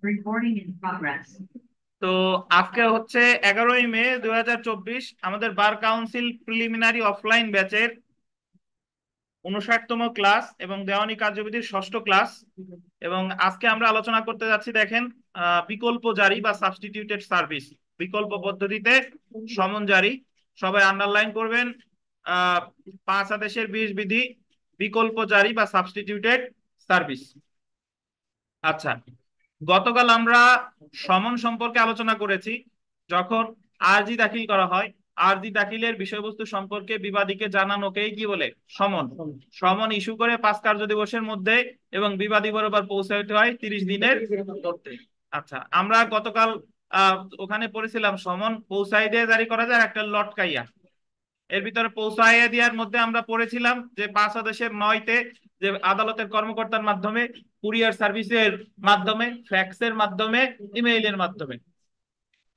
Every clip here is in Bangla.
Recording in progress. তো আজকে হচ্ছে 11ই মে 2024, আমাদের বার কাউন্সিল প্রিলিমিনারি অফলাইন ব্যাচের 59তম ক্লাস এবং দেওয়ানি কার্যবিধির ষষ্ঠ ক্লাস। এবং আজকে আমরা আলোচনা করতে যাচ্ছি, দেখেন, বিকল্প জারি বা সাবস্টিটিউটেড সার্ভিস, বিকল্প পদ্ধতিতে সমন জারি। সবাই আন্ডারলাইন করবেন। 5 আদেশের 20 বিধি, বিকল্প জারি বা সাবস্টিটিউটেড সার্ভিস। আচ্ছা, গতকাল আমরা সমন সম্পর্কে আলোচনা করেছি। যখন আরজি দাখিল করা হয়, আরজি দাখিলের বিষয়বস্তু সম্পর্কে বিবাদীকে জানানোকেই কি বলে? সমন। সমন ইস্যু করে 5 কার্যদিবসের মধ্যে এবং বিবাদী বরাবর পৌঁছাইতে হয় 30 দিনের মধ্যে। আচ্ছা, আমরা গতকাল ওখানে পড়েছিলাম সমন পৌঁছাই দিয়ে জারি করা যায়, একটা লটকাইয়া। এর ভিতরে পৌঁছাইয়া দেওয়ার মধ্যে আমরা পড়েছিলাম যে 5 আদেশের 9-তে যে আদালতের কর্মকর্তার মাধ্যমে, কুরিয়ার সার্ভিসের মাধ্যমে, ফ্যাক্সের মাধ্যমে, ইমেইলের মাধ্যমে।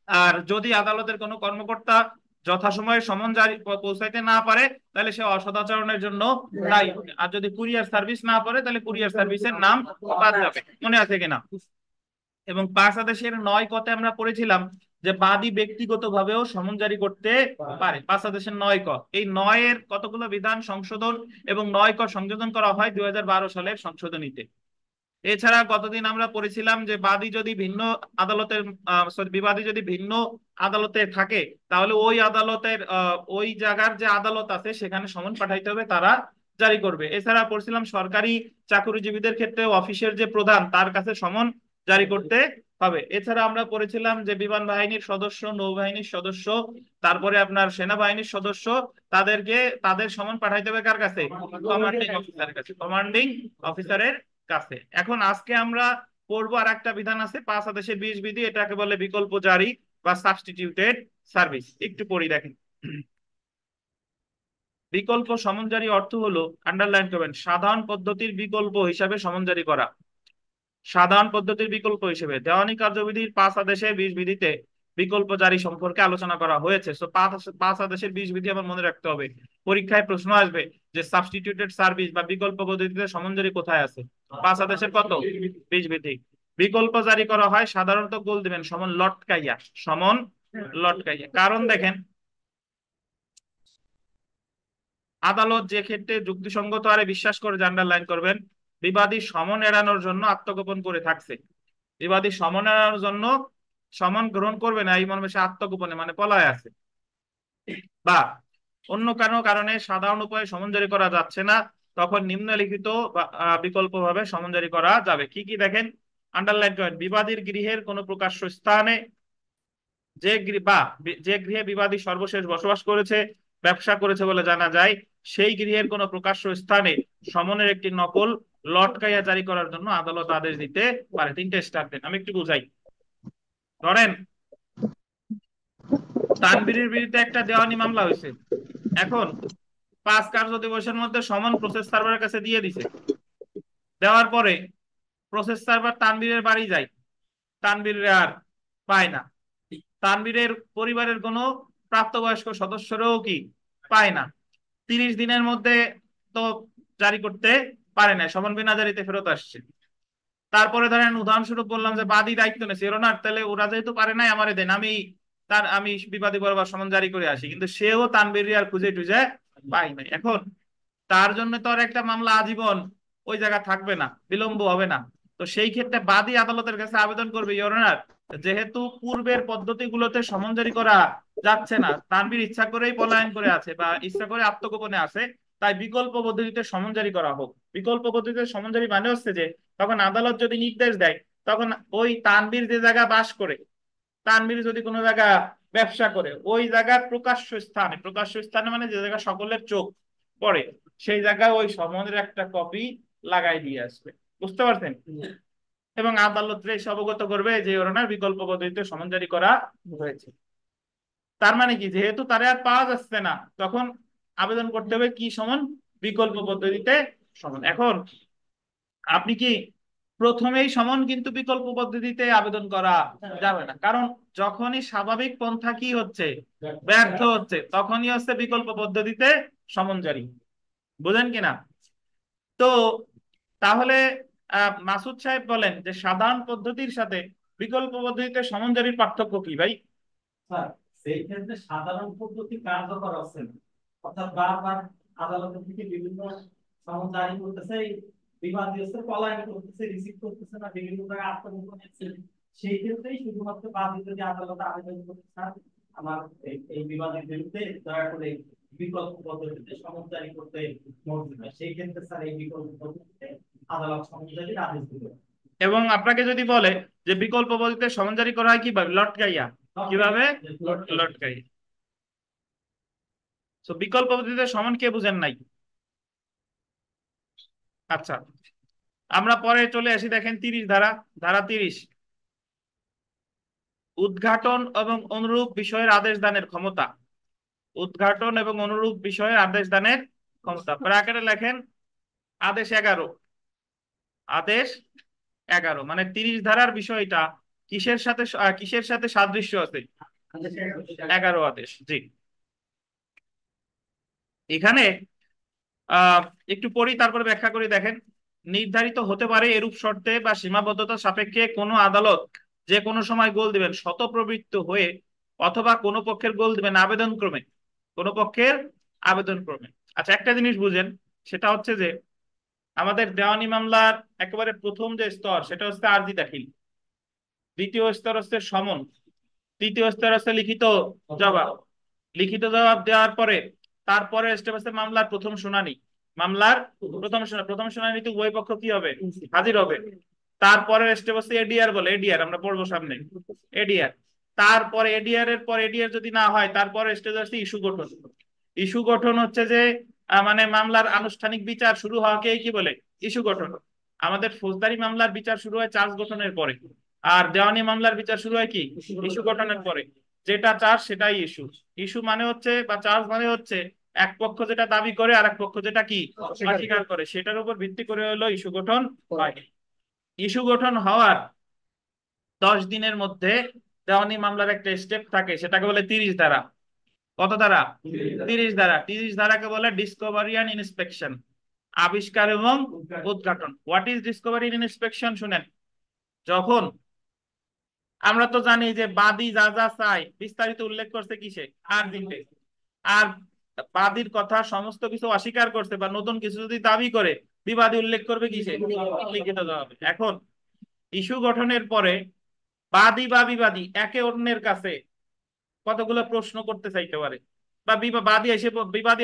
আর যদি আদালতের কোনো কর্মকর্তা যথাসময়ে সমন জারি পৌঁছাইতে না পারে, তাহলে সে অসদাচরণের জন্য দায়ী হবে। আর যদি কুরিয়ার সার্ভিস না পারে, তাহলে কুরিয়ার সার্ভিসের নাম বাদ যাবে। মনে আছে কিনা? এবং 5 আদেশের 9 কতে আমরা পড়েছিলাম যে বাদী ব্যক্তিগত ভাবেও সমন জারি করতে পারে। 5 আদেশের 9 ক, এই 9-এর কতগুলো বিধান সংশোধন এবং 9 ক সংযোজন করা হয় 2012 সালের সংশোধনীতে। এছাড়া গতদিন আমরা পড়েছিলাম যে বাদী যদি ভিন্ন আদালতের বিবাদী যদি ভিন্ন আদালতে থাকে, তাহলে ওই আদালতের ওই জায়গার যে আদালত আছে সেখানে সমন পাঠাইতে হবে, তারা জারি করবে। এছাড়া পড়ছিলাম সরকারি চাকরিজীবীদের ক্ষেত্রে অফিসের যে প্রধান, তার কাছে সমন জারি করতে হবে। এছাড়া আমরা পড়েছিলাম যে বিমান বাহিনীর সদস্য, নৌবাহিনীর সদস্য, তারপরে আপনার সেনাবাহিনীর সদস্য, তাদেরকে তাদের সমন পাঠাইতে হবে কার কাছে? কমান্ডিং অফিসারের কাছে। কমান্ডিং অফিসারের কাছে। এখন আজকে আমরা পড়বো আর একটা বিধান আছে, 5 আদেশের 20 বিধি, এটাকে বলে বিকল্প জারি বা সাবস্টিটিউটেড সার্ভিস। একটু পড়ি, দেখেন। বিকল্প সমন জারি অর্থ হলো, আন্ডারলাইন করবেন, সাধারণ পদ্ধতির বিকল্প হিসাবে সমন জারি করা। সাধারণ পদ্ধতির বিকল্প হিসেবে দেওয়ানি কার্যবিধির 5 আদেশের 20 বিধিতে বিকল্প জারি সম্পর্কে আলোচনা করা হয়েছে। তো 5 আদেশের 20 বিধি আমার মনে রাখতে হবে। পরীক্ষায় প্রশ্ন আসবে যে সাবস্টিটিউটেড সার্ভিস বা বিকল্প পদ্ধতিতে সমন জারি কোথায় আছে? 5 আদেশের কত? 20 বিধি। বিকল্প জারি করা হয় সাধারণত, গোল দিবেন, সমন লটকাইয়া। সমন লটকাইয়া। কারণ দেখেন, আদালত যে ক্ষেত্রে যুক্তিসঙ্গত হারে বিশ্বাস করে, আন্ডারলাইন করবেন, বিবাদী সমন এড়ানোর জন্য আত্মগোপন করে থাকছে। বিবাদী সমন এড়ানোর জন্য সমন গ্রহণ করবে না, এই মর্মে সে আত্মগোপনে মানে পলায় আছে, বা অন্য কোনো কারণে সাধারণ উপায়ে সমন জারি করা যাচ্ছে না, তখন নিম্নলিখিত বিকল্প ভাবে সমন জারি করা যাবে। কি কি দেখেন, আন্ডারলাইন করেন। বিবাদীর গৃহের কোনো প্রকাশ্য স্থানে, যে গৃহে বিবাদী সর্বশেষ বসবাস করেছে, ব্যবসা করেছে বলে জানা যায়, সেই গৃহের কোনো প্রকাশ্য স্থানে সমনের একটি নকল লটকাইয়া জারি করার জন্য আদালত আদেশ দিতে পারে। 3টে স্টার দেন, আমি একটু বুঝাই। ধরেন, তানবীরের বিরুদ্ধে একটা দেওয়ানি মামলা হয়েছে। এখন 5 কার্যদিবসের মধ্যে সমন প্রসেস সার্ভারের কাছে দিয়ে দিছে। দেওয়ার পরে প্রসেস সার্ভার তানবীরের বাড়ি যায়, তানবীরের আর পায় না। তানবীরের পরিবারের কোনো প্রাপ্তবয়স্ক সদস্যরাও কি পায় না। 30 দিনের মধ্যে তো জারি করতে পারে না, সমন বিনা জারিতে ফেরত আসছে। তারপরে ধরেন, উদাহরণস্বরূপ বললাম যে বাদী দায়িত্ব নেছে, ওনার, তাহলে ওরা যেহেতু পারে নাই, আমারে দেন, আমি বিবাদী বরাবর সমন জারি করে আসি। কিন্তু সেও তানবীর আর খুঁজে টুজে পাই নাই। এখন তার জন্য তো আর একটা মামলা আজীবন ওই জায়গা থাকবে না, বিলম্ব হবে না। তো সেই ক্ষেত্রে বাদী আদালতের কাছে আবেদন করবে, ইওর অনার, যেহেতু পূর্বের পদ্ধতিগুলোতে সমন জারি করা যাচ্ছে না, তানভীর ইচ্ছা করেই পলায়ন করে আছে বা ইচ্ছা করে আত্মগোপনে আছে, তাই বিকল্প পদ্ধতিতে সমন জারি করা হোক। বিকল্প পদ্ধতিতে সমন জারি মানে হচ্ছে যে, তখন আদালত যদি নির্দেশ দেয়, তখন ওই তানভীর যে জায়গা বাস করে, তানভীর যদি কোনো জায়গা ব্যবসা করে, ওই জায়গার প্রকাশ্য স্থানে, প্রকাশ্য স্থানে মানে যে জায়গা সকলের চোখ পড়ে, সেই জায়গায় ওই সমনের একটা কপি লাগাই দিয়ে আসবে। বুঝতে পারছেন? এবং আদালত এসে অবগত করবে যে ওনার বিকল্প পদ্ধতিতে সমন জারি করা হয়েছে। তার মানে কি, যেহেতু তারা আর পাওয়া যাচ্ছে না, তখন আবেদন করতে হবে কি সমন? বিকল্প পদ্ধতিতে সমন। এখন আপনি কি প্রথমেই সমন কিন্তু বিকল্প পদ্ধতিতে আবেদন করা যাবে না, কারণ যখনই স্বাভাবিক পন্থা কি হচ্ছে, ব্যর্থ হচ্ছে, তখনই হচ্ছে বিকল্প পদ্ধতিতে সমন জারি। বুঝেন কিনা? তো তাহলে মাসুদ সাহেব বলেন যে সাধারণ পদ্ধতির সাথে বিকল্প পদ্ধতিতে সমন জারির পার্থক্য কি ভাই? স্যার, সেই ক্ষেত্রে সাধারণ পদ্ধতি কার্যকর আছে না। অর্থাৎ বারবার আদালত থেকে বিভিন্ন সমন জারি করতেছে, বিবাদী পলায়ন করতেছে, রিসিভ করতেছে না, বিভিন্ন জায়গায় আত্মগোপন হচ্ছে। সেই ক্ষেত্রেই শুধুমাত্র বাদী যদি আদালতে আবেদন করতে চান, আমার এই বিবাদের বিরুদ্ধে দয়া করে বিকল্প পদ্ধতিতে সমন জারি করতে মর্জি হয়, সেই ক্ষেত্রে স্যার এই বিকল্প পদ্ধতিতে আদালত সমন জারির আদেশ দিবে। এবং আপনাকে যদি বলে যে বিকল্প পদ্ধতিতে সমন জারি করা হয় কিভাবে, লটকাইয়া, কিভাবে? লটকাইয়া। তো বিকল্প পদ্ধতিতে সমন কে বুঝেন নাই? আচ্ছা, আমরা পরে চলে আসি, দেখেন 30 ধারা, ধারা 30, উদ্ঘাটন এবং অনুরূপ বিষয়ের আদেশ দানের ক্ষমতা। উদ্ঘাটন এবং অনুরূপ বিষয়ের আদেশ দানের ক্ষমতা ব্র্যাকেটে লেখেন আদেশ 11। আদেশ 11 মানে 30 ধারার বিষয়টা কিসের সাথে সাদৃশ্য আছে? 11 আদেশ, জি। এখানে আহ একটু পড়ি তারপরে ব্যাখ্যা করি। দেখেন, নির্ধারিত হতে পারে এরূপ শর্তে বা সীমাবদ্ধতা সাপেক্ষে কোনো আদালত যে কোনো সময় গোল দিবেন শতপ্রবৃত্ত হয়ে, অথবা কোনো পক্ষের গোল দিবেন আবেদন ক্রমে, কোনো পক্ষের আবেদন ক্রমে। আচ্ছা, একটা জিনিস বুঝেন, সেটা হচ্ছে যে আমাদের দেওয়ানি মামলার একেবারে প্রথম যে স্তর সেটা হচ্ছে আরজি দাখিল, দ্বিতীয় স্তর হচ্ছে সমন, তৃতীয় স্তর হচ্ছে লিখিত জবাব। লিখিত জবাব দেওয়ার পরে তারপরে স্টেপ আছে মামলার প্রথম শুনানি। মামলার প্রথম শুনানিতে উভয় পক্ষ কি হবে? হাজির হবে। তারপরে স্টেপ হচ্ছে এডিআর, বলে এডিআর আমরা পড়বো সামনে, এডিআর। তারপরে এডিআর এর পর এডিআর যদি না হয় তারপরে স্টেজ হচ্ছে ইস্যু গঠন। ইস্যু গঠন হচ্ছে যে মানে মামলার আনুষ্ঠানিক বিচার শুরু হওয়াকে কি বলে? ইস্যু গঠন। আমাদের ফৌজদারি মামলার বিচার শুরু হয় চার্জ গঠনের পরে, আর দেওয়ানি মামলার বিচার শুরু হয় কি? ইস্যু গঠনের পরে। যেটা চার্জ সেটাই ইস্যু। ইস্যু মানে হচ্ছে বা চার্জ মানে হচ্ছে এক পক্ষ যেটা দাবি করে আর এক পক্ষ যেটা কি অস্বীকার করে, সেটার উপর ভিত্তি করে হলো ইস্যু গঠন হয়। ইস্যু গঠন হওয়ার 10 দিনের মধ্যে দেওয়ানি মামলার একটা স্টেপ থাকে, সেটাকে বলে 30 ধারা। কত ধারা? 30 ধারা। 30 ধারাকে বলে ডিসকভারি অ্যান্ড ইন্সপেকশন, আবিষ্কার এবং উদ্ঘাটন। What is discovery and inspection? শুনেন, যখন আমরা তো জানি যে বাদী যা যা চায় বিস্তারিত উল্লেখ করছে কিসে? আর দিতে। আর বাদীর কথা সমস্ত কিছু অস্বীকার করছে বা নতুন কিছু যদি দাবি করে, বিবাদী উল্লেখ করবে কিসে? লিখিত জবাবে। এখন ইস্যু গঠনের পরে বাদী বা বিবাদী একে অন্যের কাছে কতগুলো প্রশ্ন করতে চাইতে পারে, বা বিবাদী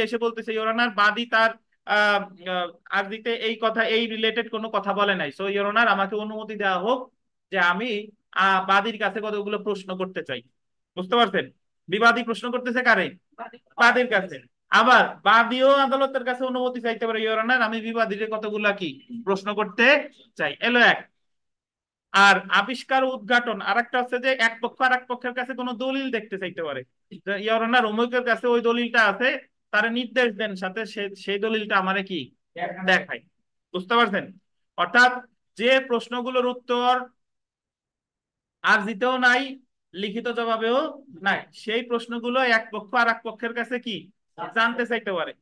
এসে বলতেছে ইওর অনার, বাদী তার আহ আহ, আরজিতে এই কথা, এই রিলেটেড কোনো কথা বলে নাই, সো ইওর অনার আমাকে অনুমতি দেওয়া হোক যে আমি বাদীর কাছে কতগুলো প্রশ্ন করতে চাই। বুঝতে পারছেন? বিবাদী প্রশ্ন করতেছে কারে? বাদীর কাছে। আবার বাদীও আদালতের কাছে অনুমতি চাইতে পারে, ইওর অনার আমি বিবাদীর কতগুলা কি প্রশ্ন করতে চাই। এলো এক। আর আবিষ্কার ও উদ্ঘাটন আরেকটা হচ্ছে যে এক পক্ষ আর এক পক্ষের কাছে কোনো দলিল দেখতে চাইতে পারে, যে ইওর অনার অমুকের কাছে ওই দলিলটা আছে, তারা নির্দেশ দেন সাথে সেই দলিলটা আমারে কি দেখায়। বুঝতে পারছেন? অর্থাৎ যে প্রশ্নগুলোর উত্তর আরজিতেও নাই, লিখিত জবাবেও নাই, সেই প্রশ্নগুলো এক পক্ষ আর এক পক্ষের কাছে কি জানতে চাইতে পারে,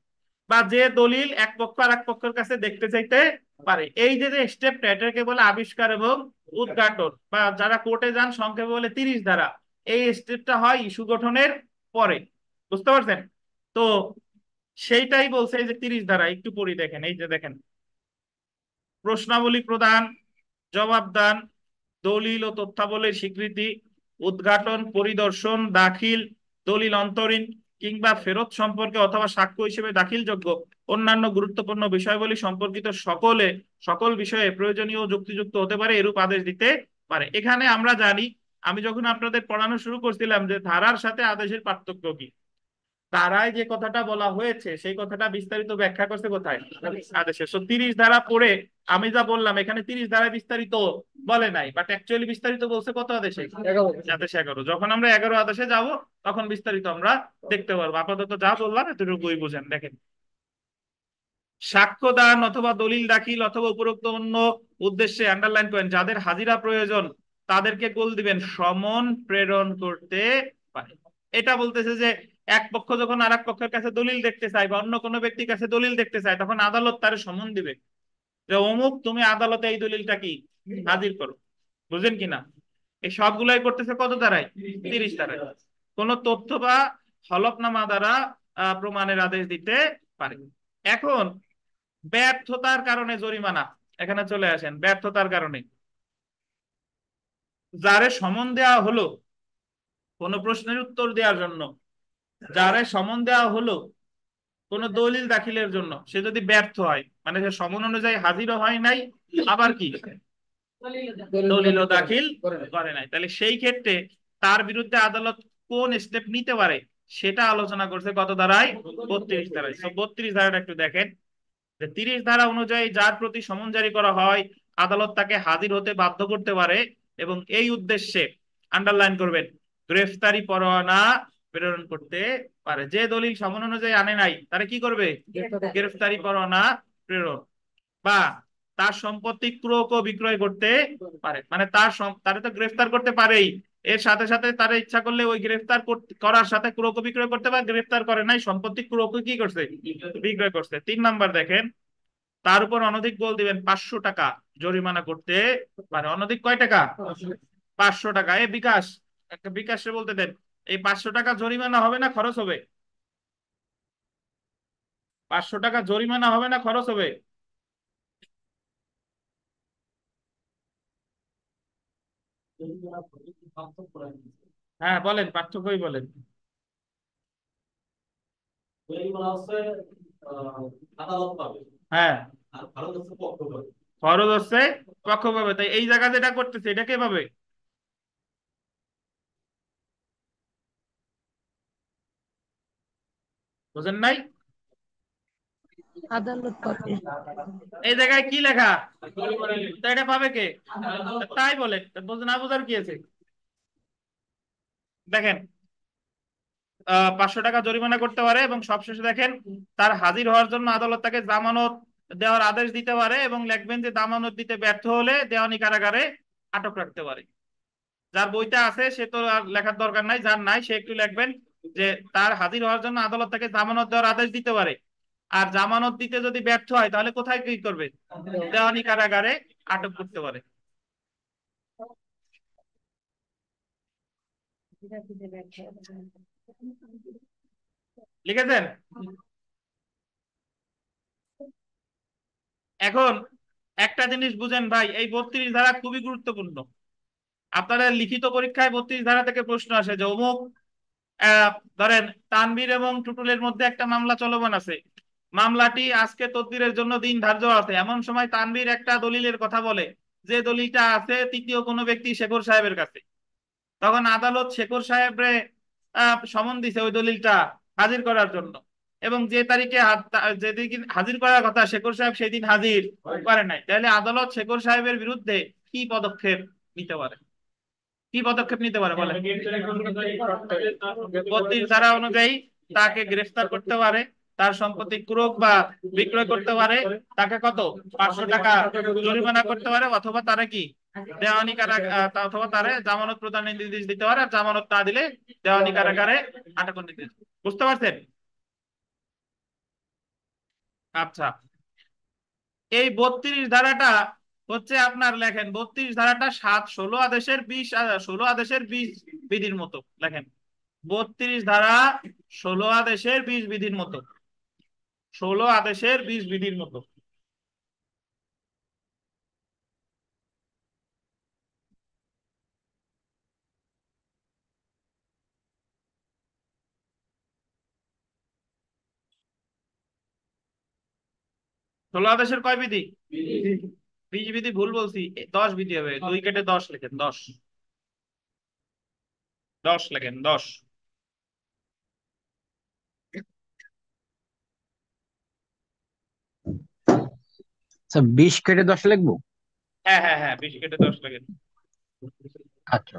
বা যে দলিল এক পক্ষ আর এক পক্ষের কাছে দেখতে চাইতে পারে। এই যে যে স্টেপটা, এটাকে বলে আবিষ্কার এবং উদ্ঘাটন, বা যারা কোর্টে যান সংক্ষেপে বলে 30 ধারা। এই স্টেপটা হয় ইস্যু গঠনের পরে। বুঝতে পারছেন? তো সেইটাই বলছে এই যে 30 ধারা, একটু পড়ি। দেখেন, এই যে দেখেন, প্রশ্নাবলী প্রদান, জবাবদান, দলিল ও তথ্যাবলীর স্বীকৃতি, উদ্ঘাটন, পরিদর্শন, দাখিল, দলিল অন্তরীণ কিংবা ফেরত সম্পর্কে অথবা সাক্ষ্য হিসেবে দাখিলযোগ্য অন্যান্য গুরুত্বপূর্ণ বিষয়বলী সম্পর্কিত সকল বিষয়ে প্রয়োজনীয় ও যুক্তিযুক্ত হতে পারে এরূপ আদেশ দিতে পারে। এখানে আমরা জানি, আমি যখন আপনাদের পড়ানো শুরু করছিলাম যে ধারার সাথে আদেশের পার্থক্য কি, ধারায় যে কথাটা বলা হয়েছে সেই কথাটা বিস্তারিত ব্যাখ্যা করছে কোথায়? আদেশে। সো 30 ধারা পড়ে আমি যা বললাম, এখানে 30 ধারায় বিস্তারিত বলে নাই, বাট অ্যাকচুয়ালি বিস্তারিত বলছে কত আদেশে? আদেশ 11। যখন আমরা 11 আদেশে যাব তখন বিস্তারিত আমরা দেখতে পারবো। আপাতত যা বললাম এতটুকুই বুঝেন। দেখেন, সাক্ষ্য দান অথবা দলিল দাখিল অথবা উপরোক্ত অন্য উদ্দেশ্যে আন্ডারলাইন করেন যাদের হাজিরা প্রয়োজন তাদেরকে গোল দিবেন সমন প্রেরণ করতে পারে। এটা বলতেছে যে এক পক্ষ যখন আর এক পক্ষের কাছে দলিল দেখতে চায় বা অন্য কোনো ব্যক্তির কাছে দলিল দেখতে চায়, তখন আদালত তার সমন দিবে। যে অমুক তুমি আদালতে এই দলিলটা কি হাজির করো, বুঝলেন কিনা? এই সবগুলাই করতেছে কত দ্বারাই? 30 দ্বারাই। কোন তথ্য বা হলফনামা দ্বারা প্রমাণের আদেশ দিতে পারে। এখন ব্যর্থতার কারণে জরিমানা, এখানে চলে আসেন। ব্যর্থতার কারণে যারে সমন দেওয়া হলো কোন প্রশ্নের উত্তর দেওয়ার জন্য, যারে সমন দেওয়া হলো কোন দলিল দাখিলের জন্য, সে যদি ব্যর্থ হয়, মানে সে সমন অনুযায়ী হাজিরও হয় নাই, আবার কি দলিলও দাখিল করে নাই, তাহলে সেই ক্ষেত্রে তার বিরুদ্ধে আদালত কোন স্টেপ নিতে পারে সেটা আলোচনা করছে কত ধারায়? 32 ধারায়। 32 ধারাটা একটু দেখেন যে 30 ধারা অনুযায়ী যার প্রতি সমন জারি করা হয় আদালত তাকে হাজির হতে বাধ্য করতে পারে এবং এই উদ্দেশ্যে, আন্ডারলাইন করবেন, গ্রেফতারি পরোয়ানা প্রেরণ করতে পারে। যে দলিল সমন অনুযায়ী আনে নাই তারা কি করবে? গ্রেফতারি পরোয়ানা প্রেরণ, বা তার সম্পত্তি ক্রয় ও বিক্রয় করতে পারে। মানে তারে তো গ্রেফতার করতে পারেই, এর সাথে সাথে তারা ইচ্ছা করলে ওই গ্রেফতার করার সাথে ক্রয় ও বিক্রয় করতে পারে। গ্রেফতার করে নাই, সম্পত্তি ক্রয় ও কি করছে? বিক্রয় করছে। 3 নাম্বার দেখেন, তার উপর অনধিক বল দিবেন 500 টাকা জরিমানা করতে পারে। অনধিক কয় টাকা? 500 টাকা। এ বিকাশ, একটা বিকাশে বলতে দেন, এই 500 টাকা জরিমানা হবে না খরচ হবে? 500 টাকা জরিমানা হবে না খরচ হবে? হ্যাঁ বলেন, পার্থক্যই বলেন। আদালত পাবে, হ্যাঁ, আর ভারত হচ্ছে পক্ষ পাবে। খরচ হচ্ছে পক্ষ পাবে। তাই এই জায়গা যেটা করতেছে এটা কে পাবে? বুঝেন নাই? আদালত পাবে। এই জায়গায় কি লেখা? তো এটা পাবে কে? তাই বলে, বুঝে না বোঝার কি আছে? দেখেন, 500 টাকা জরিমানা করতে পারে এবং সবশেষে দেখেন তার হাজির হওয়ার জন্য আদালত তাকে জামানত দেওয়ার আদেশ দিতে পারে এবং লিখবেন যে জামানত দিতে ব্যর্থ হলে দেওয়ানি কারাগারে আটক রাখতে পারে। যার বইটা আছে সে তো আর লেখার দরকার নাই, যার নাই সে একটু লিখবেন যে তার হাজির হওয়ার জন্য আদালত তাকে জামানত দেওয়ার আদেশ দিতে পারে। আর জামানত দিতে যদি ব্যর্থ হয় তাহলে কোথায় কি করবে? দেওয়ানি কারাগারে আটক করতে পারে। লিখেছেন? এখন একটা জিনিস বুঝেন ভাই, এই 32 ধারা খুবই গুরুত্বপূর্ণ। আপনাদের লিখিত পরীক্ষায় 32 ধারা থেকে প্রশ্ন আসে যে অমুক, আহ, ধরেন তানভীর এবং টুটুলের মধ্যে একটা মামলা চলমান আছে, মামলাটি আজকে তদবিরের জন্য দিন ধার্য আছে। এমন সময় তানভীর একটা দলিলের কথা বলে, যে দলিলটা আছে তৃতীয় কোনো ব্যক্তি শেখর সাহেবের কাছে। তখন আদালত শেখর সাহেবরে সমন দিছে ওই দলিলটা হাজির করার জন্য, এবং যে তারিখে যেদিন হাজির করার কথা শেখর সাহেব সেই দিন হাজির করে নাই, তাহলে আদালত শেখর সাহেবের বিরুদ্ধে কি পদক্ষেপ নিতে পারে? কি পদক্ষেপ নিতে পারে বলে? 32 ধারা অনুযায়ী তাকে গ্রেফতার করতে পারে, তার সম্পত্তি ক্রয় বা বিক্রয় করতে পারে, তাকে কত 500 টাকা জরিমানা করতে পারে, অথবা তারা কি দেওয়ানি অথবা তারে জামানত প্রদানের নির্দেশ দিতে পারে, আর জামানত না দিলে দেওয়ানি কারাগারে আটকের নির্দেশ। বুঝতে পারছেন? আচ্ছা, এই 32 ধারাটা হচ্ছে আপনার, লেখেন 32 ধারাটা 16 আদেশের 20 বিধির মতো লেখেন। 32 ধারা 16 আদেশের 20 বিধির মতো, 16 আদেশের 20 বিধির মতো। ষোলো আদেশের কয় বিধি? 20 বিধি ভুল বলছি, 10 বিধি হবে। 2 কেটে 10 লেখেন, 10, 10 লেখেন, 10। আচ্ছা, 20 কেটে 10 লিখবো? হ্যাঁ হ্যাঁ হ্যাঁ, 20 কেটে 10 লেখেন। আচ্ছা।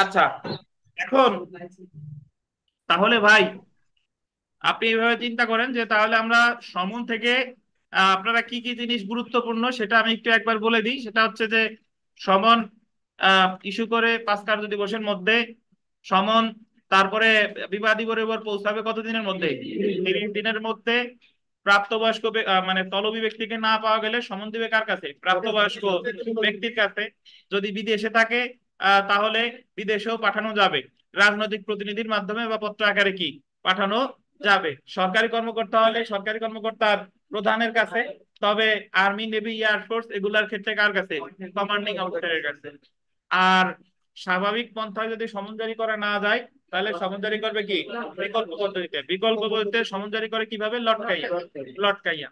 আচ্ছা, এখন তাহলে ভাই আপনি এইভাবে চিন্তা করেন যে তাহলে আমরা সমন থেকে আপনারা কি কি জিনিস গুরুত্বপূর্ণ সেটা আমি একটু একবার বলে দিই। সেটা হচ্ছে যে সমন ইস্যু করে 5 কার্যদিবসের মধ্যে সমন তারপরে বিবাদী বরাবর পৌঁছাবে কত দিনের মধ্যে? 30 দিনের মধ্যে। প্রাপ্তবয়স্ক মানে তলবি ব্যক্তিকে না পাওয়া গেলে সমন দিবে কার কাছে? প্রাপ্তবয়স্ক ব্যক্তির কাছে। যদি বিদেশে থাকে তাহলে বিদেশেও পাঠানো যাবে, রাজনৈতিক প্রতিনিধির মাধ্যমে বা পত্র আকারে কি পাঠানো যাবে। সরকারি কর্মকর্তা হলে সরকারি কর্মকর্তার প্রধানের কাছে, তবে আর্মি, নেভি, এয়ারফোর্স এগুলার ক্ষেত্রে কার কাছে? কমান্ডিং অফিসারের কাছে। আর স্বাভাবিক পন্থায় যদি সমন জারি করা না যায় তাহলে সমন জারি করবে কি? বিকল্প পদ্ধতিতে। বিকল্প পদ্ধতিতে সমন জারি করে কিভাবে? লটকাইয়া। লটকাইয়া।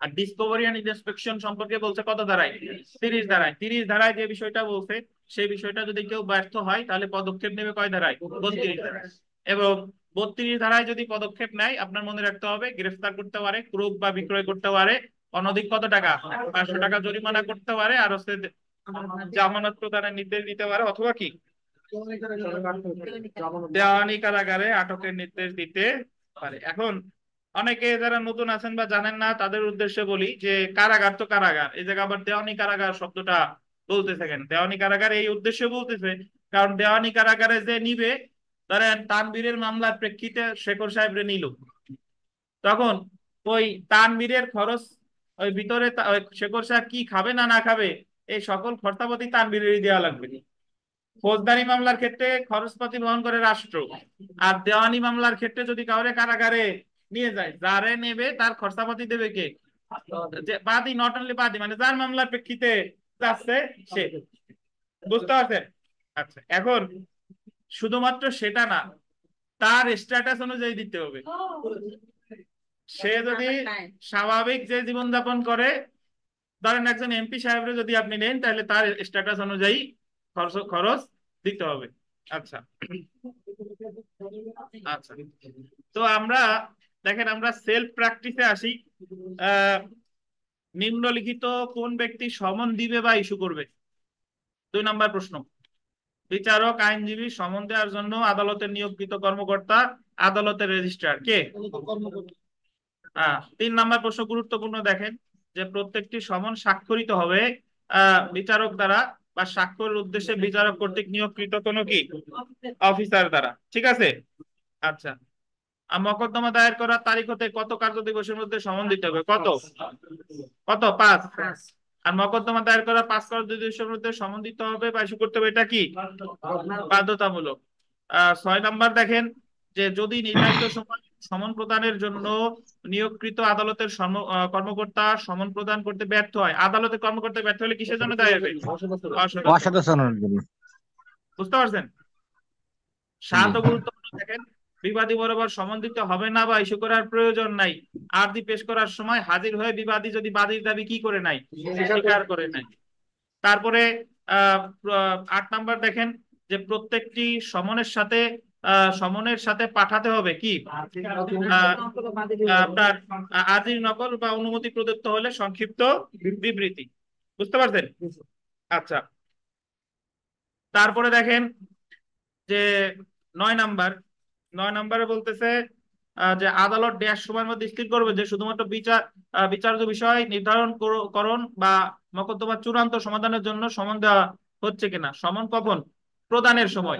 আর ডিসকভারি এন্ড ইন্সপেকশন সম্পর্কে বলছে কত ধারায়? 30 ধারায়। 30 ধারায় যে বিষয়টা বলছে সেই বিষয়টা যদি কেউ ব্যর্থ হয় তাহলে পদক্ষেপ নেবে কয় ধারায়? 32 ধারায়। এবং 32 ধারায় যদি পদক্ষেপ নেয় আপনার মনে রাখতে হবে গ্রেফতার করতে পারে, ক্রোধ বা বিক্রয় করতে পারে, অনধিক কত টাকা? 500 টাকা জরিমানা করতে পারে, আর হচ্ছে জামানত প্রদানের নির্দেশ দিতে পারে, অথবা কি দেওয়ানি কারাগারে আটকের নির্দেশ দিতে পারে। এখন অনেকে যারা নতুন আছেন বা জানেন না তাদের উদ্দেশ্যে বলি যে কারাগার তো কারাগার, এই জায়গা আবার দেওয়ানি কারাগার শব্দটা বলতেছে কেন? দেওয়ানি কারাগার এই উদ্দেশ্যে বলতেছে কারণ দেওয়ানি কারাগারে যে নিবে, ধরেন তানভীরের মামলার প্রেক্ষিতে শেখর সাহেবরে নিল, তখন ওই তানভীরের খরচ, ওই ভিতরে ওই শেখর সাহেব কি খাবে না না খাবে এই সকল খরচাপাতি তানভীরেরই দেওয়া লাগবে। ফৌজদারি মামলার ক্ষেত্রে খরচপাতি বহন করে রাষ্ট্র, আর দেওয়ানি মামলার ক্ষেত্রে যদি কাউরে কারাগারে নিয়ে যায়, যারে নেবে তার খরচাপাতি দেবে কে? যে বাদী, নট অনলি বাদী, মানে যার মামলার প্রেক্ষিতে যাচ্ছে সে। বুঝতে পারছেন? আচ্ছা, এখন শুধুমাত্র সেটা না, তার স্ট্যাটাস অনুযায়ী দিতে হবে। সে যদি স্বাভাবিক যে জীবনযাপন করে, ধরেন একজন এমপি সাহেবরে যদি আপনি নেন তাহলে তার স্ট্যাটাস অনুযায়ী খরচ খরচ দিতে হবে। আচ্ছা আচ্ছা, তো আমরা দেখেন আমরা সেলফ প্র্যাকটিসে আসি। নিম্নলিখিত কোন ব্যক্তি সমন দিবে বা ইস্যু করবে? 2 নম্বর প্রশ্ন। বিচারক, আইনজীবী, সমন দেওয়ার জন্য আদালতের নিয়োগকৃত কর্মকর্তা, আদালতের রেজিস্ট্রার কে? 3 নম্বর প্রশ্ন গুরুত্বপূর্ণ, দেখেন যে প্রত্যেকটি সমন স্বাক্ষরিত হবে বিচারক দ্বারা বা স্বাক্ষরের উদ্দেশ্যে বিচারক কর্তৃক নিয়োগকৃত কোনো কি অফিসার দ্বারা। ঠিক আছে? আচ্ছা, আর মকদ্দমা দায়ের করার তারিখ হতে কত কার্য দিবসের মধ্যে সমন দিতে হবে? কত কত? 5। আর মকদ্দমা দায়ের করার 5 কার্য দিবসের মধ্যে সমন দিতে হবে বা ইস্যু করতে হবে, এটা কি বাধ্যতামূলক। 6 নাম্বার দেখেন যে যদি নির্ধারিত সময় সমন প্রদানের জন্য নিয়োগকৃত আদালতের কর্মকর্তা সমন প্রদান করতে ব্যর্থ হয়, আদালতের কর্মকর্তা ব্যর্থ হলে কিসের জন্য দায়ী হবে? অসততা। অসদাচরণের জন্য। বুঝতে পারছেন? জি। 7 গুরুত্বপূর্ণ, দেখেন বিবাদী বরাবর সমন দিতে হবে না বা ইস্যু করার প্রয়োজন নাই আরজি পেশ করার সময় হাজির হয়ে বিবাদী যদি বাদীর দাবি কি করে নাই? স্বীকার করে নাই। তারপরে 8 নাম্বার দেখেন যে প্রত্যেকটি সমনের সাথে পাঠাতে হবে কি আপনার আর্জির নকল বা অনুমতি প্রদত্ত হলে সংক্ষিপ্ত বিবৃতি। বুঝতে পারছেন? আচ্ছা, তারপরে দেখেন যে 9 নাম্বারে বলতেছে যে আদালত ড্যাশ সময়ের মধ্যে স্থির করবে যে শুধুমাত্র বিচার্য বিষয় নির্ধারণ করণ বা মকদ্দমা চূড়ান্ত সমাধানের জন্য সমন দেওয়া হচ্ছে কিনা। সমন কখন? প্রদানের সময়।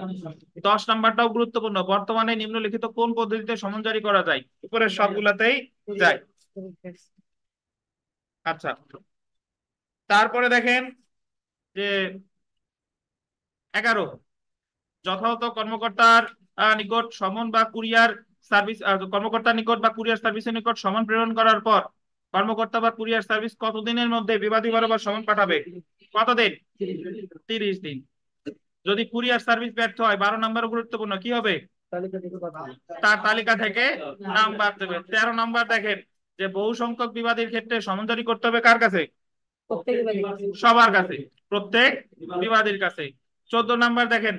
10 নাম্বারটাও গুরুত্বপূর্ণ, বর্তমানে নিম্নলিখিত কোন পদ্ধতিতে সমন জারি করা যায়? উপরের সবগুলাতেই যায়। আচ্ছা, তারপরে দেখেন যে 11 যথাযথ কর্মকর্তার নিকট সমন বা কুরিয়ার সার্ভিস, কর্মকর্তার নিকট বা কুরিয়ার সার্ভিসের নিকট সমন প্রেরণ করার পর কর্মকর্তা বা কুরিয়ার সার্ভিস কতদিনের মধ্যে বিবাদী বরাবর সমন পাঠাবে? কতদিন? 30 দিন। যদি কুরিয়ার সার্ভিস ব্যর্থ হয়, 12 নম্বর গুরুত্বপূর্ণ, কি হবে? তার তালিকা থেকে নাম বাদ দেবে। 13 নম্বর দেখেন যে বহু সংখ্যক বিবাদীর ক্ষেত্রে সমন জারি করতে হবে কার কাছে? সবার কাছে, প্রত্যেক বিবাদীর কাছে। 14 নাম্বার দেখেন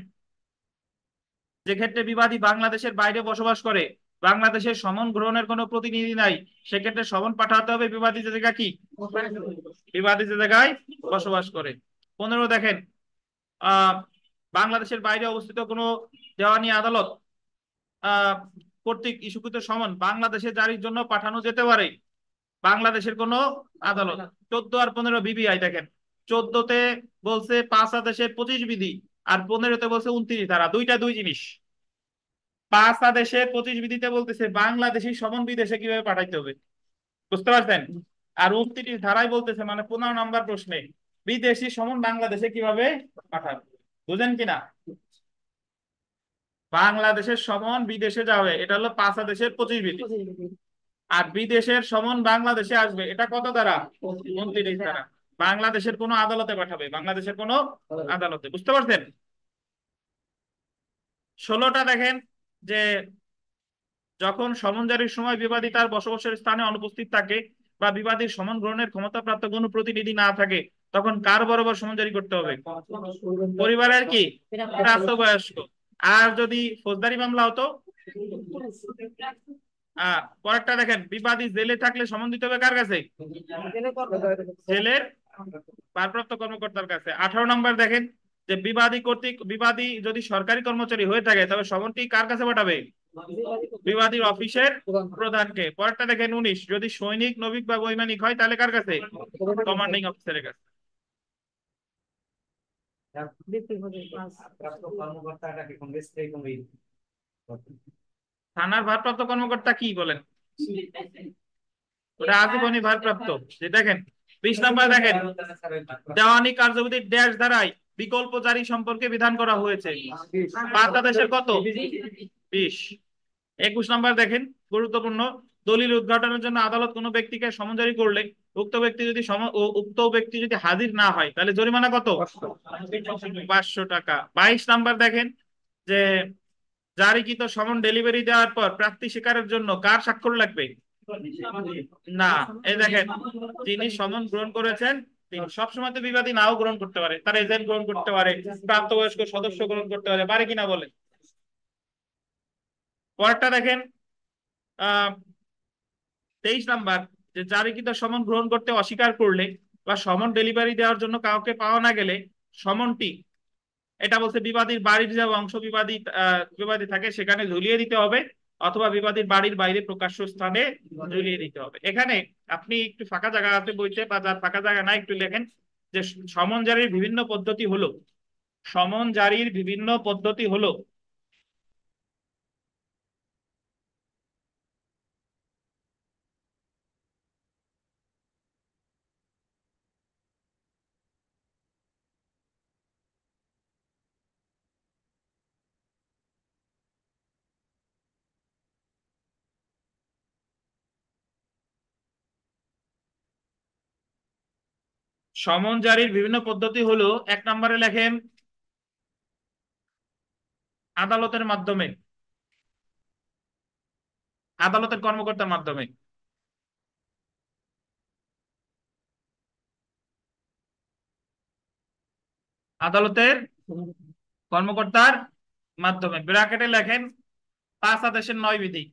যে ক্ষেত্রে বিবাদী বাংলাদেশের বাইরে বসবাস করে, বাংলাদেশের সমন গ্রহণের কোনো প্রতিনিধি নাই, সেক্ষেত্রে সমন পাঠাতে হবে বিবাদী যে জায়গা কি বিবাদী যে জায়গায় বসবাস করে। 15 দেখেন বাংলাদেশের বাইরে অবস্থিত কোনো দেওয়ানি আদালত কর্তৃক ইস্যুকৃত সমন বাংলাদেশে জারির জন্য পাঠানো যেতে পারে, বাংলাদেশের কোনো আদালত। 14 আর 15 বিবিআই দেখেন, 14তে বলছে 5 আদেশের 25 বিধি আর 15তে বলছে 29 ধারা, দুইটা দুই জিনিস। 5 আদেশের 25 বিধিতে বলতেছে বাংলাদেশি সমন বিদেশে কিভাবে পাঠাইতে হবে, বুঝতে পারছেন? আর 29 ধারায় বলতেছে, মানে 15 নম্বর প্রশ্নে, বিদেশি সমন বাংলাদেশে কিভাবে পাঠাবে। বুঝেন কিনা? বাংলাদেশের সমন বিদেশে যাবে, এটা হলো 5 আদেশের 25 বিধি। আর বিদেশের সমন বাংলাদেশে আসবে, এটা কত দ্বারা? 29 দ্বারা। বাংলাদেশের কোন আদালতে পাঠাবে, বাংলাদেশের কোন আদালতে, বুঝতে পারছেন? 16টা দেখেন যে যখন সমন জারির সময় বিবাদী তার বসবাসের স্থানে অনুপস্থিত থাকে বা বিবাদীর সমন গ্রহণের ক্ষমতাপ্রাপ্ত কোনো প্রতিনিধি না থাকে, তখন কার বরাবর সমন জারি করতে হবে? পরিবারের কি প্রাপ্তবয়স্ক। আর যদি ফৌজদারি মামলা হতো, পরেরটা দেখেন, বিবাদী জেলে থাকলে সমন দিতে হবে কার কাছে? জেলের ভারপ্রাপ্ত কর্মকর্তার কাছে। 18 নম্বর দেখেন যে বিবাদী যদি সরকারি কর্মচারী হয়ে থাকে তবে সমনটি কার কাছে পাঠাবে? বিবাদীর অফিসের প্রধানকে। পরেরটা দেখেন 19, যদি সৈনিক, নবিক বা বৈমানিক হয় তাহলে কার কাছে? কমান্ডিং অফিসারের কাছে। থানার ভারপ্রাপ্ত কর্মকর্তা কি বলেন? ওটা আজীবনী ভারপ্রাপ্ত। যে দেখেন 20 নম্বর দেখেন, দেওয়ানি কার্যবিধি ড্যাশ ধারায় বিকল্প জারি সম্পর্কে বিধান করা হয়েছে। বাংলাদেশের কত? 20। 21 নম্বর দেখেন, গুরুত্বপূর্ণ, দলিল উদ্ঘাটনের জন্য আদালত কোনো ব্যক্তিকে সমন জারি করলে উক্ত ব্যক্তি যদি হাজির না হয় তাহলে জরিমানা কত? 500 টাকা। 22 নাম্বার দেখেন যে জারিকৃত সমন ডেলিভারি দেওয়ার পর প্রাপ্তি স্বীকারের জন্য কার স্বাক্ষর লাগবে? না, এই দেখেন, যিনি সমন গ্রহণ করেছেন তিনি সবসময় তো বিবাদী নাও গ্রহণ করতে পারে, তার এজেন্ট গ্রহণ করতে পারে, প্রাপ্তবয়স্ক সদস্য গ্রহণ করতে পারে কিনা বলে। পরেরটা দেখেন 23 নাম্বার, যে জারিকৃত সমন গ্রহণ করতে অস্বীকার করলে বা সমন ডেলিভারি দেওয়ার জন্য কাউকে পাওয়া না গেলে সমনটি, এটা বলছে বিবাদীর বাড়ির যে অংশ বিবাদী থাকে সেখানে ঝুলিয়ে দিতে হবে, অথবা বিবাদীর বাড়ির বাইরে প্রকাশ্য স্থানে ঝুলিয়ে দিতে হবে। এখানে আপনি একটু ফাঁকা জায়গা আছে বইতে, বা যার ফাঁকা জায়গা নাই একটু লেখেন যে সমন জারির বিভিন্ন পদ্ধতি হলো, সমন জারির বিভিন্ন পদ্ধতি হলো। সমন জারির বিভিন্ন পদ্ধতি হলো, 1 নম্বরে লেখেন আদালতের মাধ্যমে, আদালতের কর্মকর্তার মাধ্যমে। আদালতের কর্মকর্তার মাধ্যমে, ব্র্যাকেটে লেখেন 5 আদেশের 9 বিধি।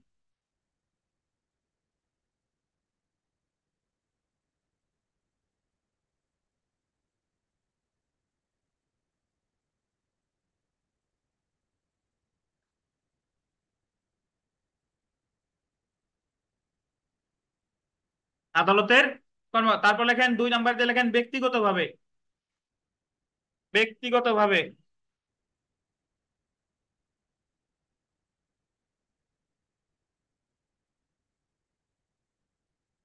আদালতের তারপর লেখেন 2 নাম্বার দিয়ে লেখেন ব্যক্তিগতভাবে। ব্যক্তিগতভাবে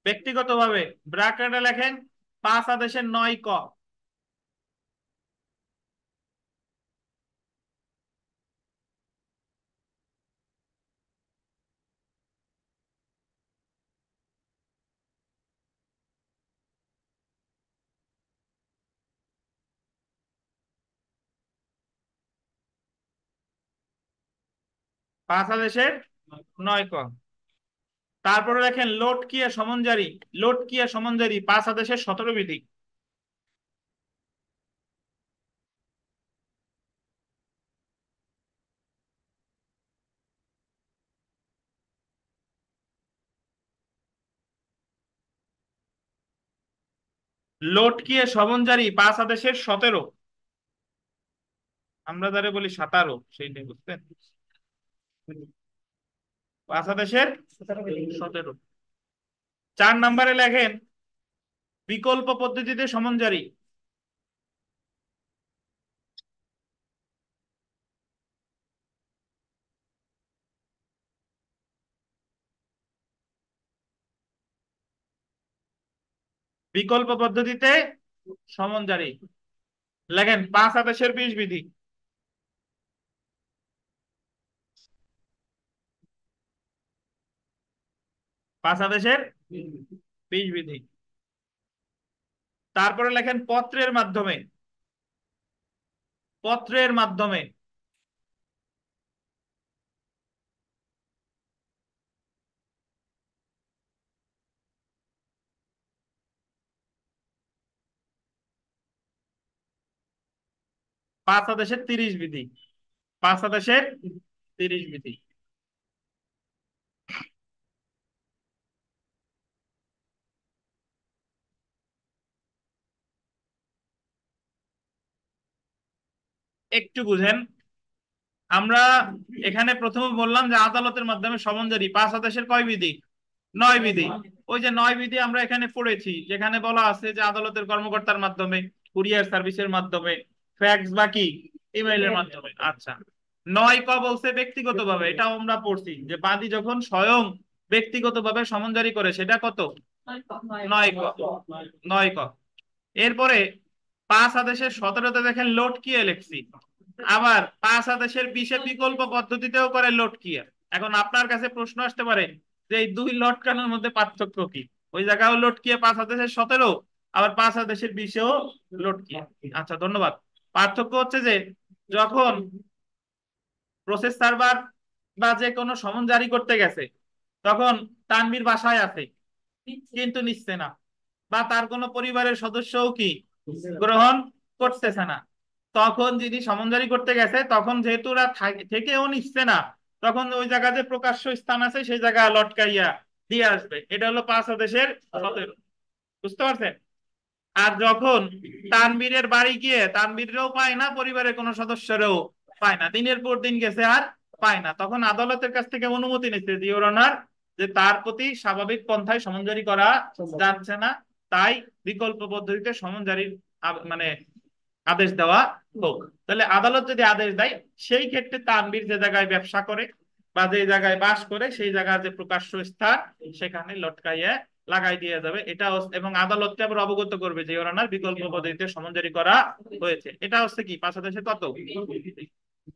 ব্যক্তিগতভাবে ব্র্যাকেটে লেখেন 5 আদেশের 9 ক। পাঁচ আদেশের 9 ক। তারপরে লেখেন লোটকিয়া সমনজারি। লোটকিয়া সমনজারি 5 আদেশের 17 বিধি। লোটকিয়া সমনজারি 5 আদেশের 17, আমরা যারে বলি 17, সেইটাই বুঝছেন? 5 আদেশের 17। 4 নম্বরে লেখেন বিকল্প পদ্ধতিতে সমন জারি। বিকল্প পদ্ধতিতে সমন জারি। লেখেন 5 আদেশের 20 বিধি। পাঁচ আদেশের 20 বিধি। তারপরে লেখেন পত্রের মাধ্যমে। পত্রের মাধ্যমে 5 আদেশের 30 বিধি। 5 আদেশের 30 বিধি। একটু বুঝেন, আমরা এখানে প্রথমে বললাম যে আদালতের মাধ্যমে সমন জারি 5 আদেশের কয় বিধি? 9 বিধি। ওই যে 9 বিধি আমরা এখানে পড়েছি, যেখানে বলা আছে যে আদালতের কর্মকর্তার মাধ্যমে, কুরিয়ার সার্ভিসের মাধ্যমে, ফ্যাক্স বা কি ইমেইলের মাধ্যমে। আচ্ছা, 9 ক বলছে ব্যক্তিগতভাবে, এটাও আমরা পড়ছি যে বাদী যখন স্বয়ং ব্যক্তিগতভাবে সমন জারি করে সেটা কত? 9 ক। 9 ক। এরপরে 5 আদেশের 17তে দেখেন লটকিয়ে লেখছি। আবার 5 আদেশের 20 বিকল্প পদ্ধতিতেও করে লটকিয়ে। এখন আপনার কাছে প্রশ্ন আসতে পারে যে এই দুই লটকানোর মধ্যে পার্থক্য কি? ওই জায়গাও লটকিয়ে 5 আদেশের 17, আবার 5 আদেশের 20-এও লটকিয়ে। আচ্ছা, ধন্যবাদ। পার্থক্য হচ্ছে যে যখন প্রসেস সার্ভার বা যে কোনো সমন জারি করতে গেছে, তখন তানভীর বাসায় আছে কিন্তু নিচ্ছে না, বা তার কোনো পরিবারের সদস্যও কি গ্রহণ করতেছে না, তখন যিনি সমন জারি করতে গেছে তখন যেহেতু ওরা থেকেও নিচ্ছে না, তখন ওই জায়গাতে প্রকাশ্য স্থান আছে সেই জায়গা লটকাইয়া দিয়ে আসবে। এটা হলো 5 আদেশের 17। বুঝতে পারছেন? আর যখন তানবীরের বাড়ি গিয়ে তানবীরও পায় না, পরিবারের কোনো সদস্যরেও পায় না, দিনের পর দিন গেছে আর পায় না, তখন আদালতের কাছ থেকে অনুমতি নিচ্ছে যে ইওর অনার, যে তার প্রতি স্বাভাবিক পন্থায় সমন জারি করা যাচ্ছে না, তাই বিকল্প পদ্ধতিতে সমন জারির মানে আদেশ দেওয়া হোক। তাহলে আদালত যদি আদেশ দেয়, সেই ক্ষেত্রে তানবীর যে জায়গায় ব্যবসা করে বা যে জায়গায় বাস করে সেই জায়গার যে প্রকাশ্য স্থান সেখানে লটকাইয়ে লাগাই দিয়ে যাবে। এটা এবং আদালতকে আবার অবগত করবে যে ইওর অনার বিকল্প পদ্ধতিতে সমন জারি করা হয়েছে। এটা হচ্ছে কি 5 আদেশের কত?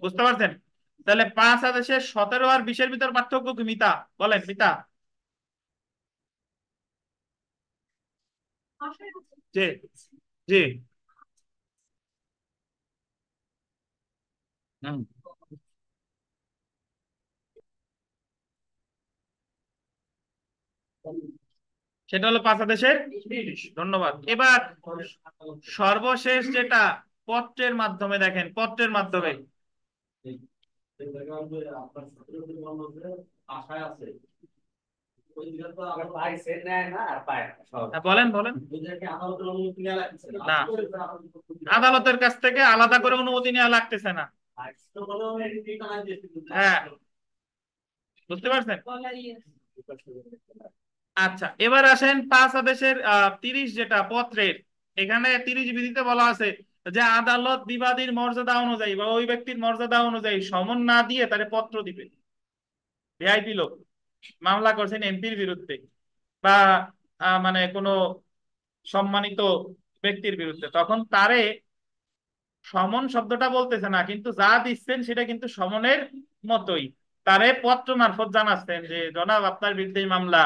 বুঝতে পারছেন? তাহলে 5 আদেশের 17 আর 20-এর ভিতর পার্থক্য কি মিতা? বলেন মিতা। জি জি। হুম। সেটা হলো 5 আদেশের 20। ধন্যবাদ। এবার সর্বশেষ যেটা পত্রের মাধ্যমে, দেখেন পত্রের মাধ্যমে বলেন বলেন। না, আদালতের কাছ থেকে আলাদা করে অনুমতি নেওয়া লাগতেছে না। হ্যাঁ, বুঝতে পারছেন? আচ্ছা, এবার আসেন 5 আদেশের 30 যেটা পত্রের, এখানে 30 বিধিতে বলা আছে যে আদালত বিবাদীর মর্যাদা অনুযায়ী বা ওই ব্যক্তির মর্যাদা অনুযায়ী সমন না দিয়ে তারে পত্র দিবে। ভিআইপি লোক মামলা করছেন এমপির বিরুদ্ধে বা মানে কোনো সম্মানিত ব্যক্তির বিরুদ্ধে, তখন তারে সমন শব্দটা বলতেছে না, কিন্তু যা দিচ্ছেন সেটা কিন্তু সমনের মতোই, তারে পত্র মারফত জানাচ্ছেন যে জনাব আপনার বিরুদ্ধে মামলা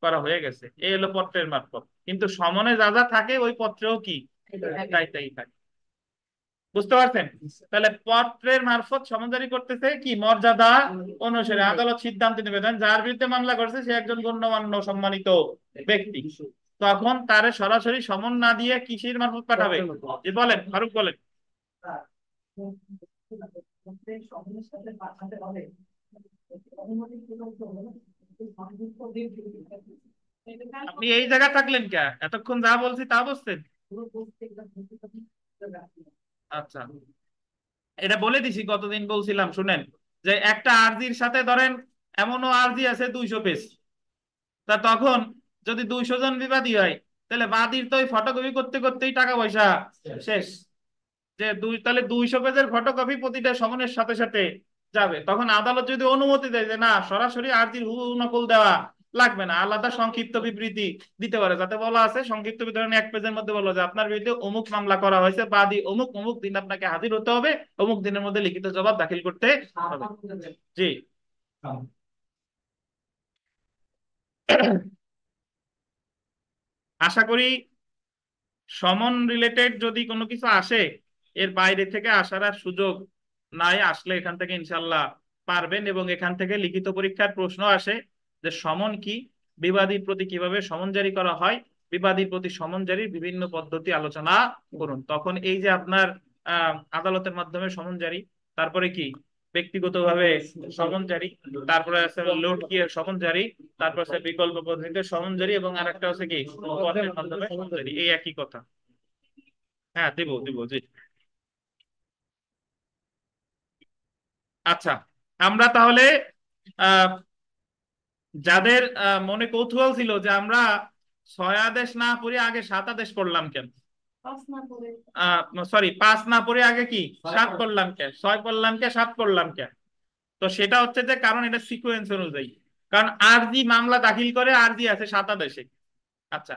করা হয়ে গেছে। এই হলো পত্রের মারফত, কিন্তু সমনে যা যা থাকে ওই পত্রেও কি তাই তাই থাকে। বুঝতে পারছেন? তাহলে পত্রের মারফত সমন জারি করতেছে কি মর্যাদা অনুসারে আদালত সিদ্ধান্ত নেবে, যার বিরুদ্ধে মামলা করছে সে একজন গণ্যমান্য সম্মানিত ব্যক্তি, তখন তারে সরাসরি সমন না দিয়ে কিসের মারফত পাঠাবে? যে বলেন ফারুক, বলেন। আপনি এই জায়গা থাকলেন কে? এতক্ষণ যা বলছি তা বলছেন। আচ্ছা, এটা বলে দিছি, কতদিন বলছিলাম শুনেন, যে একটা আরজির সাথে ধরেন এমনও আরজি আছে 200 পেজ, তা তখন যদি 200 জন বিবাদী হয়, তাহলে বাদীর তো ওই ফটোকপি করতে করতেই টাকা পয়সা শেষ। যে তাহলে 200 পেজের ফটোকপি প্রতিটা সমনের সাথে সাথে যাবে, তখন আদালত যদি অনুমতি দেয় যে না, সরাসরি আরজির হুবহু নকল দেওয়া লাগবে না, আলাদা সংক্ষিপ্ত বিবৃতি দিতে পারে, যাতে বলা আছে সংক্ষিপ্ত বিবরণী 1 পেজের মধ্যে বলা যে আপনার বিরুদ্ধে অমুক মামলা করা হয়েছে, বাদী অমুক অমুক দিন আপনাকে হাজির হতে হবে, অমুক দিনের মধ্যে লিখিত জবাব দাখিল করতে হবে। জি। আশা করি সমন রিলেটেড যদি কোনো কিছু আসে, এর বাইরে থেকে আসার আর সুযোগ নাই, আসলে এখান থেকে ইনশাল্লাহ পারবেন। এবং এখান থেকে লিখিত পরীক্ষার প্রশ্ন আসে যে সমন কি, বিবাদীর প্রতি কিভাবে সমন জারি করা হয়, বিবাদীর প্রতি সমন জারির বিভিন্ন পদ্ধতি আলোচনা করুন। তখন এই যে আপনার আদালতের মাধ্যমে সমন জারি, তারপরে কি ব্যক্তিগতভাবে সমন জারি, তারপরে আছে লোড কিয়ের সমন জারি, তারপর আছে বিকল্প পদ্ধতিতে সমন জারি, এবং আরেকটা হচ্ছে কি পত্রের মাধ্যমে সমন জারি, এই একই কথা। হ্যাঁ, দিব দিব, জি। আচ্ছা, আমরা তাহলে আহ যাদের মনে কৌতূহল ছিল যে আমরা 6 আদেশ না পড়ে আগে 7 আদেশ পড়লাম কেন, সরি 5 না পড়ে আগে কি 7 পড়লাম কেন, 6 পড়লাম কে 7 পড়লাম কেন, তো সেটা হচ্ছে যে কারণ এটা সিকোয়েন্স অনুযায়ী। কারণ আরজি মামলা দাখিল করে, আরজি আছে 7 আদেশে। আচ্ছা,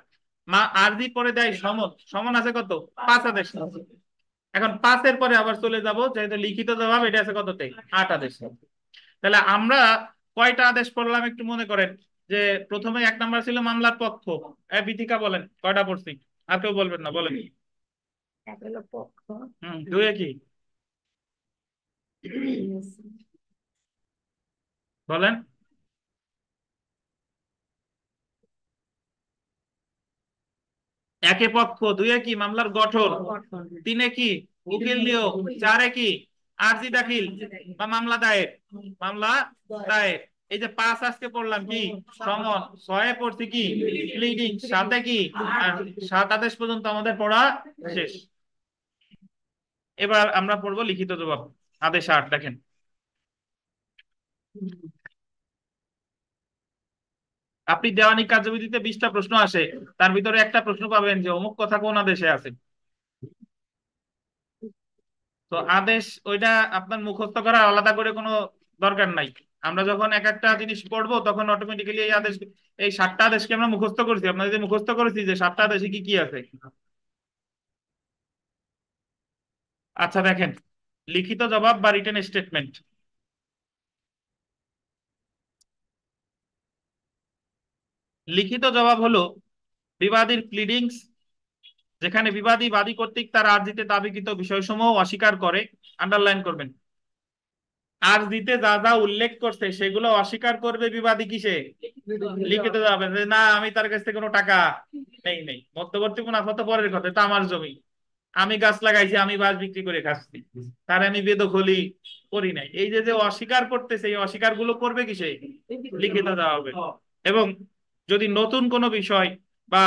আরজি পরে দেয় সমন, সমন আছে কত 5 আদেশ। এখন 5-এর পরে আবার চলে যাব যেহেতু লিখিত জবাব, এটা আছে কততে 8 আদেশ। তাহলে আমরা কয়টা আদেশ পড়লাম একটু মনে করেন। যে প্রথমে 1 নাম্বার ছিল মামলার পক্ষ, বিথিকা বলেন কয়টা পড়ছি, আর কেউ বলবেন না, বলেন। দুয়ে কি বলেন, একে পক্ষ, দুয়ে কি মামলার গঠন, তিনে কি উকিল নিয়োগ, চারে কি আরজি দাখিল বা মামলা দায়ের, মামলা দায়ের। এই যে 5 আজকে পড়লাম কি সমন, 6-এ পড়ছি কি প্লিডিং, 7-এ কি 7 আদেশ পর্যন্ত আমাদের পড়া শেষ। এবার আমরা পড়বো লিখিত জবাব, আদেশ 8। দেখেন, আপনি দেওয়ানি কার্যবিধিতে 20টা প্রশ্ন আসে, তার ভিতরে একটা প্রশ্ন পাবেন যে অমুক কথা কোন আদেশে আছে। তো আদেশ ওইটা আপনার মুখস্থ করার আলাদা করে কোনো দরকার নাই। আমরা যখন এক একটা জিনিস পড়বো তখন অটোমেটিক্যালি এই আদেশ, এই 7টা আদেশকে আমরা মুখস্থ করছি, আপনাদের যে মুখস্থ করেছি যে 7টা আদেশে কি কি আছে। আচ্ছা দেখেন, লিখিত জবাব বা রিটেন স্টেটমেন্ট। লিখিত জবাব হলো বিবাদীর প্লিডিংস, যেখানে বিবাদী বাদী কর্তৃক তার আর্জিতে দাবিকৃত বিষয়সমূহ অস্বীকার করে, আন্ডারলাইন করবেন, আর্জিতে যা যা উল্লেখ করছে সেগুলো অস্বীকার করবে বিবাদী কিসে, লিখিত যাবে যে না আমি তার কাছ থেকে কোনো টাকা নেই নেই, মধ্যবর্তী মুনাফা তো পরের কথা, এটা আমার জমি, আমি গাছ লাগাইছি, আমি বাঁশ বিক্রি করে খাচ্ছি, তার আমি বেদখলি করি নাই, এই যে যে অস্বীকার করতেছে এই অস্বীকার গুলো করবে কিসে, লিখিত দেওয়া হবে। এবং যদি নতুন কোনো বিষয় বা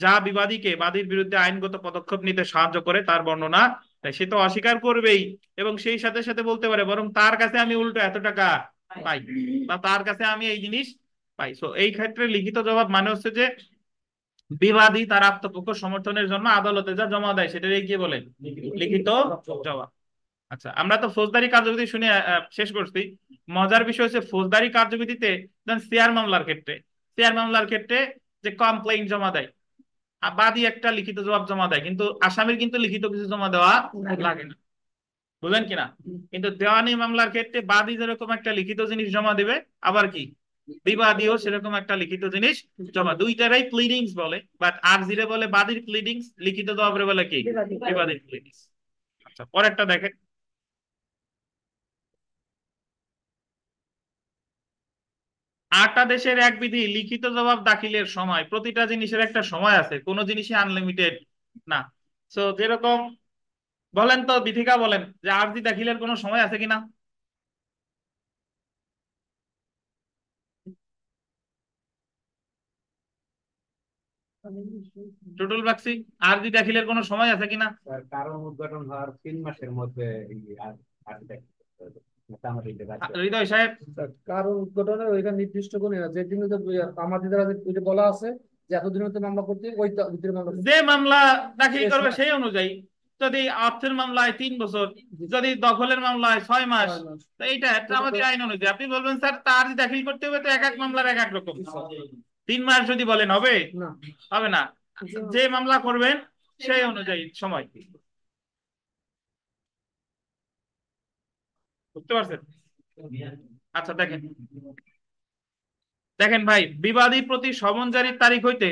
যা বিবাদীকে বাদীর বিরুদ্ধে আইনগত পদক্ষেপ নিতে সাহায্য করে তার বর্ণনা, তাই সে তো অস্বীকার করবেই, এবং সেই সাথে সাথে বলতে পারে বরং তার কাছে আমি উল্টো এত টাকা পাই, বা তার কাছে আমি এই জিনিস পাই। সো এই ক্ষেত্রে লিখিত জবাব মানে হচ্ছে যে বিবাদী তার আত্মপক্ষ সমর্থনের জন্য আদালতে যা জমা দেয় সেটাই কি বলে লিখিত জবাব। আচ্ছা, আমরা তো ফৌজদারি কার্যবিধি শুনে শেষ করছি। মজার বিষয় হচ্ছে ফৌজদারি কার্যবিধিতে শেয়ার মামলার ক্ষেত্রে, শেয়ার মামলার ক্ষেত্রে যে কমপ্লেইন জমা দেয়, বাদী একটা লিখিত জবাব জমা দেয়, কিন্তু আসামির কিন্তু লিখিত কিছু জমা দেওয়া লাগে না, বুঝলেন কিনা। কিন্তু দেওয়ানি মামলার ক্ষেত্রে বাদী যেরকম একটা লিখিত জিনিস জমা দিবে, আবার কি বিবাদীও সেরকম একটা লিখিত জিনিস জমা, দুইটারাই প্লিডিংস বলে, বাট আরজিরে বলে বাদীর প্লিডিংস, লিখিত জবাবে বলে কি বিবাদীর প্লিডিংস। আচ্ছা, পরেরটা দেখেন, দেশের এক বিধি লিখিত জবাব দাখিলের সময়, প্রতিটা জিনিসের একটা সময় আছে, কোনো জিনিসই আনলিমিটেড না। তো যেরকম বলেন তো বিথিকা বলেন যে আরজি দাখিলের কোনো সময় আছে কিনা, টুটুল বাক্সি, আরজি দাখিলের কোনো সময় আছে কিনা। স্যার, কারণ উদ্ঘাটন হওয়ার 3 মাসের মধ্যে হৃদয় সাহেব, কারণ উদ্ঘাটনের ওইখানে নির্দিষ্ট কোনো না, যে দিনে আমাদের দ্বারা যে বলা আছে যে এতদিনের মধ্যে মামলা করতে ওই ভিতরে মামলা করতে। যে মামলা দাখিল করবে সেই অনুযায়ী, যদি অর্থের মামলায় 3 বছর, যদি দখলের মামলায় 6 মাস। 6 মাস। তো এইটা আমাদের আইন অনুযায়ী আপনি বলবেন স্যার তার দাখিল করতে হবে তো এক এক মামলার এক এক রকম। 3 মাস যদি বলেন হবে না, হবে না, যে মামলা করবেন সেই অনুযায়ী সময়। বুঝতে পারছেন? আচ্ছা দেখেন দেখেন ভাই, বিবাদী প্রতি সমন জারির তারিখ হইতে,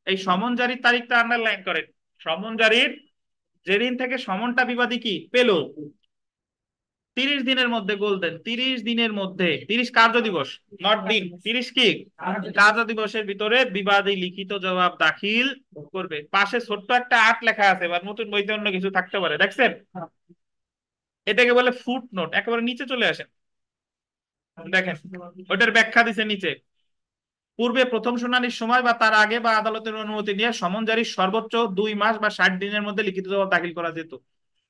এই সমন জারির তারিখটা আন্ডারলাইন করেন। সমন জারির যেদিন থেকে সমনটা বিবাদী কি পেল 30 দিনের মধ্যে গোল দেন, 30 দিনের মধ্যে, 30 কার্য দিবস, নট দিন, 30 কি কার্য দিবসের ভিতরে বিবাদী লিখিত জবাব দাখিল করবে। পাশে ছোট্ট একটা 8 লেখা আছে, বা নতুন বইতে অন্য কিছু থাকতে পারে, দেখছেন? এটাকে বলে ফুট নোট। একেবারে নিচে চলে আসেন, দেখেন ওটার ব্যাখ্যা দিছে নিচে। পূর্বে প্রথম শুনানির সময় বা তার আগে বা আদালতের অনুমতি নিয়ে সমন জারির সর্বোচ্চ 2 মাস বা 60 দিনের মধ্যে লিখিত জবাব দাখিল করা যেত।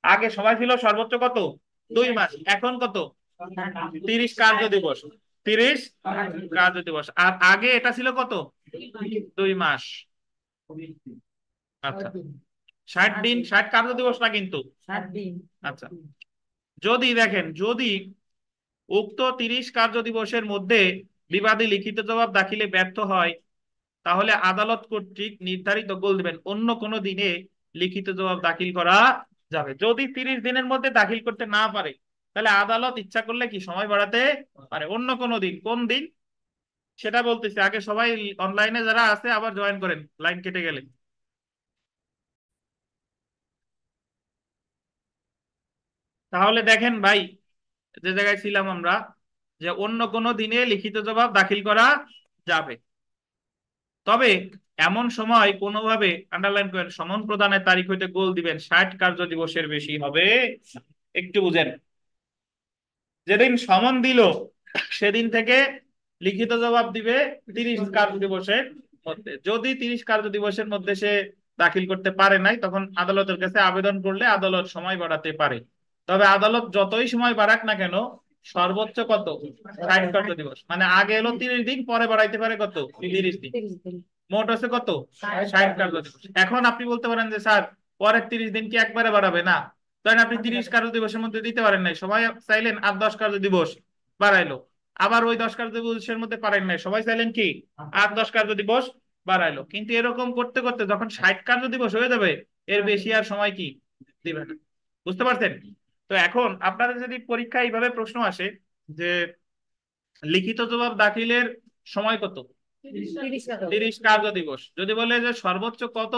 আগে সময় ছিল সর্বোচ্চ কত? 2 মাস, এখন কত? 30 কার্য দিবস। 30 কার্য দিবস। আর আগে এটা ছিল কত? 2 মাস। আচ্ছা 60 দিন, 60 কার্য দিবস না কিন্তু। আচ্ছা যদি দেখেন, যদি উক্ত 30 কার্য দিবসের মধ্যে বিবাদী লিখিত জবাব দাখিলে ব্যর্থ হয়, তাহলে আদালত কর্তৃক নির্ধারিত গোল দিবেন অন্য কোনো দিনে লিখিত জবাব দাখিল করা যাবে। যদি 30 দিনের মধ্যে দাখিল করতে না পারে, তাহলে আদালত ইচ্ছা করলে কি সময় বাড়াতে পারে অন্য কোনো দিন। কোন দিন সেটা বলতেছি, আগে সবাই অনলাইনে যারা আছে আবার জয়েন করেন, লাইন কেটে গেলে। তাহলে দেখেন ভাই, যে জায়গায় ছিলাম আমরা, যে অন্য কোনো দিনে লিখিত জবাব দাখিল করা যাবে, তবে এমন সময় কোনোভাবে, আন্ডারলাইন করেন, সমন প্রদানের তারিখ হইতে গোল দিবেন 60 কার্য দিবসের বেশি হবে। একটু বুঝেন, যেদিন সমন দিল সেদিন থেকে লিখিত জবাব দিবে 30 কার্য দিবসের মধ্যে। যদি 30 কার্য দিবসের মধ্যে সে দাখিল করতে পারে নাই, তখন আদালতের কাছে আবেদন করলে আদালত সময় বাড়াতে পারে। তবে আদালত যতই সময় বাড়াক না কেন, সর্বোচ্চ কত? 60 কার্য দিবস। মানে আগে এলো 30 দিন, পরে বাড়াইতে পারে কত? 30 দিন। মোট হচ্ছে কত? 60 কার্য দিবস। এখন আপনি বলতে পারেন যে স্যার পরের 30 দিন কি একবারে বাড়াবে? না, ধরেন আপনি 30 কার্য দিবসের মধ্যে দিতে পারেন নাই, সবাই চাইলেন আর 10 কার্য দিবস বাড়াইলো, আবার ওই 10 কার্য দিবসের মধ্যে পারেন নাই, সবাই চাইলেন কি আর 10 কার্য দিবস বাড়াইলো। কিন্তু এরকম করতে করতে যখন 60 কার্য দিবস হয়ে যাবে, এর বেশি আর সময় কি দিবে না। বুঝতে পারছেন? তো এখন আপনাদের যদি পরীক্ষা এইভাবে প্রশ্ন আসে যে লিখিত জবাব দাখিলের সময় কত? 30 কার্য দিবস। যদি বলে যে সর্বোচ্চ কত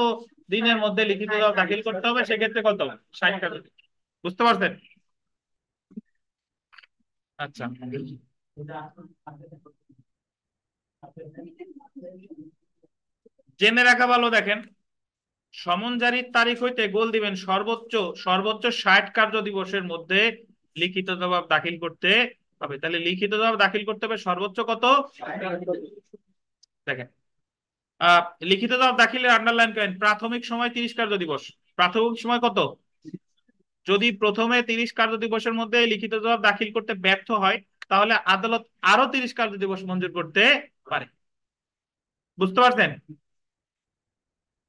দিনের মধ্যে লিখিত জবাব দাখিল করতে হবে, সেক্ষেত্রে কত? 60 কার্য দিবস। বুঝতে পারছেন? আচ্ছা জেনে রাখা ভালো, দেখেন সমন জারির তারিখ হইতে গোল দিবেন সর্বোচ্চ 60 কার্য দিবসের মধ্যে লিখিত জবাব দাখিল করতে হবে। তাহলে লিখিত জবাব দাখিল করতে হবে সর্বোচ্চ কত? দেখেন লিখিত জবাব দাখিলের আন্ডারলাইন করেন, প্রাথমিক সময় 30 কার্য দিবস। প্রাথমিক সময় কত? যদি প্রথমে 30 কার্য দিবসের মধ্যে লিখিত জবাব দাখিল করতে ব্যর্থ হয়, তাহলে আদালত আরো 30 কার্য দিবস মঞ্জুর করতে পারে। বুঝতে পারছেন?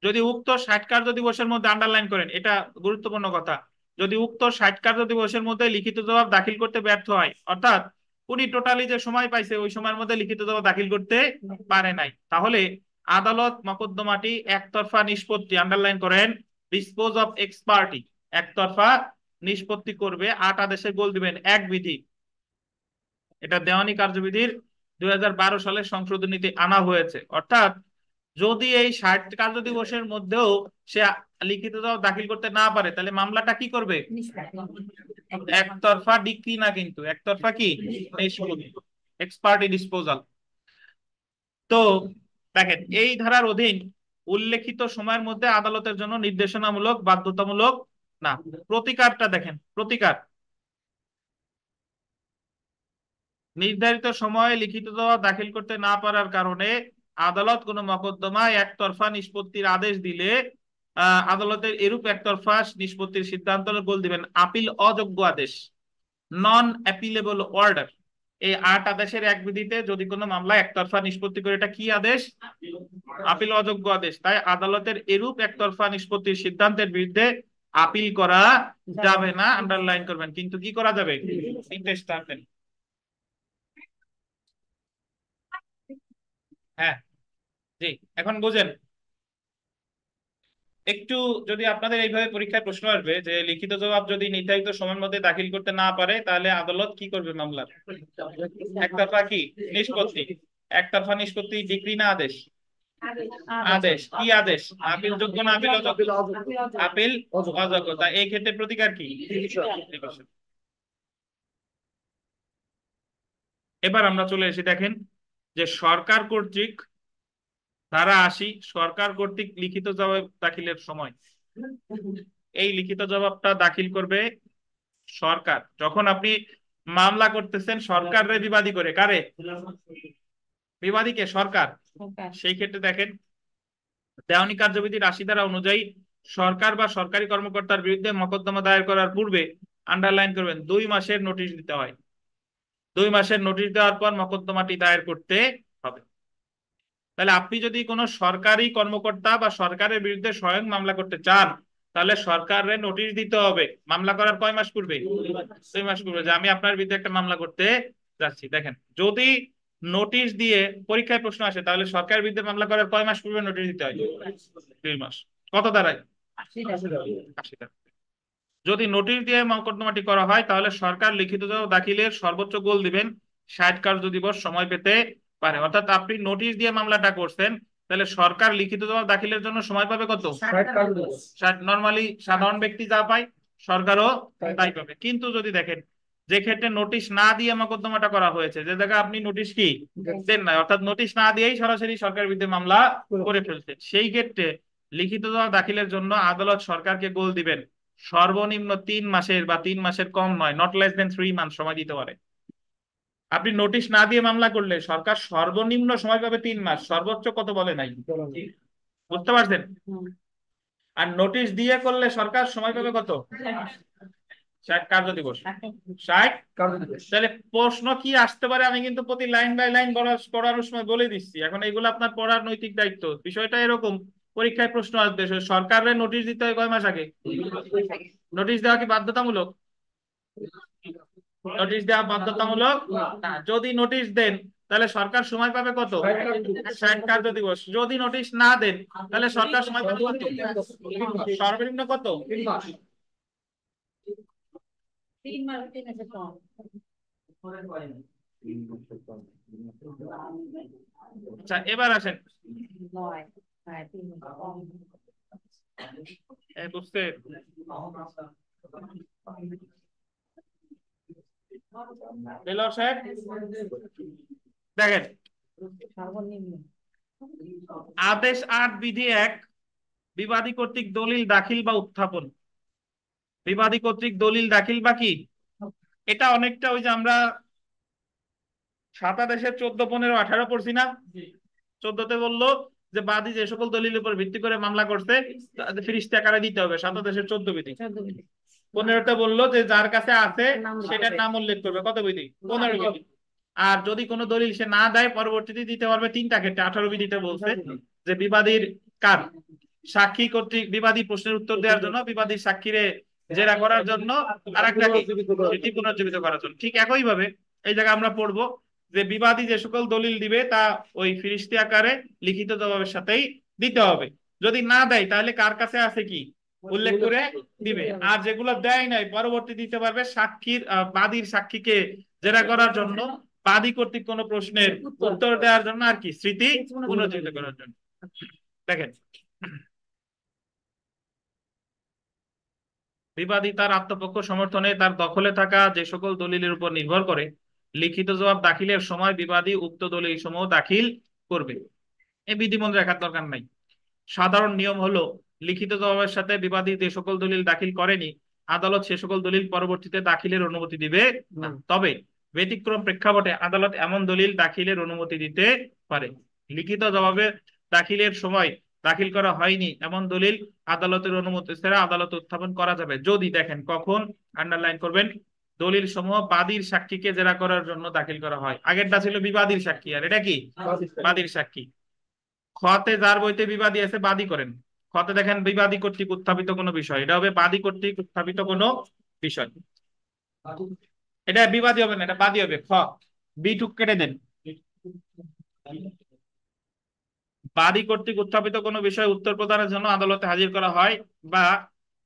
যদি উক্ত 60 কার্য দিবসের মধ্যে, আন্ডারলাইন করেন, এটা গুরুত্বপূর্ণ কথা, যদি উক্ত 60 কার্য দিবসের মধ্যে লিখিত জবাব দাখিল করতে ব্যর্থ হয়, অর্থাৎ উনি টোটালি যে সময় পাইছে ওই সময়ের মধ্যে লিখিত জবাব দাখিল করতে পারে নাই, তাহলে আদালত মকদ্দমাটি একতরফা নিষ্পত্তি, আন্ডারলাইন করেন, ডিসপোজ অফ এক্স পার্টি, একতরফা নিষ্পত্তি করবে। 8 আদেশে গোল দিবেন 1 বিধি। এটা দেওয়ানি কার্যবিধির 2012 সালের সংশোধনীতে আনা হয়েছে। অর্থাৎ যদি এই 60 কার্য দিবসের মধ্যেও সে লিখিত জবাব দাখিল করতে না পারে, তাহলে মামলাটা কি করবে? একতরফা ডিক্রি না, কিন্তু একতরফা কি এক্স পার্টি ডিসপোজাল। তো দেখেন এই ধারার অধীন উল্লেখিত সময়ের মধ্যে আদালতের জন্য নির্দেশনামূলক বাধ্যতামূলক না। প্রতিকারটা দেখেন, প্রতিকার নির্ধারিত সময়ে লিখিত জবাব দাখিল করতে না পারার কারণে আদালত কোনো মকদ্দমায় একতরফা নিষ্পত্তির আদেশ দিলে আদালতের এরূপ একতরফা নিষ্পত্তির সিদ্ধান্ত গোল দিবেন আপিল অযোগ্য আদেশ, নন অ্যাপিলেবল অর্ডার। এই 8 আদেশের 1 বিধিতে যদি কোনো মামলা একতরফা নিষ্পত্তি করে, এটা কি আদেশ? আপিল অযোগ্য আদেশ। তাই আদালতের এরূপ একতরফা নিষ্পত্তির সিদ্ধান্তের বিরুদ্ধে আপিল করা যাবে না, আন্ডারলাইন করবেন। কিন্তু কি করা যাবে? তিনটে স্টার দেন। হ্যাঁ জি, এখন বুঝেন একটু। যদি আপনাদের এইভাবে পরীক্ষায় প্রশ্ন আসবে যে লিখিত জবাব যদি নির্ধারিত সময়ের মধ্যে দাখিল করতে না পারে তাহলে আদালত কি করবে মামলার? একতরফা কি নিষ্পত্তি? একতরফা নিষ্পত্তি ডিক্রি না আদেশ? আদেশ। কি আদেশ? আপিল যোগ্য না আপিল অযোগ্য? আপিল অযোগ্য। তা এই ক্ষেত্রে প্রতিকার কি? ডিভিশন। এবার আমরা চলে এসে দেখেন যে সরকার কর্তৃক ধারা ৮০ সরকার কর্তৃক লিখিত জবাব দাখিলের সময়। এই লিখিত জবাবটা দাখিল করবে সরকার। যখন আপনি মামলা করতেছেন সরকারের বিবাদী করে, কারে বিবাদীকে? সরকার। সেই ক্ষেত্রে দেখেন দেওয়ানি কার্যবিধির ৮০ ধারা অনুযায়ী সরকার বা সরকারি কর্মকর্তার বিরুদ্ধে মোকদ্দমা দায়ের করার পূর্বে আন্ডারলাইন করবেন ২ মাসের নোটিশ দিতে হয়। ২ মাসের নোটিশ দেওয়ার পর মোকদ্দমাটি দায়ের করতে হবে। তাহলে আপনি যদি কোনো সরকারি কর্মকর্তা বা সরকারের বিরুদ্ধে স্বয়ং মামলা করতে চান তাহলে সরকারের নোটিশ দিতে হবে। মামলা করার কয় মাস পূর্বে? ২ মাস পূর্বে, যে আমি আপনার বিরুদ্ধে একটা মামলা করতে যাচ্ছি। দেখেন যদি নোটিশ দিয়ে পরীক্ষায় প্রশ্ন আসে তাহলে সরকারের বিরুদ্ধে মামলা করার কয় মাস পূর্বে নোটিশ দিতে হয়? ২ মাস। কত দাঁড়ায়? ৮০ ধারা। যদি নোটিশ দিয়ে মোকদ্দমাটি করা হয় তাহলে সরকার লিখিত জবাব দাখিলের সর্বোচ্চ গোল দিবেন ৬০ কার্যদিবস সময় পেতে পারে। অর্থাৎ আপনি নোটিশ দিয়ে মামলাটা করছেন তাহলে সরকার লিখিত জবাব দাখিলের জন্য সময় পাবে কত? ৬০। নরমালি সাধারণ ব্যক্তি যা পায় সরকারও তাই পাবে। কিন্তু যদি দেখেন যে ক্ষেত্রে নোটিশ না দিয়ে মোকদ্দমাটা করা হয়েছে, যে জায়গায় আপনি নোটিশ কি দেন না, অর্থাৎ নোটিশ না দিয়েই সরাসরি সরকারের বিরুদ্ধে মামলা করে ফেলছেন, সেই ক্ষেত্রে লিখিত জবাব দাখিলের জন্য আদালত সরকারকে গোল দিবেন সর্বনিম্ন ৩ মাসের বা ৩ মাসের কম নয়, নট লেস দেন 3 মান্থ সময় দিতে পারে। আপনি নোটিশ না দিয়ে মামলা করলে সরকার সর্বনিম্ন সময় পাবে ৩ মাস, সর্বোচ্চ কত বলে নাই, বুঝতে পারছেন? আর নোটিশ দিয়ে করলে সরকার সময় পাবে কত? ৬০ কার্যদিবস। ৬০ তাহলে প্রশ্ন কি আসতে পারে আমি কিন্তু প্রতি লাইন বাই লাইন পড়ানোর সময় বলে দিচ্ছি। এখন এইগুলো আপনার পড়ার নৈতিক দায়িত্ব। বিষয়টা এরকম, পরীক্ষায় প্রশ্ন আসবে সরকারের নোটিশ দিতে হয় কয় মাস আগে? নোটিশ দেওয়া কি বাধ্যতামূলক? নোটিশ দেওয়া বাধ্যতামূলক না। যদি নোটিশ দেন তাহলে সরকার সময় পাবে কত? ৬০ কার্যদিবস। যদি নোটিশ না দেন তাহলে সরকার সময় পাবে কত? সর্বনিম্ন কত? ৩ মাস। ৩ মাস ৩ মাসের কম। আচ্ছা এবার আসেন, ৯ হ্যাঁ ৩ মাস কম। বুঝতে বেলাল সাহেব দেখেন সর্বনিম্ন আদেশ ৮ বিধি ১ বিবাদী কর্তৃক দলিল দাখিল বা উত্থাপন। বিবাদী কর্তৃক দলিল দাখিল বা কি, এটা অনেকটা ওই যে আমরা ৭ আদেশের ১৪, ১৫, ১৮ পড়ছি না? ১৪তে বললো যে বাদী যে সকল দলিলের উপর ভিত্তি করে মামলা করছে ফিরিস্তি আকারে দিতে হবে, ৭ আদেশের ১৪ বিধি। ১৫তে বললো যে যার কাছে আছে সেটার নাম উল্লেখ করবে, কত বিধি? ১৫ বিধি। আর যদি কোনো দলিল সে না দেয় পরবর্তীতে দিতে পারবে ৩টা ক্ষেত্রে। ১৮ বিধিতে বলছে যে বিবাদীর কার সাক্ষী কর্তৃক বিবাদী প্রশ্নের উত্তর দেওয়ার জন্য, বিবাদীর সাক্ষীরে জেরা করার জন্য, আর একটা কি পুনর্জীবিত করার জন্য। ঠিক একই ভাবে এই জায়গায় আমরা পড়বো যে বিবাদী যে সকল দলিল দিবে তা ওই ফিরিস্তি আকারে লিখিত জবাবের সাথেই দিতে হবে। যদি না দেয় তাহলে কার কাছে আছে কি উল্লেখ করে দিবে, আর যেগুলো দেয় নাই পরবর্তী দিতে পারবে সাক্ষীর বাদীর সাক্ষীকে জেরা করার জন্য, বাদী কর্তৃক কোনো প্রশ্নের উত্তর দেওয়ার জন্য, আর কি স্মৃতি পুনর্জীবিত করার জন্য। দেখেন বিবাদী তার আত্মপক্ষ সমর্থনে তার দখলে থাকা যে সকল দলিলের উপর নির্ভর করে লিখিত জবাব দাখিলের সময় বিবাদী উক্ত দলিল সমূহ দাখিল করবে। এই বিধি মনে রাখার দরকার নাই। সাধারণ নিয়ম হলো লিখিত জবাবের সাথে বিবাদী যে সকল দলিল দাখিল করেনি আদালত সে সকল দলিল পরবর্তীতে দাখিলের অনুমতি দিবে না। তবে ব্যতিক্রম প্রেক্ষাপটে আদালত এমন দলিল দাখিলের অনুমতি দিতে পারে। লিখিত জবাবে দাখিলের সময় দাখিল করা হয়নি এমন দলিল আদালতের অনুমতি ছাড়া আদালত উত্থাপন করা যাবে যদি, দেখেন কখন, আন্ডারলাইন করবেন, দলিল সমূহ বাদীর সাক্ষীকে জেরা করার জন্য দাখিল করা হয়। আগেরটা ছিল বিবাদীর সাক্ষী, আর এটা কি বাদীর সাক্ষী। খতে যার বইতে বিবাদী আছে বাদী করেন, খতে দেখেন বিবাদী কর্তৃক উত্থাপিত কোনো বিষয়, এটা হবে বাদী কর্তৃক উত্থাপিত কোনো বিষয়। এটা বিবাদী হবে না, এটা বাদী হবে। খ বি টুক কেটে দেন। বাদী কর্তৃক উত্থাপিত কোনো বিষয় উত্তর প্রদানের জন্য আদালতে হাজির করা হয়, বা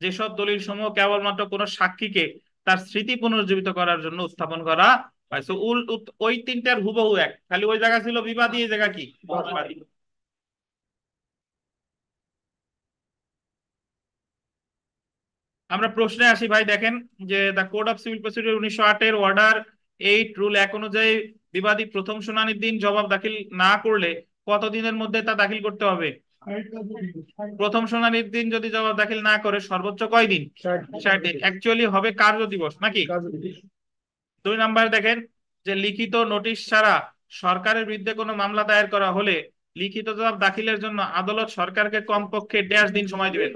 যেসব দলিল সমূহ কেবলমাত্র কোনো সাক্ষীকে তার স্মৃতি পুনর্জীবিত করার জন্য উত্থাপন করা হয়। So, ওই তিনটার হুবহু এক, খালি ওই জায়গা ছিল বিবাদী, এই জায়গা কি বাদী। আমরা প্রশ্নে আসি ভাই। দেখেন যে the code of civil procedure 1908 এর অর্ডার 8 রুল 1 অনুযায়ী বিবাদী প্রথম শুনানির দিন জবাব দাখিল না করলে কত দিনের মধ্যে তা দাখিল করতে হবে? প্রথম শুনানির দিন যদি জবাব দাখিল না করে সর্বোচ্চ কয় দিন? 60 দিন। অ্যাকচুয়ালি হবে কার্য দিবস নাকি? 2 নাম্বার দেখেন যে লিখিত নোটিশ ছাড়া সরকারের বিরুদ্ধে কোনো মামলা দায়ের করা হলে লিখিত জবাব দাখিলের জন্য আদালত সরকারকে কমপক্ষে ড্যাশ দিন সময় দিবেন।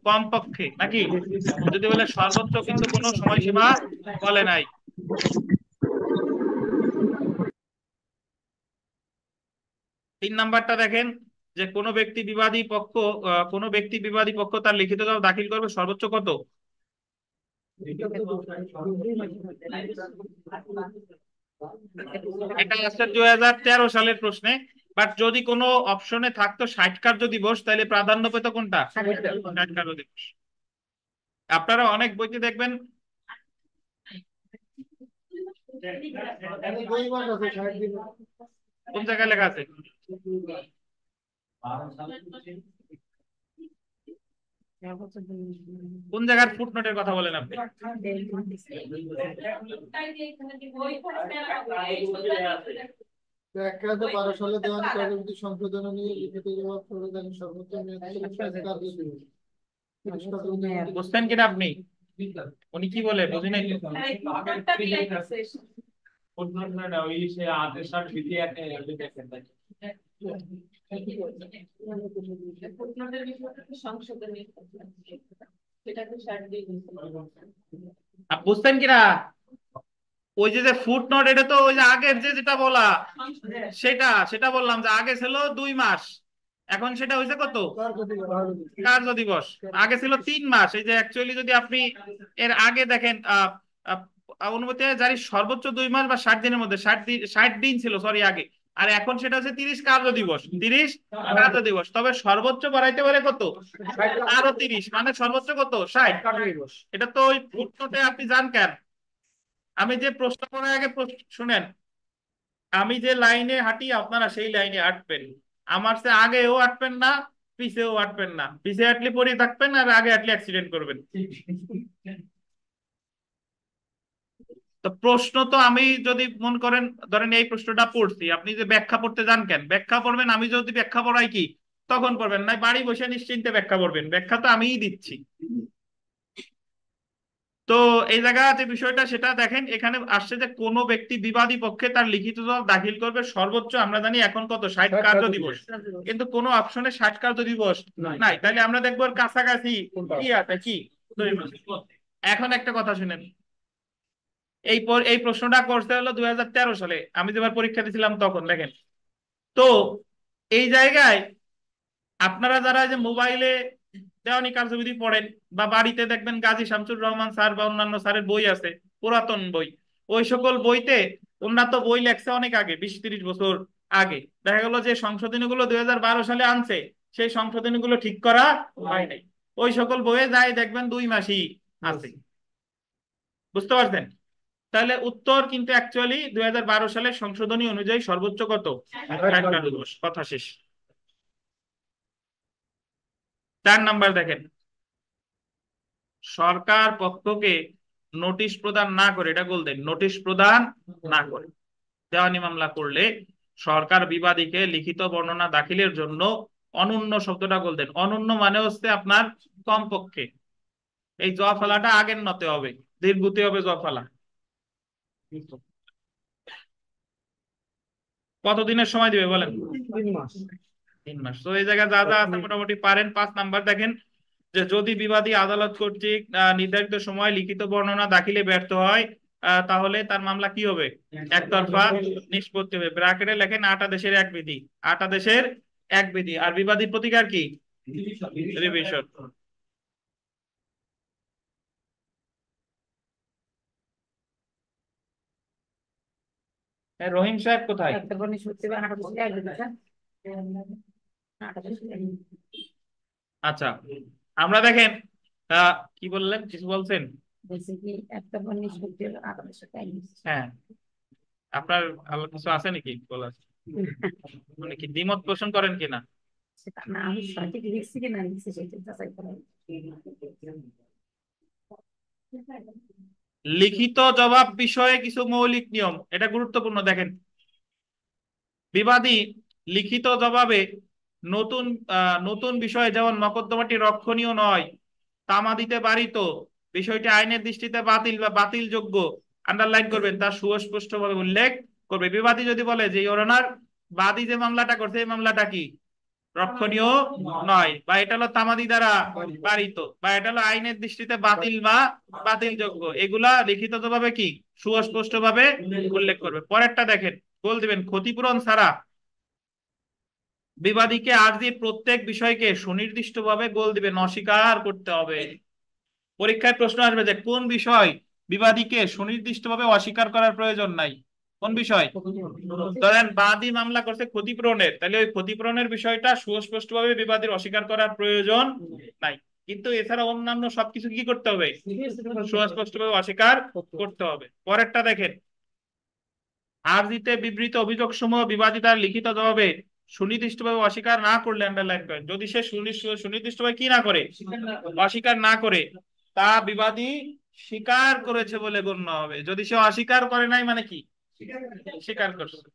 কমপক্ষে নাকি? যদি বলে সর্বোচ্চ, কিন্তু কোনো সময়সীমা বলে নাই। তিন নাম্বারটা দেখেন যে কোনো ব্যক্তি বিবাদী পক্ষ তার লিখিত জবাব দাখিল করবে সর্বোচ্চ কত? এটা আসছে 2013 সালের প্রশ্নে। বাট যদি কোনো অপশনে থাকতো 60 কার্য দিবস, তাহলে প্রাধান্য পেত কোনটা? 60 কার্য দিবস। আপনারা অনেক বইতে দেখবেন কোন জায়গায় লেখা আছে, কোন জায়গার ফুটনোটের কথা বলেন আপনি? একটা 12 সালে দেওয়ানি কার্যবিধি সংশোধন নিয়ে লিখিত জবাব প্রদানের সর্বোচ্চ মেয়াদ ছিল 60 কার্যদিবস। বুঝতেন কিনা আপনি? উনি কি বলে বুঝি নাই তো। বুঝতেন কিনা? ওই যে ফুটনোট, এটা তো ওই যে আগের যেটা বলা সেটা বললাম যে আগে ছিল 2 মাস, এখন সেটা হয়েছে কত? কার্য দিবস। আগে ছিল 3 মাস। এই যে অ্যাকচুয়ালি যদি আপনি এর আগে দেখেন অনুমতি জারি সর্বোচ্চ 2 মাস বা 60 দিনের মধ্যে, 60 দিন ছিল সরি আগে, আর এখন সেটা হচ্ছে 30 কার্য দিবস। 30 কার্য দিবস। তবে সর্বোচ্চ বাড়াইতে পারে কত? আরো 30, মানে সর্বোচ্চ কত? 60 কার্য দিবস। এটা তো ওই ফুটনোটে আপনি জান কেন? আমি যে প্রশ্ন করার আগে শুনেন, আমি যে লাইনে হাঁটি আপনারা সেই লাইনে হাঁটবেন। আমার সে আগেও হাঁটবেন না, পিছেও হাঁটবেন না। পিছে হাঁটলে পরে থাকবেন, আর আগে হাঁটলে অ্যাক্সিডেন্ট করবেন। তো প্রশ্ন তো আমি যদি মনে করেন, ধরেন এই প্রশ্নটা পড়ছি, আপনি যে ব্যাখ্যা পড়তে যান কেন? ব্যাখ্যা পড়বেন আমি যদি ব্যাখ্যা পড়াই কি তখন পড়বেন, না বাড়ি বসে নিশ্চিন্তে ব্যাখ্যা পড়বেন। ব্যাখ্যা তো আমিই দিচ্ছি। তো এই জায়গা যে বিষয়টা সেটা দেখেন, এখানে আসছে যে কোনো ব্যক্তি বিবাদী পক্ষে তার লিখিত জবাব দাখিল করবে সর্বোচ্চ, আমরা জানি এখন কত? 60 কার্য দিবস। কিন্তু কোনো অপশনে 60 কার্য দিবস নাই। তাহলে আমরা দেখবো এর কাছাকাছি কি আছে, কি 2 মাস। এখন একটা কথা শুনেন, এই প্রশ্নটা করতে হলো 2013 সালে, আমি যেবার পরীক্ষা দিয়েছিলাম তখন। দেখেন তো এই জায়গায় আপনারা যারা যে মোবাইলে দেওয়ানি কার্যবিধি পড়েন, বা বাড়িতে দেখবেন গাজী শামসুর রহমান স্যার বা অন্যান্য স্যারের বই আছে, পুরাতন বই, ওই সকল বইতে ওনারা তো বই লেখছে অনেক আগে, 20-30 বছর আগে। দেখা গেল যে সংশোধনী গুলো 2012 সালে আনছে, সেই সংশোধনী গুলো ঠিক করা হয় নাই। ওই সকল বইয়ে যাই দেখবেন 2 মাসই আছে। বুঝতে পারছেন? তাহলে উত্তর কিন্তু অ্যাকচুয়ালি 2012 সালের সংশোধনী অনুযায়ী সর্বোচ্চ কত? 60 কার্য দিবস। কথা শেষ। 4 নাম্বার দেখেন, সরকার পক্ষকে নোটিশ প্রদান না করে, এটা বলতেন নোটিশ প্রদান না করে দেওয়ানি মামলা করলে সরকার বিবাদীকে লিখিত বর্ণনা দাখিলের জন্য অনন্য শব্দটা বলতেন। অনন্য মানে হচ্ছে আপনার কমপক্ষে, এই জ ফেলাটা আগের নতে হবে, দীর্ঘতে হবে জ ফেলা। কতদিনের সময় দিবে বলেন? 3 মাস। 3 মাস। তো এই জায়গায় যা যা আছে মোটামুটি পারেন। 5 নাম্বার দেখেন যে যদি বিবাদী আদালত কর্তৃক নির্ধারিত সময় লিখিত বর্ণনা দাখিলে ব্যর্থ হয়, তাহলে তার মামলা কি হবে? একতরফা নিষ্পত্তি হবে। ব্র্যাকেটে লেখেন 8 আদেশের এক বিধি। 8 আদেশের এক বিধি। আর বিবাদীর প্রতিকার কি? রিভিশন। রহিম সাহেব কোথায়? তারপর নিষ্পত্তি বা আঠারো এক দিচ্ছেন আচ্ছা, আমরা দেখেন কি বললেন, কিছু বলছেন? বলছি কি একটা পর নিষ্পত্তি আঠারো এক দিচ্ছে। হ্যাঁ, আপনার আবার কিছু আছে নাকি বলার? মানে কি দ্বিমত পোষণ করেন কিনা? সেটা না আমি সঠিক লিখছি কিনা লিখছি সেটা যাচাই করা। লিখিত জবাব বিষয়ে কিছু মৌলিক নিয়ম, এটা গুরুত্বপূর্ণ। দেখেন, বিবাদী লিখিত জবাবে নতুন নতুন বিষয় যেমন মকদ্দমাটি রক্ষণীয় নয়, তামা দিতে পারিত, বিষয়টি আইনের দৃষ্টিতে বাতিল বা বাতিলযোগ্য, আন্ডারলাইন করবেন, তার সুস্পষ্টভাবে উল্লেখ করবে। বিবাদী যদি বলে যে ইওর অনার, বাদী যে মামলাটা করছে এই মামলাটা কি রক্ষণীয় নয়, বা এটা হলো তামাদি দ্বারা পারিত, বা এটা হলো আইনের দৃষ্টিতে বাতিল বা বাতিলযোগ্য, এগুলা লিখিত জবাবে কি সুস্পষ্ট ভাবে উল্লেখ করবে। পরেরটা দেখেন, বল দিবেন ক্ষতিপূরণ ছাড়া বিবাদীকে আর্জির প্রত্যেক বিষয়কে সুনির্দিষ্টভাবে গোল দিবেন অস্বীকার করতে হবে। পরীক্ষায় প্রশ্ন আসবে যে কোন বিষয় বিবাদীকে সুনির্দিষ্টভাবে অস্বীকার করার প্রয়োজন নাই। কোন বিষয়? ধরেন বাদী মামলা করছে ক্ষতিপূরণের, তাহলে ওই ক্ষতিপূরণের বিষয়টা সুস্পষ্টভাবে বিবাদীর অস্বীকার করার প্রয়োজন নাই, কিন্তু এছাড়া অন্যান্য সবকিছু কি করতে হবে? সুস্পষ্টভাবে অস্বীকার করতে হবে। পরেরটা দেখেন, আর্জিতে বিবৃত অভিযোগ সমূহ বিবাদী তার লিখিত জবাবে সুনির্দিষ্টভাবে অস্বীকার না করলে আন্ডারলাইন করেন। যদি সে সুনির্দিষ্টভাবে কি না করে, অস্বীকার না করে, তা বিবাদী স্বীকার করেছে বলে গণ্য হবে। যদি সে অস্বীকার করে নাই মানে কি স্বীকার করছে।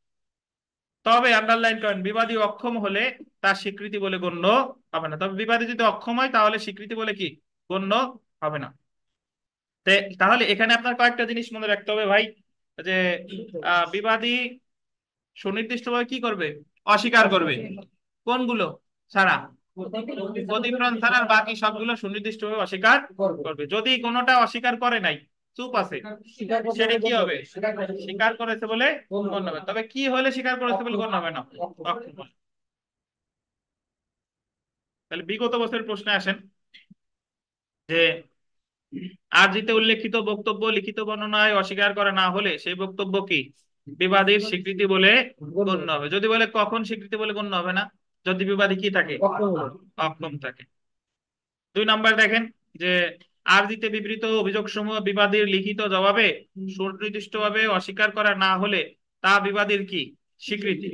তবে আন্ডারলাইন করেন, বিবাদী অক্ষম হলে তার স্বীকৃতি বলে গণ্য হবে না। তবে বিবাদী যদি অক্ষম হয় তাহলে স্বীকৃতি বলে কি গণ্য হবে না। তাহলে এখানে আপনার কয়েকটা জিনিস মনে রাখতে হবে ভাই, যে বিবাদী সুনির্দিষ্টভাবে কি করবে? অস্বীকার করবে। কোনগুলো ছাড়া? ক্ষতিপূরণ ছাড়া বাকি সবগুলো সুনির্দিষ্টভাবে অস্বীকার করবে। যদি কোনোটা অস্বীকার করে নাই, চুপ আছে, সেটা কি হবে? স্বীকার করেছে বলে গণ্য হবে। তবে কি হলে স্বীকার করেছে বলে গণ্য হবে না? তাহলে বিগত বছরের প্রশ্নে আসেন যে আরজিতে উল্লেখিত বক্তব্য লিখিত বর্ণনায় অস্বীকার করা না হলে সেই বক্তব্য কি বিবাদীর স্বীকৃতি বলে গণ্য হবে। যদি বলে কখন স্বীকৃতি বলে গণ্য হবে না? যদি বিবাদী কি থাকে? অক্ষম থাকে। 2 নম্বর দেখেন যে আরজিতে বিবৃত অভিযোগ সমূহ বিবাদীর লিখিত জবাবে সুনির্দিষ্টভাবে অস্বীকার করা না হলে তা বিবাদীর কি স্বীকৃতি।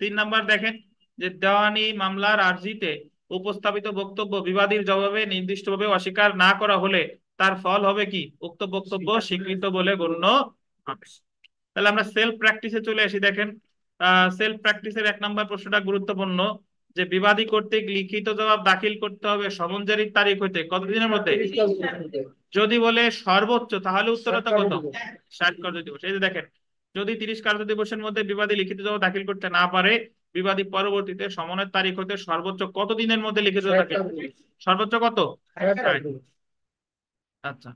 3 নম্বর দেখেন যে দেওয়ানি মামলার আরজিতে উপস্থাপিত বক্তব্য বিবাদীর জবাবে নির্দিষ্টভাবে অস্বীকার না করা হলে তার ফল হবে কি উক্ত বক্তব্য স্বীকৃত বলে গণ্য হবে। তাহলে আমরা সেলফ প্র্যাকটিসে চলে আসি। দেখেন সেলফ প্র্যাকটিসের 1 নম্বর প্রশ্নটা গুরুত্বপূর্ণ, যে বিবাদী কর্তৃক লিখিত জবাব দাখিল করতে হবে সমন জারির তারিখ হইতে কতদিনের মধ্যে? যদি বলে সর্বোচ্চ তাহলে উত্তরতা কত? 60 কার্যদিবস। এই যে দেখেন, যদি 30 কার্যদিবসের মধ্যে বিবাদী লিখিত জবাব দাখিল করতে না পারে, বিবাদী পরবর্তীতে সমনের তারিখ হতে সর্বোচ্চ কত দিনের মধ্যে লিখিত জবাব দাখিল? সর্বোচ্চ কত? আচ্ছা,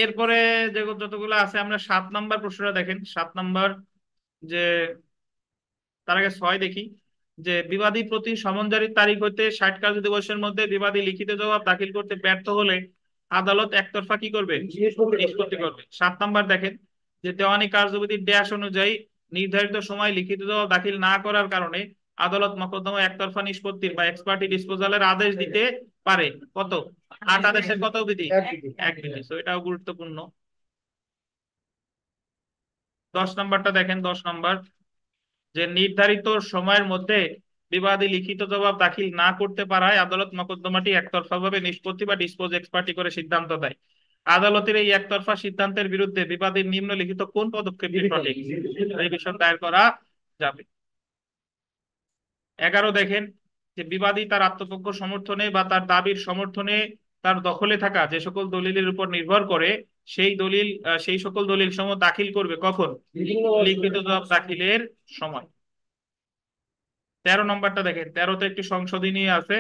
এরপরে যে যতগুলো আছে আমরা 7 নম্বর প্রশ্নটা দেখেন। 7 নম্বর যে তার আগে 6 দেখি, যে বিবাদী প্রতি সমন জারির তারিখ হতে 60 কার্যদিবসের মধ্যে বিবাদী লিখিত জবাব দাখিল করতে ব্যর্থ হলে আদালত একতরফা কি করবে? নিষ্পত্তি করবে। 7 নম্বর দেখেন, যে দেওয়ানি কার্যবিধির ড্যাশ অনুযায়ী নির্ধারিত সময় লিখিত জবাব দাখিল না করার কারণে আদালত মোকদ্দমা একতরফা নিষ্পত্তির বা এক্সপার্টি ডিসপোজালের আদেশ দিতে পারে। কত? 8 আদেশের কত বিধি? 1 বিধি। তো এটাও গুরুত্বপূর্ণ। 10 নম্বরটা দেখেন। 10 নম্বর, যে নির্ধারিত সময়ের মধ্যে বিবাদী লিখিত জবাব দাখিল না করতে পারায় আদালত মোকদ্দমাটি একতরফাভাবে নিষ্পত্তি বা ডিসপোজ এক্সপার্টি করে সিদ্ধান্ত দেয়। আদালতের এই একতরফা সিদ্ধান্তের বিরুদ্ধে বিবাদীর নিম্নলিখিত কোন পদক্ষেপটি সঠিক? রিভিশন দায়ের করা যাবে। 11 দেখেন, যে বিবাদী তার আত্মপক্ষ সমর্থনে বা তার দাবির সমর্থনে তার দখলে থাকা যে সকল দলিলের উপর নির্ভর করে সেই সকল দলিল সমূহ দাখিল করবে কখন? লিখিত জবাব দাখিলের সময়। 13 নম্বরটা দেখেন, 13তে একটি সংশোধনী আছে।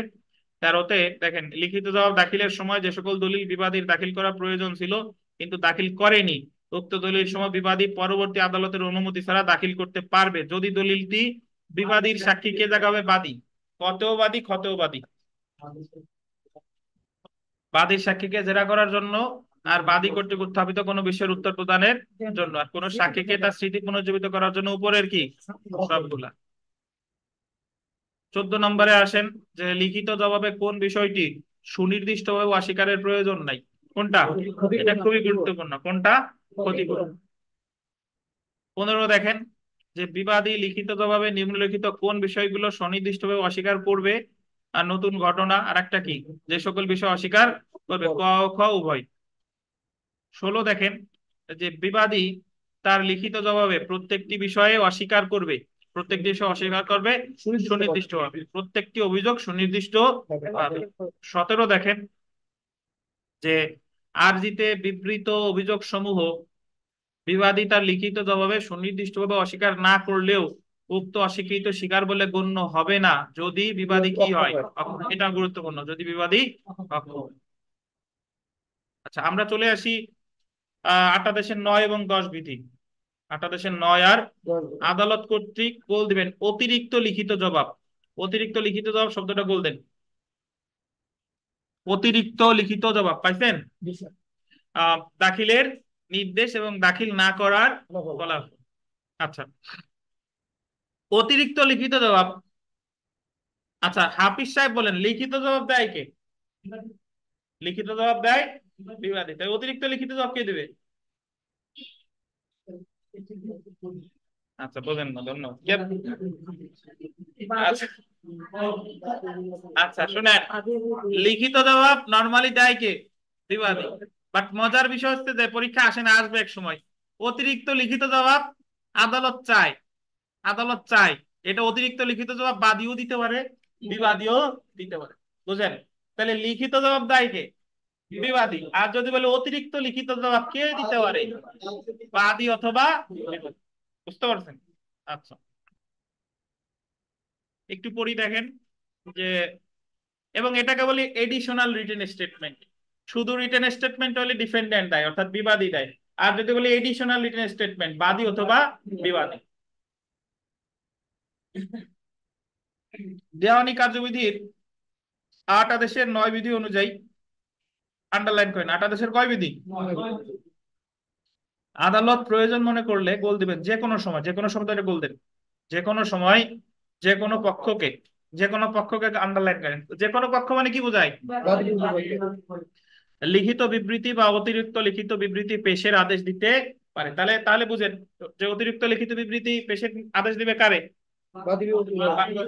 13তে দেখেন, লিখিত জবাব দাখিলের সময় যে সকল দলিল বিবাদীর দাখিল করা প্রয়োজন ছিল কিন্তু দাখিল করেনি, উক্ত দলিল সময় বিবাদী পরবর্তী আদালতের অনুমতি ছাড়া দাখিল করতে পারবে যদি দলিলটি বিবাদীর সাক্ষী কে জাগাবে? বাদী। কতেও বাদী, ক্ষতেও বাদী। বাদীর সাক্ষীকে জেরা করার জন্য, আর বাদী কর্তৃক উত্থাপিত কোনো বিষয়ের উত্তর প্রদানের জন্য, আর কোন সাক্ষীকে তার স্মৃতি পুনর্জীবিত করার জন্য উপরের কি সবগুলা। 14 নম্বরে আসেন যে লিখিত জবাবে কোন বিষয়টি সুনির্দিষ্টভাবে অস্বীকারের প্রয়োজন নাই? কোনটা? এটা খুবই গুরুত্বপূর্ণ। কোনটা? ক্ষতিপূরণ। 15 দেখেন যে বিবাদী লিখিত জবাবে নিম্নলিখিত কোন বিষয়গুলো সুনির্দিষ্টভাবে অস্বীকার করবে, আর নতুন ঘটনা আর একটা কি যে সকল বিষয় অস্বীকার করবে, ক ও খ উভয়। 16 দেখেন যে বিবাদী তার লিখিত জবাবে প্রত্যেকটি বিষয়ে অস্বীকার করবে, প্রত্যেকটি বিষয় অস্বীকার করবে সুনির্দিষ্টভাবে, প্রত্যেকটি অভিযোগ সুনির্দিষ্ট ভাবে। 17 দেখেন যে আরজিতে বিবৃত অভিযোগ সমূহ বিবাদী তার লিখিত জবাবে সুনির্দিষ্টভাবে অস্বীকার না করলেও উক্ত অস্বীকৃত স্বীকার বলে গণ্য হবে না যদি বিবাদী কি হয়? এটা গুরুত্বপূর্ণ, যদি বিবাদী অক্ষম হয়। আচ্ছা, আমরা চলে আসি 28 9 এবং 10 বিধি। 28 9 আর আদালত কর্তৃক গোল দিবেন অতিরিক্ত লিখিত জবাব। অতিরিক্ত লিখিত জবাব শব্দটা গোল দেন। অতিরিক্ত লিখিত জবাব পাইছেন? দাখিলের নির্দেশ এবং দাখিল না করার ফলাফল। আচ্ছা, অতিরিক্ত লিখিত জবাব। আচ্ছা, হাফিজ সাহেব বলেন লিখিত জবাব দেয় কে? লিখিত জবাব দেয় বিবাদী। তাই অতিরিক্ত লিখিত জবাব কে দিবে? আচ্ছা, বলেন না, ধন্যবাদ। আচ্ছা আচ্ছা, শুনেন, লিখিত জবাব নরমালি দেয় কে? বিবাদী। বাট মজার বিষয় হচ্ছে যে পরীক্ষা আসে না, আসবে এক সময় অতিরিক্ত লিখিত জবাব আদালত চায়। আদালত চায় এটা অতিরিক্ত লিখিত জবাব বাদীও দিতে পারে, বিবাদীও দিতে পারে। বুঝেন? তাহলে লিখিত জবাব দেয় কে? বিবাদী। আর যদি বলে অতিরিক্ত লিখিত জবাব কে দিতে পারে? বাদী অথবা বিবাদী। বুঝতে পারছেন? আচ্ছা, একটু পড়ি দেখেন যে, এবং এটাকে বলি এডিশনাল রিটেন স্টেটমেন্ট। শুধু রিটেন স্টেটমেন্ট হলে ডিফেন্ডেন্ট দেয় অর্থাৎ বিবাদী দেয়, আর যদি বলি এডিশনাল রিটেন স্টেটমেন্ট বাদী অথবা বিবাদী। দেওয়ানি কার্যবিধির 8 আদেশের 9 বিধি অনুযায়ী, আন্ডারলাইন করেন, 8 আদেশের কয় বিধি? আদালত প্রয়োজন মনে করলে গোল দিবেন যে কোনো সময়, যে কোনো সময় এটা গোল দেন, যে কোনো সময় যে কোনো পক্ষকে, যে কোনো পক্ষকে আন্ডারলাইন করেন। যে কোনো পক্ষ মানে কি বোঝায়? লিখিত বিবৃতি বা অতিরিক্ত লিখিত বিবৃতি পেশের আদেশ দিতে পারে। তাহলে তাহলে বুঝেন যে অতিরিক্ত লিখিত বিবৃতি পেশের আদেশ দিবে কারে?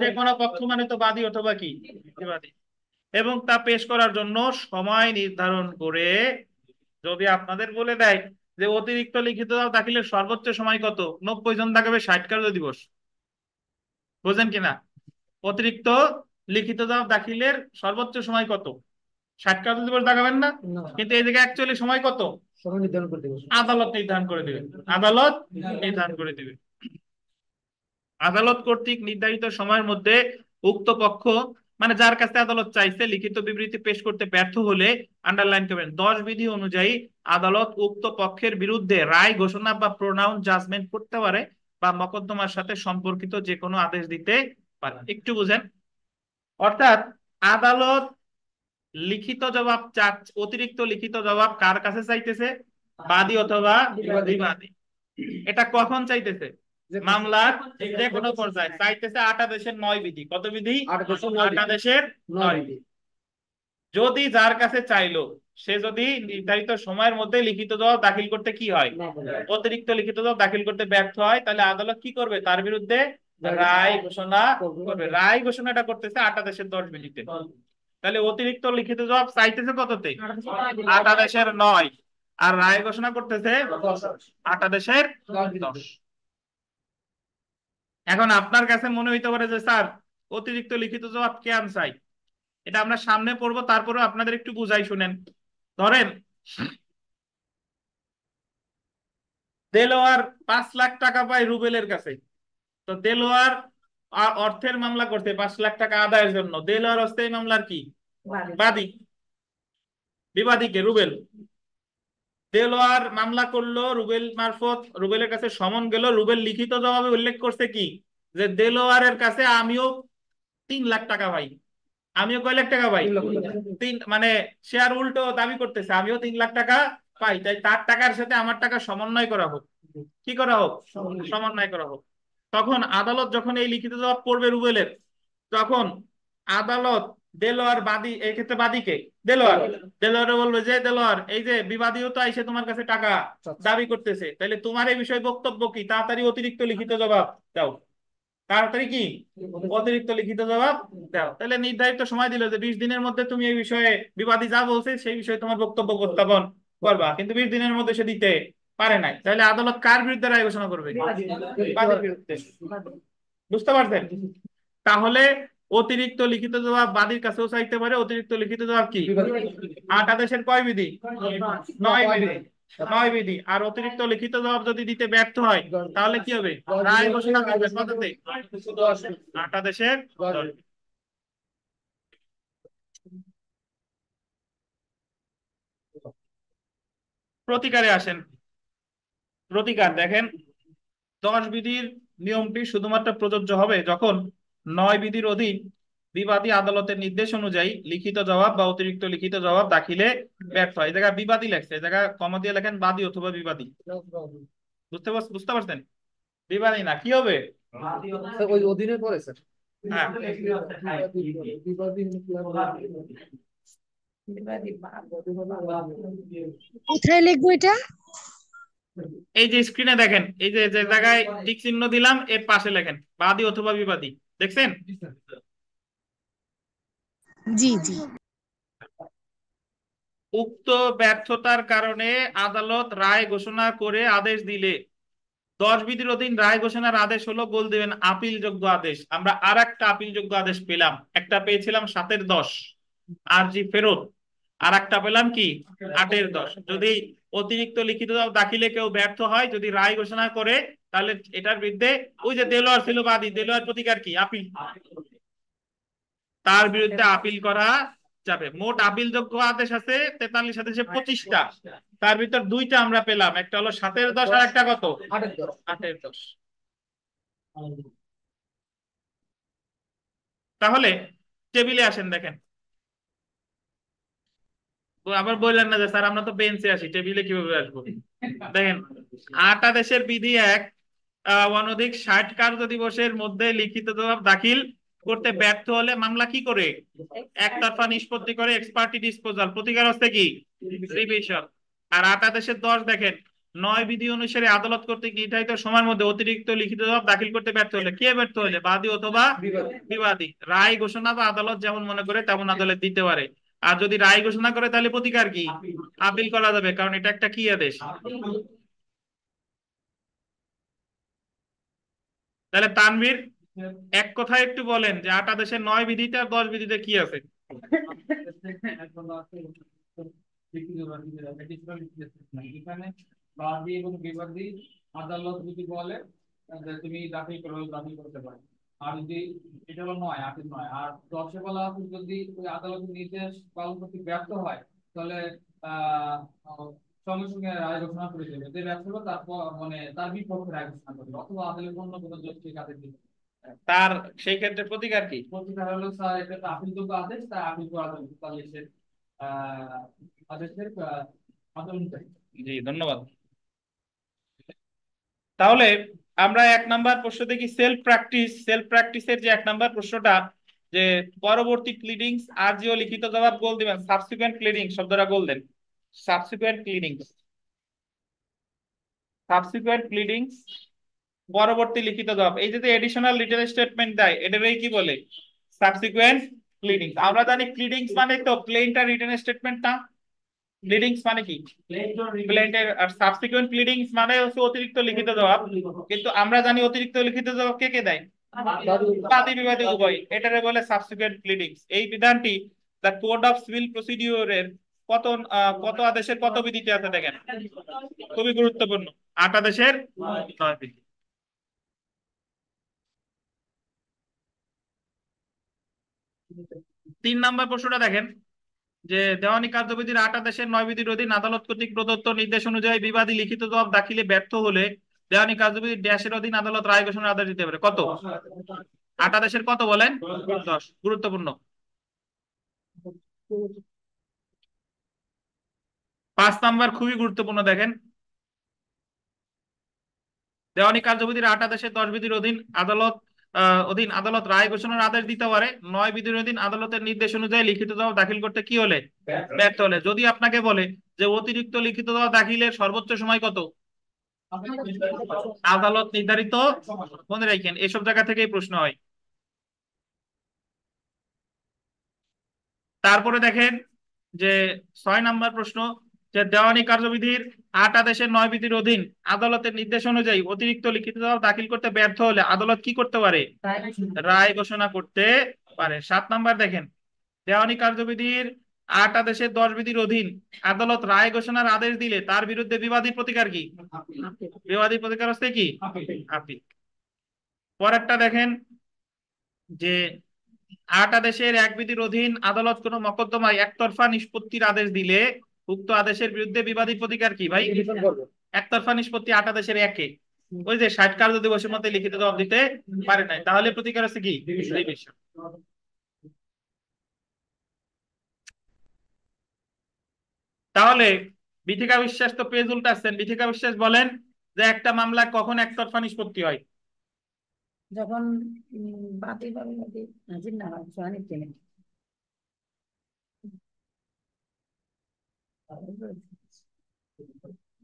যে কোনো পক্ষ মানে তো বাদী অথবা কি বিবাদী। এবং তা পেশ করার জন্য সময় নির্ধারণ করে, যদি আপনাদের বলে দেয় যে অতিরিক্ত লিখিত দাখিলের সর্বোচ্চ সময় কত, 90 জন দাগাবে 60 কার্য দিবস। বুঝেন কিনা? অতিরিক্ত লিখিত জবাব দাখিলের সর্বোচ্চ সময় কত? 60 কার্য দিবস দাগাবেন না? কিন্তু এই জায়গায় অ্যাকচুয়ালি সময় কত? সময় নির্ধারণ করতে হবে। আদালত নির্ধারণ করে দিবে। আদালত নির্ধারণ করে দিবে। আদালত কর্তৃক নির্ধারিত সময়ের মধ্যে উক্ত পক্ষ মানে যার কাছে আদালত চাইছে লিখিত বিবৃতি পেশ করতে ব্যর্থ হলে, আন্ডারলাইন করবেন, 10 বিধি অনুযায়ী আদালত উক্ত পক্ষের বিরুদ্ধে রায় ঘোষণা বা প্রোনাউন জাজমেন্ট করতে পারে বা মকদ্দমার সাথে সম্পর্কিত যে কোনো আদেশ দিতে পারে। একটু বুঝেন? অর্থাৎ আদালত লিখিত জবাব অতিরিক্ত লিখিত জবাব কার কাছে চাইতেছে? বাদী অথবা বিবাদী। এটা কখন চাইতেছে? মামলার যে কোনো পর্যায়ে চাইতেছে। 8 আদেশের 9 বিধি। কত বিধি? 8 আদেশের 9 বিধি। যদি যার কাছে চাইলো সে যদি নির্ধারিত সময়ের মধ্যে লিখিত জবাব দাখিল করতে কি হয়, অতিরিক্ত লিখিত জবাব দাখিল করতে ব্যর্থ হয়, তাহলে আদালত কি করবে? তার বিরুদ্ধে রায় ঘোষণা করবে। রায় ঘোষণাটা করতেছে 8 আদেশের 10 বিধিতে। তাহলে অতিরিক্ত লিখিত জবাব চাইতেছে কততে? 8 আদেশের 9, আর রায় ঘোষণা করতেছে 8 আদেশের 10। এখন আপনার কাছে মনে হইতে পারে যে স্যার অতিরিক্ত লিখিত জবাব কেন চাই? এটা আমরা সামনে পড়বো, তারপরে আপনাদের একটু বুঝাই শুনেন। ধরেন দেলোয়ার 5 লাখ টাকা পায় রুবেলের কাছে। তো দেলোয়ার অর্থের মামলা করতে 5 লাখ টাকা আদায়ের জন্য। দেলোয়ার অস্থায়ী মামলার কি বাদী, বিবাদীকে রুবেল। দেলোয়ার মামলা করলো রুবেল মারফত, রুবেলের কাছে সমন গেল, রুবেল লিখিত জবাবে উল্লেখ করছে কি যে দেলোয়ারের কাছে আমিও 3 লাখ টাকা পাই, আমিও কয় লাখ টাকা পাই, মানে সে আর উল্টো দাবি করতেছে আমিও 3 লাখ টাকা পাই, তাই তার টাকার সাথে আমার টাকা সমন্বয় করা হোক। কি করা হোক? সমন্বয় করা হোক। তখন আদালত যখন এই লিখিত জবাব পড়বে রুবেলের, তখন আদালত দেলোয়ার বাদী, এই ক্ষেত্রে বাদীকে দেলোয়ার, দেলোয়ারে বলবে যে দেলোয়ার এই যে বিবাদীও তো এসে তোমার কাছে টাকা দাবি করতেছে, তাহলে তোমার এই বিষয়ে বক্তব্য কি, তাড়াতাড়ি অতিরিক্ত লিখিত জবাব দাও, তাড়াতাড়ি কি অতিরিক্ত লিখিত জবাব দাও। তাহলে নির্ধারিত সময় দিল যে 20 দিনের মধ্যে তুমি এই বিষয়ে বিবাদী যা বলছে সেই বিষয়ে তোমার বক্তব্য উপস্থাপন করবা, কিন্তু 20 দিনের মধ্যে সে দিতে পারে নাই, তাহলে আদালত কার বিরুদ্ধে রায় ঘোষণা করবে? বাদীর বিরুদ্ধে। বুঝতে পারছেন? তাহলে অতিরিক্ত লিখিত জবাব বাদীর কাছেও চাইতে পারে। অতিরিক্ত লিখিত জবাব কি 8 আদেশের কয় বিধি? 9 বিধি। 9 বিধি। আর অতিরিক্ত লিখিত জবাব যদি দিতে ব্যর্থ হয় তাহলে কি হবে? রায় ঘোষণা করবে কততে? 8 আদেশের 10। প্রতিকারে আসেন। প্রতিকার দেখেন, 10 বিধির নিয়মটি শুধুমাত্র প্রযোজ্য হবে যখন 9 বিধির অধীন বিবাদী আদালতের নির্দেশ অনুযায়ী লিখিত জবাব বা অতিরিক্ত লিখিত জবাব দাখিলে ব্যর্থ হয়। এই জায়গায় বিবাদী লেখছে, এই জায়গায় কমা দিয়ে লেখেন বাদী অথবা বিবাদী। বুঝতে পারছেন? বিবাদী না, কি হবে? ওই অধীনে পড়ে স্যার। হ্যাঁ, কোথায় লিখবো এটা? এই যে স্ক্রিনে দেখেন, এই যে যে জায়গায় টিক চিহ্ন দিলাম এর পাশে লেখেন বাদী অথবা বিবাদী। দেখছেন? জি জি। উক্ত ব্যর্থতার কারণে আদালত রায় ঘোষণা করে আদেশ দিলে 10 বিধির অধীন রায় ঘোষণার আদেশ হলো গোল দিবেন আপিলযোগ্য আদেশ। আমরা আর একটা আপিলযোগ্য আদেশ পেলাম, একটা পেয়েছিলাম 7-এর 10 আরজি ফেরত, আর একটা পেলাম কি 8-এর 10। যদি অতিরিক্ত লিখিত জবাব দাখিলে কেউ ব্যর্থ হয়, যদি রায় ঘোষণা করে, তাহলে এটার বিরুদ্ধে ওই যে দেলোয়ার ছিল বাদী, দেলোয়ার প্রতিকার কি? আপিল। তার বিরুদ্ধে আপিল করা যাবে। মোট আপিলযোগ্য আদেশ আছে 43 আদেশে 25টা, তার ভিতর 2টা আমরা পেলাম, একটা হলো 7-এর 10 আর একটা কত 8-এর 10। তাহলে টেবিলে আসেন, দেখেন। আবার বললেন না যে স্যার আমরা তো বেঞ্চে আসি, টেবিলে কিভাবে আসবো? দেখেন, 8 আদেশের বিধি 1, অনধিক 60 কার্য দিবসের মধ্যে লিখিত জবাব দাখিল করতে ব্যর্থ হলে মামলা কি করে? একতরফা নিষ্পত্তি করে, এক্সপার্টি ডিসপোজাল। প্রতিকার হচ্ছে কি? রিভিশন। আর 8 আদেশের 10 দেখেন, 9 বিধি অনুসারে আদালত কর্তৃক নির্ধারিত সময়ের মধ্যে অতিরিক্ত লিখিত জবাব দাখিল করতে ব্যর্থ হলে, কে ব্যর্থ হলে? বাদী অথবা বিবাদী। রায় ঘোষণা বা আদালত যেমন মনে করে তেমন আদালত দিতে পারে। আর যদি রায় ঘোষণা করে তাহলে প্রতিকার কি? আপিল করা যাবে, কারণ এটা একটা কি আদেশ? তাহলে তানভীর এক কথায় একটু বলেন যে 8 আদেশের 9 বিধিতে আর 10 বিধিতে কি আছে? এখানে বাদী এবং বিবাদী আদালত যদি বলে যে তুমি দাখিল করো, দাখিল করতে পারো। আর যদি এটা হলো 9, 8-এর 9, আর 10-এ বলা আছে যদি ওই আদালতের নির্দেশ পালন করতে ব্যর্থ হয় তাহলে আহ সঙ্গে সঙ্গে রায় ঘোষণা করে দেবে, যে ব্যর্থ হলো তারপর মানে তার বিপক্ষে রায় ঘোষণা করবে, অথবা আদালত অন্য কোনো যৌক্তিক আদেশ দিবে। তার সেই ক্ষেত্রে প্রতিকার কি? প্রতিকার হলো স্যার এটা তো আপিলযোগ্য আদেশ, তাই আপিল করা যাবে 44-এর আদেশের অনুযায়ী। জি, ধন্যবাদ। তাহলে আমরা 1 নাম্বার প্রশ্ন দেখি, সেলফ প্র্যাকটিস। সেলফ প্র্যাকটিসের যে 1 নাম্বার প্রশ্নটা, যে পরবর্তী প্লিডিংস আরজি ও লিখিত জবাব গোল দিবেন, সাবসিকুয়েন্ট প্লিডিং শব্দটা গোল দেন। সাবসিকুয়েন্ট প্লিডিংস, সাবসিকুয়েন্ট প্লিডিংস, পরবর্তী লিখিত জবাব। এই যে এডিশনাল রিটেন স্টেটমেন্ট দেয় এটারই কি বলে? Subsequent pleadings. আমরা জানি প্লিডিংস মানে তো প্লেনটা রিটেন স্টেটমেন্ট না। প্লিডিংস মানে কি? প্লেন্টের। আর সাবসিকুয়েন্ট প্লিডিংস মানে হচ্ছে অতিরিক্ত লিখিত জবাব, কিন্তু আমরা জানি অতিরিক্ত লিখিত জবাব কে কে দেয়? বাদী বিবাদী উভয়। এটারে বলে সাবসিকুয়েন্ট প্লিডিংস। এই বিধানটি দ্য কোড অফ সিভিল প্রসিডিওরের কত আদেশের কত বিধিতে আছে দেখেন, খুবই গুরুত্বপূর্ণ। 8 আদেশের 9 বিধি। তিন নাম্বার প্রশ্নটা দেখেন, যে দেওয়ানি কার্যবিধির 8 আদেশের 9 বিধির অধীন আদালত কর্তৃক প্রদত্ত নির্দেশ অনুযায়ী বিবাদী লিখিত জবাব দাখিলে ব্যর্থ হলে দেওয়ানি কার্যবিধি ড্যাশের অধীন আদালত রায় ঘোষণার আদেশ দিতে পারে। কত? 8 আদেশের কত বলেন? 10। গুরুত্বপূর্ণ। 5 নাম্বার খুবই গুরুত্বপূর্ণ, দেখেন দেওয়ানি কার্যবিধির 8 আদেশের 10 বিধির অধীন আদালত রায় ঘোষণার আদেশ দিতে পারে 9 বিধির অধীন আদালতের নির্দেশ অনুযায়ী লিখিত জবাব দাখিল করতে কি হলে? ব্যর্থ হলে। যদি আপনাকে বলে যে অতিরিক্ত লিখিত জবাব দাখিলের সর্বোচ্চ সময় কত? আদালত নির্ধারিত, মনে রাখেন এসব জায়গা থেকেই প্রশ্ন হয়। তারপরে দেখেন যে 6 নাম্বার প্রশ্ন, যে দেওয়ানি কার্যবিধির 8 আদেশের 9 বিধির অধীন আদালতের নির্দেশ অনুযায়ী অতিরিক্ত লিখিত জবাব দাখিল করতে ব্যর্থ হলে আদালত কি করতে পারে? রায় ঘোষণা করতে পারে। 7 নাম্বার দেখেন, দেওয়ানি কার্যবিধির 8 আদেশের 10 বিধির অধীন আদালত রায় ঘোষণার আদেশ দিলে তার বিরুদ্ধে বিবাদী প্রতিকার কি? বিবাদী প্রতিকার হচ্ছে কি? আপিল। পরেরটা দেখেন যে 8 আদেশের 1 বিধির অধীন আদালত কোন মকদ্দমায় একতরফা নিষ্পত্তির আদেশ দিলে উক্ত আদেশের বিরুদ্ধে বিবাদী প্রতিকার কি ভাই? একতরফা নিষ্পত্তি 8 আদেশের 1-এ, ওই যে 60 কার্য দিবসের মধ্যে লিখিত জবাব দিতে পারে নাই, তাহলে প্রতিকার হচ্ছে কি? ডিভিশন। তাহলে বিথিকা বিশ্বাস তো পেজ উল্টাচ্ছেন, বিথিকা বিশ্বাস বলেন যে একটা মামলা কখন একতরফা নিষ্পত্তি হয়? যখন বাদী বা বিবাদী হাজির না হয়, শুনানির দিনে।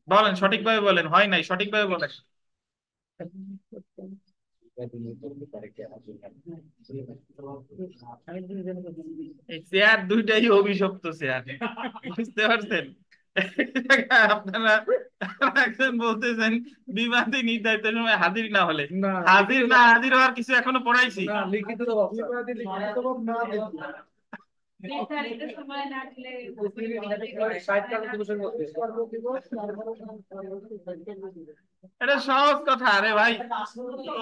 বলেন সঠিকভাবে বলেন, হয় নাই, সঠিকভাবে বলেন। এই চেয়ার দুইটাই অভিশপ্ত চেয়ার, বুঝতে পারছেন? আপনারা একজন বলতেছেন বিবাদী নির্ধারিত সময় হাজির না হলে, না, হাজির না হাজির হওয়ার কিছু এখনো পড়াইছি? না, লিখিত জবাব স্যার। বিবাদী লিখিত জবাব না দিলে নির্ধারিত সময় না দিলে 60 কার্য দিবসের মধ্যে। কর্মদিবস তারপরে এটা সহজ কথা। আরে ভাই,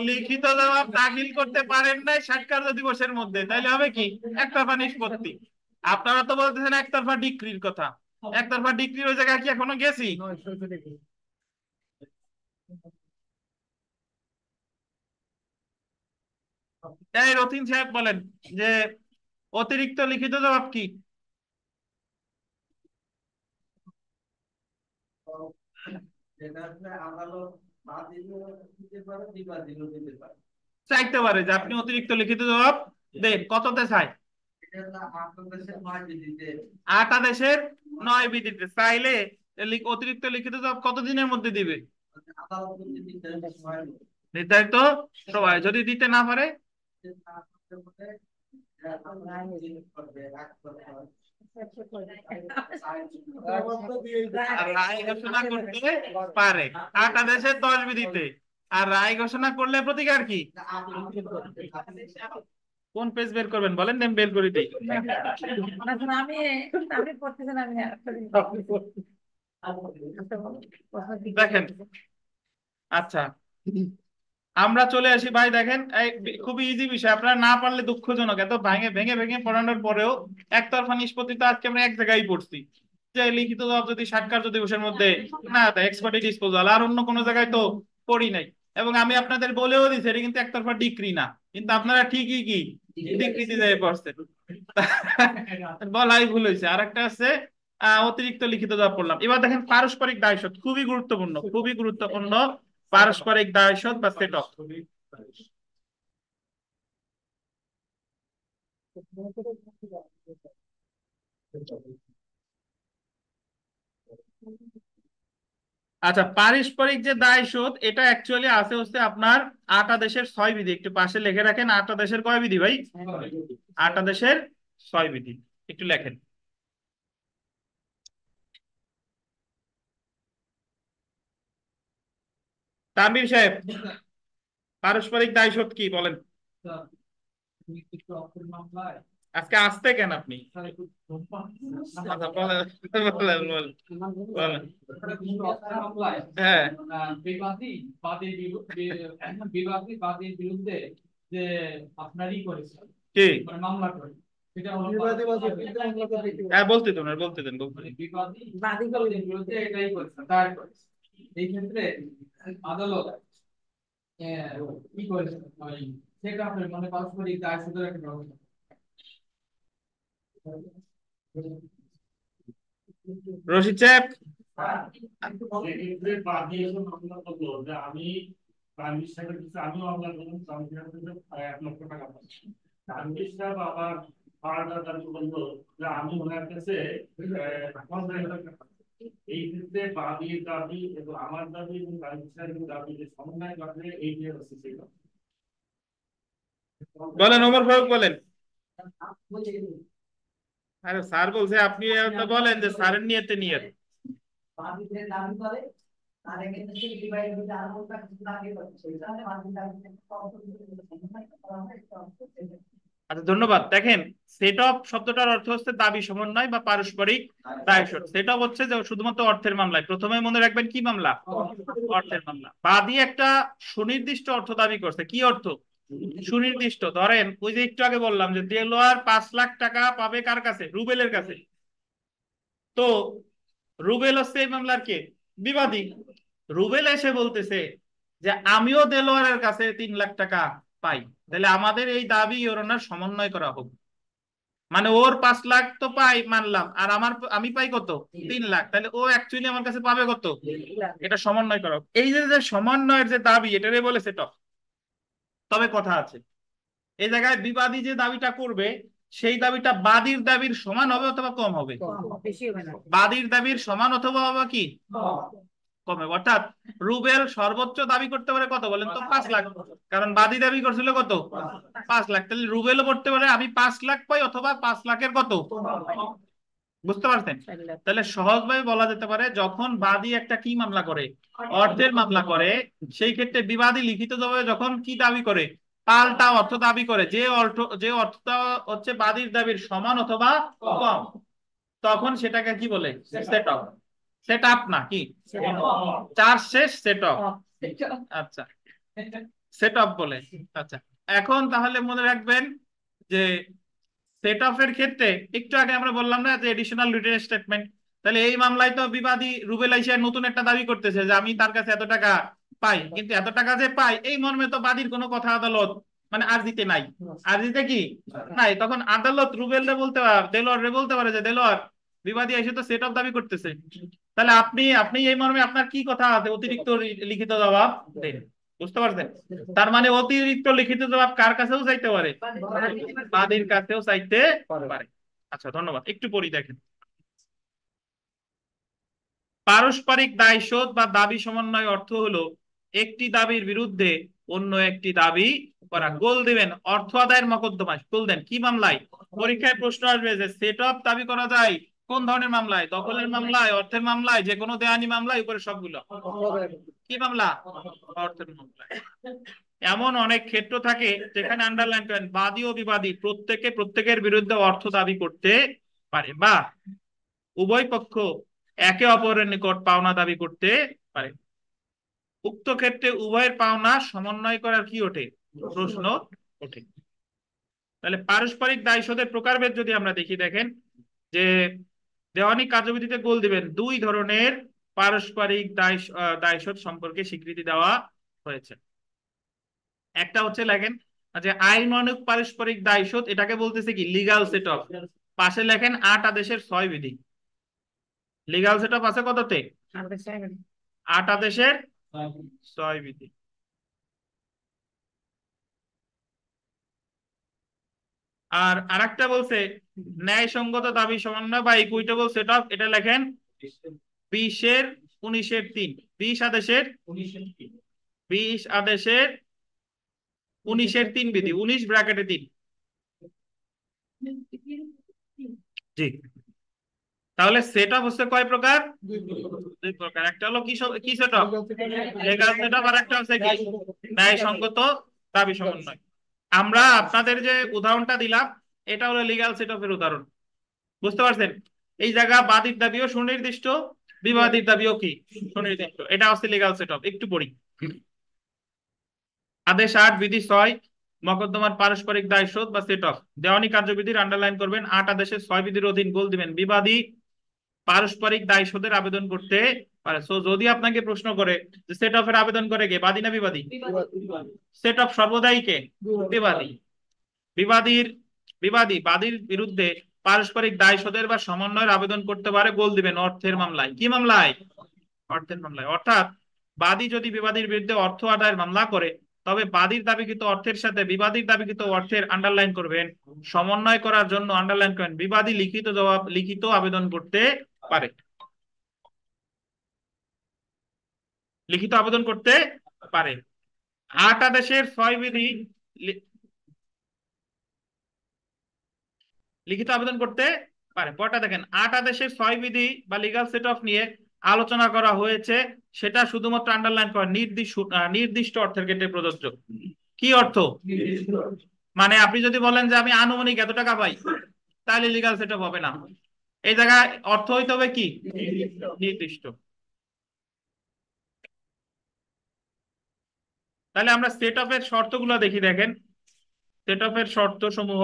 লিখিত জবাব দাখিল করতে পারেন নাই 60 কার্য দিবসের মধ্যে, তাইলে হবে কি? একতরফা নিষ্পত্তি। আপনারা তো বলতেছেন একতরফা ডিক্রির কথা, একতরফা ডিক্রির ওই জায়গায় কি এখনো গেছি? এই রতিন সাহেব বলেন যে অতিরিক্ত লিখিত জবাব কি? চাইতে পারে যে আপনি অতিরিক্ত লিখিত জবাব দেন, কততে চাই? 8 আদেশের 9 বিধিতে চাইলে অতিরিক্ত লিখিত জবাব কতদিনের মধ্যে দিবে? নির্ধারিত সময়। যদি দিতে না পারে রায় ঘোষণা করতে পারে 8 আদেশের 10 বিধিতে, আর রায় ঘোষণা করলে প্রতিকার কি? কোন পেজ বের করবেন বলেন, আমি বের করে দিই। আমি আমি পড়তেছেন, আমি দেখেন, আচ্ছা আমরা চলে আসি ভাই। দেখেন খুবই ইজি বিষয়, আপনারা না পারলে দুঃখজনক, এত ভেঙে ভেঙে ভেঙে পড়ানোর পরেও একতরফা নিষ্পত্তি তো আজকে আমরা এক জায়গায় পড়ছি, যে লিখিত জবাব যদি 60 কার্য দিবসের মধ্যে না দেয় এক্সপার্টি ডিসপোজাল, আর অন্য কোনো জায়গায় তো পড়ি নাই। এবং আমি আপনাদের বলেও দিচ্ছি এটা কিন্তু একতরফা ডিক্রি না, কিন্তু আপনারা ঠিকই কি ডিক্রিতে যেয়ে পড়ছেন, বলাই ভুল হয়েছে। আর একটা আছে অতিরিক্ত লিখিত জবাব পড়লাম। এবার দেখেন পারস্পরিক দায়সত্ব, খুবই গুরুত্বপূর্ণ, খুবই গুরুত্বপূর্ণ। পারস্পরিক দায়সত্ব বা সেট অফ। আচ্ছা, পারস্পরিক যে দায়শোধ এটা অ্যাকচুয়ালি আছে হচ্ছে আপনার 8 আদেশের 6 বিধি। একটু পাশে লিখে রাখেন 8 আদেশের কয় বিধি ভাই? 8 আদেশের 6 বিধি, একটু লেখেন। তানভীর সাহেব, পারস্পরিক দায়শোধ কি বলেন? আজকে আসতে কেন আপনি? হ্যাঁ, বিবাদীর বিরুদ্ধে যে আপনারই করেছেন কি মামলা করে, সেটা হলো বিবাদী বা যুক্তিতে মামলা করতে হ্যাঁ বলতে দেন, বলতে দেন। বিবাদীর বিরুদ্ধে এটাই করেছেন, দায়ের করেছেন। এই ক্ষেত্রে আদালত কি করেছে সেটা মানে পারস্পরিক দায় শোধের একটা ব্যবস্থা। রশিদ সাহেব, সেক্ষেত্রে বাদী এসে মামলা করলো যে আমি তানভীর সাহেবের কাছে আমিও মামলা করলাম, তানভীর সাহেবের 1 লক্ষ টাকা পাচ্ছি। তানভীর সাহেব আবার ভাড়াটা দাবি করলো যে আমি ওনার কাছে 50,000 টাকা পাচ্ছি। এই ক্ষেত্রে বাদীর দাবি এবং আমার দাবি এবং তানভীর সাহেবের দাবি যে সমন্বয় করে এই যে হচ্ছে সেটা। বলেন ওমর ফারুক বলেন। আরে স্যার বলছে আপনি তো বলেন যে স্যারের নিয়তে নিয়ত। বাদীদের দাবি করে তার এগেইনস্টে সেই ডিভাইড দিতে আরোটা কিছু দাবি করে সেই কারণে বাদীর দাবিতে আচ্ছা ধন্যবাদ। দেখেন সেট অফ শব্দটার অর্থ হচ্ছে দাবি সমন্বয় বা পারস্পরিক দায়শোধ। সেট অফ হচ্ছে যে শুধুমাত্র অর্থের মামলায়, প্রথমে মনে রাখবেন কি মামলা? অর্থের মামলা। বাদী একটা সুনির্দিষ্ট অর্থ দাবি করছে। কি অর্থ? সুনির্দিষ্ট। ধরেন ওই যে একটু আগে বললাম যে দেলোয়ার 5 লাখ টাকা পাবে কার কাছে? রুবেলের কাছে। তো রুবেল হচ্ছে এই মামলার কে? বিবাদী। রুবেল এসে বলতেছে যে আমিও দেলোয়ারের কাছে 3 লাখ টাকা পাই, তাহলে আমাদের এই দাবি ওর ওনার সমন্বয় করা হোক। মানে ওর 5 লাখ তো পাই মানলাম, আর আমি পাই কত? 3 লাখ। তাহলে ও অ্যাকচুয়ালি আমার কাছে পাবে কত? এটা সমন্বয় করা হোক। এই যে সমন্বয়ের যে দাবি, এটারে বলে সেট অফ। তবে কথা আছে, এই জায়গায় বিবাদী যে দাবিটা করবে সেই দাবিটা বাদীর দাবির সমান হবে অথবা কম হবে? বাদীর দাবির সমান অথবা হবে কি কমে। অর্থাৎ রুবেল সর্বোচ্চ দাবি করতে পারে কত বলেন তো? 5 লাখ। কারণ বাদী দাবি করছিল কত? 5 লাখ। তাহলে রুবেলও করতে পারে আমি 5 লাখ পাই অথবা 5 লাখের কত। বুঝতে পারছেন? তাহলে সহজভাবে বলা যেতে পারে যখন বাদী একটা কি মামলা করে? অর্থের মামলা করে। সেই ক্ষেত্রে বিবাদী লিখিতভাবে যখন কি দাবি করে? পাল্টা অর্থ দাবি করে, যে অর্থটা হচ্ছে বাদীর দাবির সমান অথবা কম, তখন সেটাকে কি বলে? Set of. সেট আপ না কি? চার শেষ সেট অফ। আচ্ছা, সেট অফ বলে। আচ্ছা, এখন তাহলে মনে রাখবেন যে সেট অফ এর ক্ষেত্রে একটু আগে আমরা বললাম না যে এডিশনাল রিটেন স্টেটমেন্ট। তাহলে এই মামলায় তো বিবাদী রুবেল আইসা নতুন একটা দাবি করতেছে যে আমি তার কাছে এত টাকা পাই, কিন্তু এত টাকা যে পাই এই মর্মে তো বাদীর কোনো কথা আদালত মানে আরজিতে নাই। আরজিতে কি নাই? তখন আদালত রুবেল রে বলতে পারে, দেলোয়ার রে বলতে পারে যে দেলোয়ার, বিবাদী এসে তো সেট অফ দাবি করতেছে, তাহলে আপনি এই মর্মে আপনার কি কথা আছে অতিরিক্ত লিখিত জবাব দেন। বুঝতে পারছেন? তার মানে অতিরিক্ত লিখিত জবাব কার কাছেও চাইতে পারে? বাদীর কাছেও চাইতে পারে। আচ্ছা ধন্যবাদ। একটু পড়ি দেখেন। পারস্পরিক দায়শোধ বা দাবি সমন্বয় অর্থ হলো একটি দাবির বিরুদ্ধে অন্য একটি দাবি করা। গোল দিবেন অর্থ আদায়ের মকদ্দমায়। গোল দেন কি মামলায়? পরীক্ষায় প্রশ্ন আসবে যে সেট অফ দাবি করা যায় কোন ধরনের মামলায়? দখলের মামলায়, অর্থের মামলায়, যে কোনো দেওয়ানি মামলায়, উপরে সবগুলো কি মামলা? অর্থের মামলায়। এমন অনেক ক্ষেত্র থাকে যেখানে আন্ডারলাইন করেন বাদী ও বিবাদী প্রত্যেকের বিরুদ্ধে অর্থ দাবি করতে পারে বা উভয় পক্ষ একে অপরের নিকট পাওনা দাবি করতে পারে। উক্ত ক্ষেত্রে উভয়ের পাওনা সমন্বয় করার কি ওঠে? প্রশ্ন ওঠে। তাহলে পারস্পরিক দায়শোধের প্রকারভেদ যদি আমরা দেখি, দেখেন যে দেওয়ানি কার্যবিধিতে গোল দিবেন 2 ধরনের পারস্পরিক দায়শোধ সম্পর্কে স্বীকৃতি দেওয়া হয়েছে। একটা হচ্ছে লেখেন যে আইনানুগ পারস্পরিক দায়শোধ, এটাকে বলতেছে কি? Legal set of. পাশে লেখেন 8 আদেশের 6 বিধি। লিগ্যাল সেট অফ আছে কততে? 8 আদেশের 6 বিধি। আর আরেকটা বলছে ন্যায়সঙ্গত দাবি সমন্বয় বা ইকুইটেবল সেট অফ, এটা লেখেন 20 এর 19 এর 3। 20 আদেশের 19 এর 3 বিধি। 19 ব্র্যাকেটে 3। জি। তাহলে সেট অফ হচ্ছে কয় প্রকার? 2 প্রকার। একটা হলো কি set off? Legal set off. আর একটা হচ্ছে কি? ন্যায়সঙ্গত দাবি সমন্বয়। আমরা আপনাদের যে উদাহরণটা দিলাম এটা হলো লিগ্যাল সেট অফ এর উদাহরণ। বুঝতে পারছেন? এই জায়গা বাদীর দাবিও সুনির্দিষ্ট, বিবাদীর দাবিও কি সুনির্দিষ্ট। এটা হচ্ছে লিগ্যাল সেট অফ। একটু পড়ি। আদেশ 8 বিধি 6 মকদ্দমার পারস্পরিক দায়শোধ বা সেট অফ। দেওয়ানি কার্যবিধির আন্ডারলাইন করবেন 8 আদেশের 6 বিধির অধীন গোল দিবেন বিবাদী পারস্পরিক দায়শোধের আবেদন করতে পারে। সো যদি আপনাকে প্রশ্ন করে যে সেট অফের আবেদন করে কে, বাদী না বিবাদী? সেট অফ সর্বদাই কে? বিবাদী। বাদীর বিরুদ্ধে পারস্পরিক দায় শোধের বা সমন্বয়ের আবেদন করতে পারে, বল দিবেন অর্থের মামলায়। কি মামলায়? অর্থের মামলায়। অর্থাৎ বাদী যদি বিবাদীর বিরুদ্ধে অর্থ আদায়ের মামলা করে, তবে বাদীর দাবিকৃত অর্থের সাথে বিবাদীর দাবিকৃত অর্থের আন্ডারলাইন করবেন, সমন্বয় করার জন্য আন্ডারলাইন করবেন, বিবাদী লিখিত আবেদন করতে পারে। লিখিত আবেদন করতে পারে। 8 আদেশের 6 বিধি লিখিত আবেদন করতে পারে। পরটা দেখেন, 8 আদেশের 6 বিধি বা লিগাল সেট অফ নিয়ে আলোচনা করা হয়েছে, সেটা শুধুমাত্র আন্ডারলাইন করা নির্দিষ্ট অর্থের ক্ষেত্রে প্রযোজ্য। কি অর্থ? মানে আপনি যদি বলেন যে আমি আনুমানিক এত টাকা পাই, তাহলে লিগাল সেট অফ হবে না। এই জায়গায় অর্থ হইতে হবে কি? নির্দিষ্ট। তাহলে আমরা সেট অফের শর্তগুলো দেখি। দেখেন সেট অফের শর্ত সমূহ,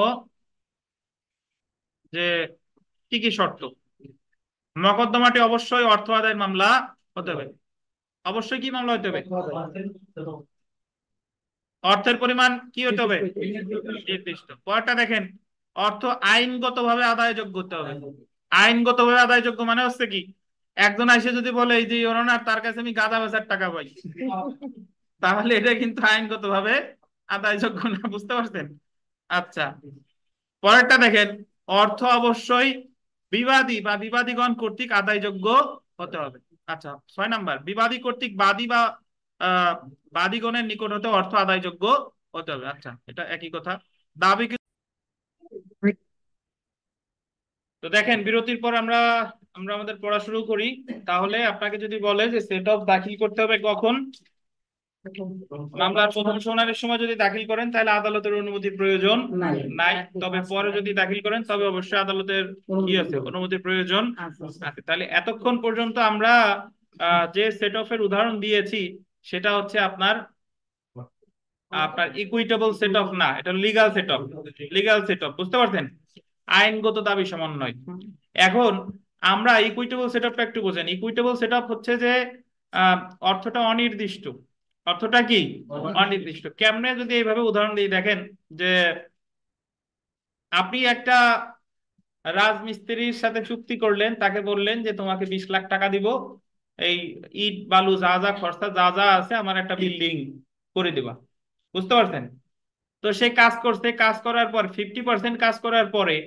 যে কি কি শর্ত। মকদ্দমাটি অবশ্যই অর্থ আদায়ের মামলা হতে হবে। অবশ্যই কি মামলা হতে হবে? অর্থের পরিমাণ কি হতে হবে? নির্দিষ্ট। পরেরটা দেখেন, অর্থ আইনগতভাবে আদায়যোগ্য হতে হবে। আইনগতভাবে আদায়যোগ্য মানে হচ্ছে কি, একজন এসে যদি বলে এই যে ইওর অনার, তার কাছে আমি গাঁজা বেচার টাকা পাই, তাহলে এটা কিন্তু আইনগতভাবে আদায়যোগ্য না। বুঝতে পারছেন? আচ্ছা, পরেরটা দেখেন, অর্থ অবশ্যই বিবাদী বা বিবাদীগণ কর্তৃক আদায়যোগ্য হতে হবে। আচ্ছা, 6 নাম্বার, বিবাদী কর্তৃক বাদী বা বাদীগণের নিকট হতে অর্থ আদায়যোগ্য হতে হবে। আচ্ছা, এটা একই কথা। দাবি। তো দেখেন, বিরতির পর আমরা আমাদের পড়া শুরু করি। তাহলে আপনাকে যদি বলে যে সেট অফ দাখিল করতে হবে কখন, মামলার প্রথম শুনানির সময় যদি দাখিল করেন তাহলে আদালতের অনুমতির প্রয়োজন নাই। তবে পরে যদি দাখিল করেন তবে অবশ্যই আদালতের কি আছে, অনুমতির প্রয়োজন আছে। তাহলে এতক্ষণ পর্যন্ত আমরা যে সেট অফ এর উদাহরণ দিয়েছি সেটা হচ্ছে আপনার ইকুইটেবল সেট অফ না, এটা legal set of. Legal set of, বুঝতে পারছেন? আইনগত দাবি সমন্বয়। এখন আমরা ইকুইটেবল সেট অফটা একটু বোঝেন। ইকুইটেবল সেট অফ হচ্ছে যে অর্থটা অনির্দিষ্ট। অর্থটা কি? অনির্দিষ্ট। কেমনে যদি এইভাবে উদাহরণ দিই, দেখেন যে আপনি একটা রাজমিস্ত্রির সাথে চুক্তি করলেন, তাকে বললেন যে তোমাকে 20 লাখ টাকা দিব, এই ইট বালু যা যা খরচা যা যা আছে আমার একটা বিল্ডিং করে দিবা। বুঝতে পারছেন? তো সে কাজ করছে, কাজ করার পর 50% কাজ করার পরে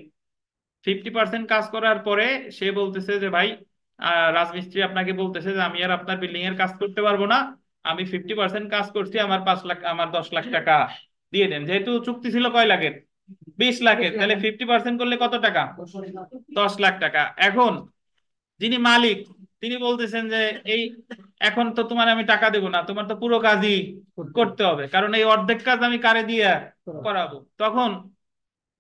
50% কাজ করার পরে সে বলতেছে যে ভাই, রাজমিস্ত্রি আপনাকে বলতেছে যে আমি আর আপনার বিল্ডিং এর কাজ করতে পারবো না, আমি 50% কাজ করছি, আমার 5 লাখ, আমার 10 লাখ টাকা দিয়ে দেন। যেহেতু চুক্তি ছিল কয় লাখের? 20 লাখের। তাহলে 50% করলে কত টাকা? 10 লাখ টাকা। এখন যিনি মালিক তিনি বলতেছেন যে এই এখন তো তোমার আমি টাকা দেবো না, তোমার তো পুরো কাজই করতে হবে, কারণ এই অর্ধেক কাজ আমি কারে দিয়ে করাবো। তখন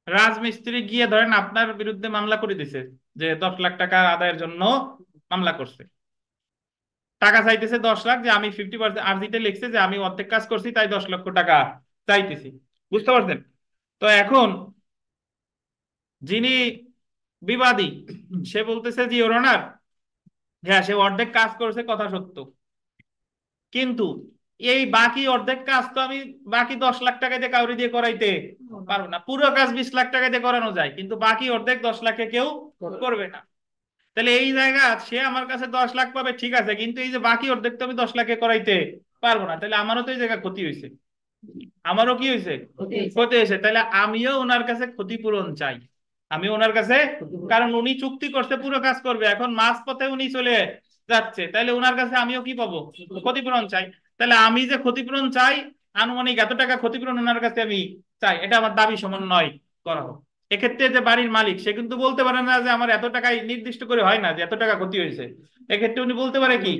রাজমিস্ত্রি গিয়ে ধরেন আপনার বিরুদ্ধে মামলা করে দিছে, যে 10 লাখ টাকা আদায়ের জন্য মামলা করছে, টাকা চাইতেছে 10 লাখ, যে আমি 50% আর্জিতে লিখছে যে আমি অর্ধেক কাজ করছি তাই 10 লক্ষ টাকা চাইতেছি। বুঝতে পারছেন? তো এখন যিনি বিবাদী সে বলতেছে যে ইওর অনার, হ্যাঁ সে অর্ধেক কাজ করেছে, কথা সত্য, কিন্তু এই বাকি অর্ধেক কাজ তো আমি বাকি 10 লাখ টাকা দিয়ে কাউরি দিয়ে করাইতে পারবো না। পুরো কাজ 20 লাখ টাকা দিয়ে করানো যায়, কিন্তু বাকি অর্ধেক 10 লাখে কেউ করবে না। তাহলে এই জায়গা সে আমার কাছে 10 লাখ পাবে, ঠিক আছে, কিন্তু এই যে বাকি অর্ধেক তো আমি 10 লাখে করাইতে পারবো না, তাহলে আমারও তো এই জায়গা ক্ষতি হয়েছে। আমারও কি হয়েছে? ক্ষতি হয়েছে। তাহলে আমিও ওনার কাছে ক্ষতিপূরণ চাই। আমি ওনার কাছে, কারণ উনি চুক্তি করছে পুরো কাজ করবে, এখন মাঝ পথে উনি চলে যাচ্ছে, তাহলে ওনার কাছে আমিও কি পাবো? ক্ষতিপূরণ চাই। তাহলে আমি যে ক্ষতিপূরণ চাই, আনুমানিক এত টাকা ক্ষতিপূরণ ওনার কাছে আমি চাই, এটা আমার দাবি সমন্বয় করা হোক। এক্ষেত্রে যে বাড়ির মালিক সে কিন্তু বলতে পারে না যে আমার এত টাকায়, নির্দিষ্ট করে হয় না যে এত টাকা ক্ষতি হয়েছে। এক্ষেত্রে উনি বলতে পারে কি,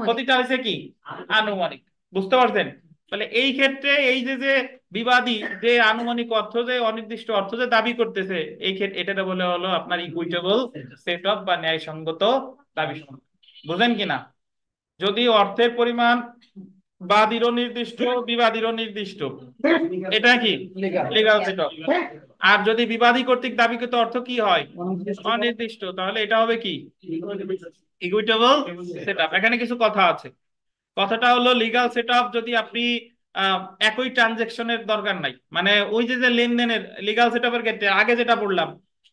ক্ষতিটা হয়েছে কি আনুমানিক। বুঝতে পারছেন? তাহলে এই ক্ষেত্রে এই যে যে বিবাদী যে আনুমানিক অর্থ, যে অনির্দিষ্ট অর্থ যে দাবি করতেছে, এই ক্ষেত্রে এটা বলে হলো আপনার ইকুইটেবল সেট অফ বা ন্যায়সঙ্গত দাবি সমন্বয়। বুঝেন কিনা? যদি অর্থের পরিমাণ বাদীরও নির্দিষ্ট, বিবাদীরও নির্দিষ্ট। এটা কি লিগ্যাল সেট অফ। আর যদি বিবাদী কর্তৃক দাবিকৃত অর্থ কি হয়? অনির্দিষ্ট। তাহলে এটা হবে কি? Equitable set up. এখানে কিছু কথা আছে। কথাটা হলো লিগ্যাল সেট আপ যদি আপনি একই ট্রানজেকশনের দরকার নাই, মানে ওই যে লেনদেনের লিগ্যাল সেট আপের ক্ষেত্রে আগে যেটা বললাম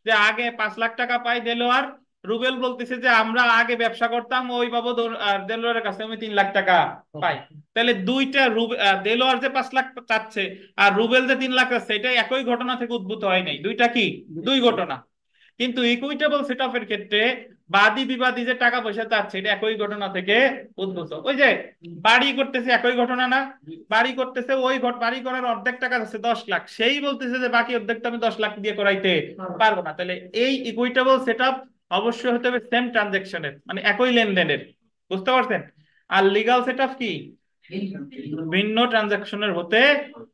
যে আগে 5 লাখ টাকা পাই দেলোয়ার, রুবেল বলতেছে যে আমরা আগে ব্যবসা করতাম ওই বাবদ দেলোয়ারের কাছে আমি 3 লাখ টাকা পাই, তাহলে দুইটা দেলোয়ার যে 5 লাখ চাচ্ছে আর রুবেল যে 3 লাখ চাচ্ছে, এটা একই ঘটনা থেকে উদ্ভূত হয় নাই, দুইটা কি দুই ঘটনা। কিন্তু ইকুইটেবল সেট আপের ক্ষেত্রে বাদী বিবাদী যে টাকা পয়সা চাচ্ছে এটা একই ঘটনা থেকে উদ্ভূত। ওই যে বাড়ি করতেছে একই ঘটনা না, বাড়ি করতেছে ওই বাড়ি করার অর্ধেক টাকা আছে 10 লাখ, সেই বলতেছে যে বাকি অর্ধেকটা আমি 10 লাখ দিয়ে করাইতে পারবো না। তাহলে এই ইকুইটেবল সেট আপ অবশ্যই হতে হবে সেম ট্রানজেকশনের, মানে একই লেনদেনের। বুঝতে পারছেন? আর লিগ্যাল সেট আপ কি ভিন্ন ট্রানজেকশনের হতে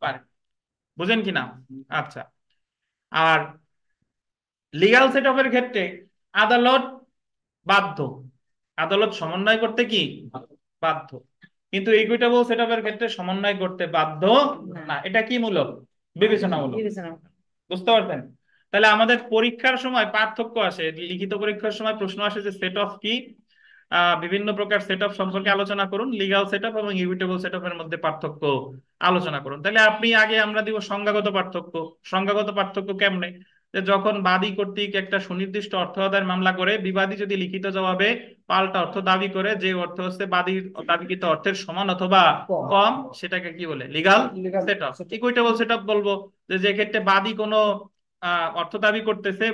পারে। বুঝেন কিনা? আচ্ছা। আর লিগ্যাল সেট আপের ক্ষেত্রে আদালত বাধ্য, আদালত সমন্বয় করতে কি বাধ্য, কিন্তু ইকুইটেবল সেট আপের ক্ষেত্রে সমন্বয় করতে বাধ্য না। এটা কি মূলক? বিবেচনামূলক। বুঝতে পারছেন? তাহলে আমাদের পরীক্ষার সময় পার্থক্য আসে, লিখিত পরীক্ষার সময় প্রশ্ন আসে যে সেট অফ কি, বিভিন্ন প্রকার সেট আপ সম্পর্কে আলোচনা করুন, লিগ্যাল সেট আপ এবং ইকুইটেবল সেট আপের মধ্যে পার্থক্য আলোচনা করুন। তাহলে আপনি আগে আমরা দিব সংজ্ঞাগত পার্থক্য। সংজ্ঞাগত পার্থক্য কেমনে? যে যখন বাদী কর্তৃক একটা সুনির্দিষ্ট অর্থ আদায়ের মামলা করে বিবাদী যদি লিখিত জবাবে পাল্টা অর্থ দাবি করে যে অর্থ হচ্ছে বাদীর দাবিকৃত অর্থের সমান অথবা কম, সেটাকে কি বলে? Legal set up. Equitable set up বলবো যে ক্ষেত্রে বাদী কোনো অর্থ দাবি করতেছে,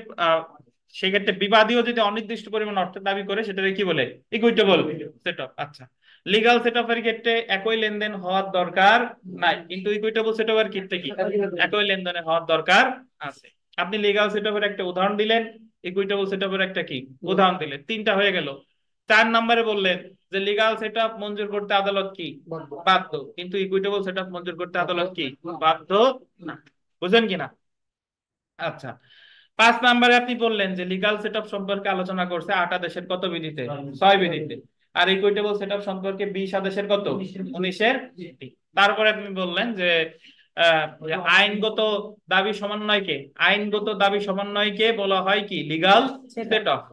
সেক্ষেত্রে বিবাদীও যদি অনির্দিষ্ট পরিমাণ অর্থ দাবি করে সেটাকে কি বলে? Equitable set up. আচ্ছা, লিগ্যাল সেট আপের ক্ষেত্রে একই লেনদেন হওয়ার দরকার নাই, কিন্তু ইকুইটেবল সেট আপের ক্ষেত্রে কি একই লেনদেনের হওয়ার দরকার আছে। আপনি লিগ্যাল সেট আপের একটা উদাহরণ দিলেন, ইকুইটেবল সেট আপের একটা কি উদাহরণ দিলেন, তিনটা হয়ে গেল। 4 নম্বরে বললেন যে লিগ্যাল সেট আপ মঞ্জুর করতে আদালত কি বাধ্য, কিন্তু ইকুইটেবল সেট আপ মঞ্জুর করতে আদালত কি বাধ্য না। বুঝলেন কিনা? আচ্ছা, 5 নম্বরে আপনি বললেন যে লিগ্যাল সেট আপ সম্পর্কে আলোচনা করছে 8 আদেশের কত বিধিতে? 6 বিধিতে। আর ইকুইটেবল সেট আপ সম্পর্কে 20 আদেশের কত? 19-এর। তারপরে আপনি বললেন যে আইনগত দাবি সমন্বয়কে, আইনগত দাবি সমন্বয়কে বলা হয় কি? Legal set up.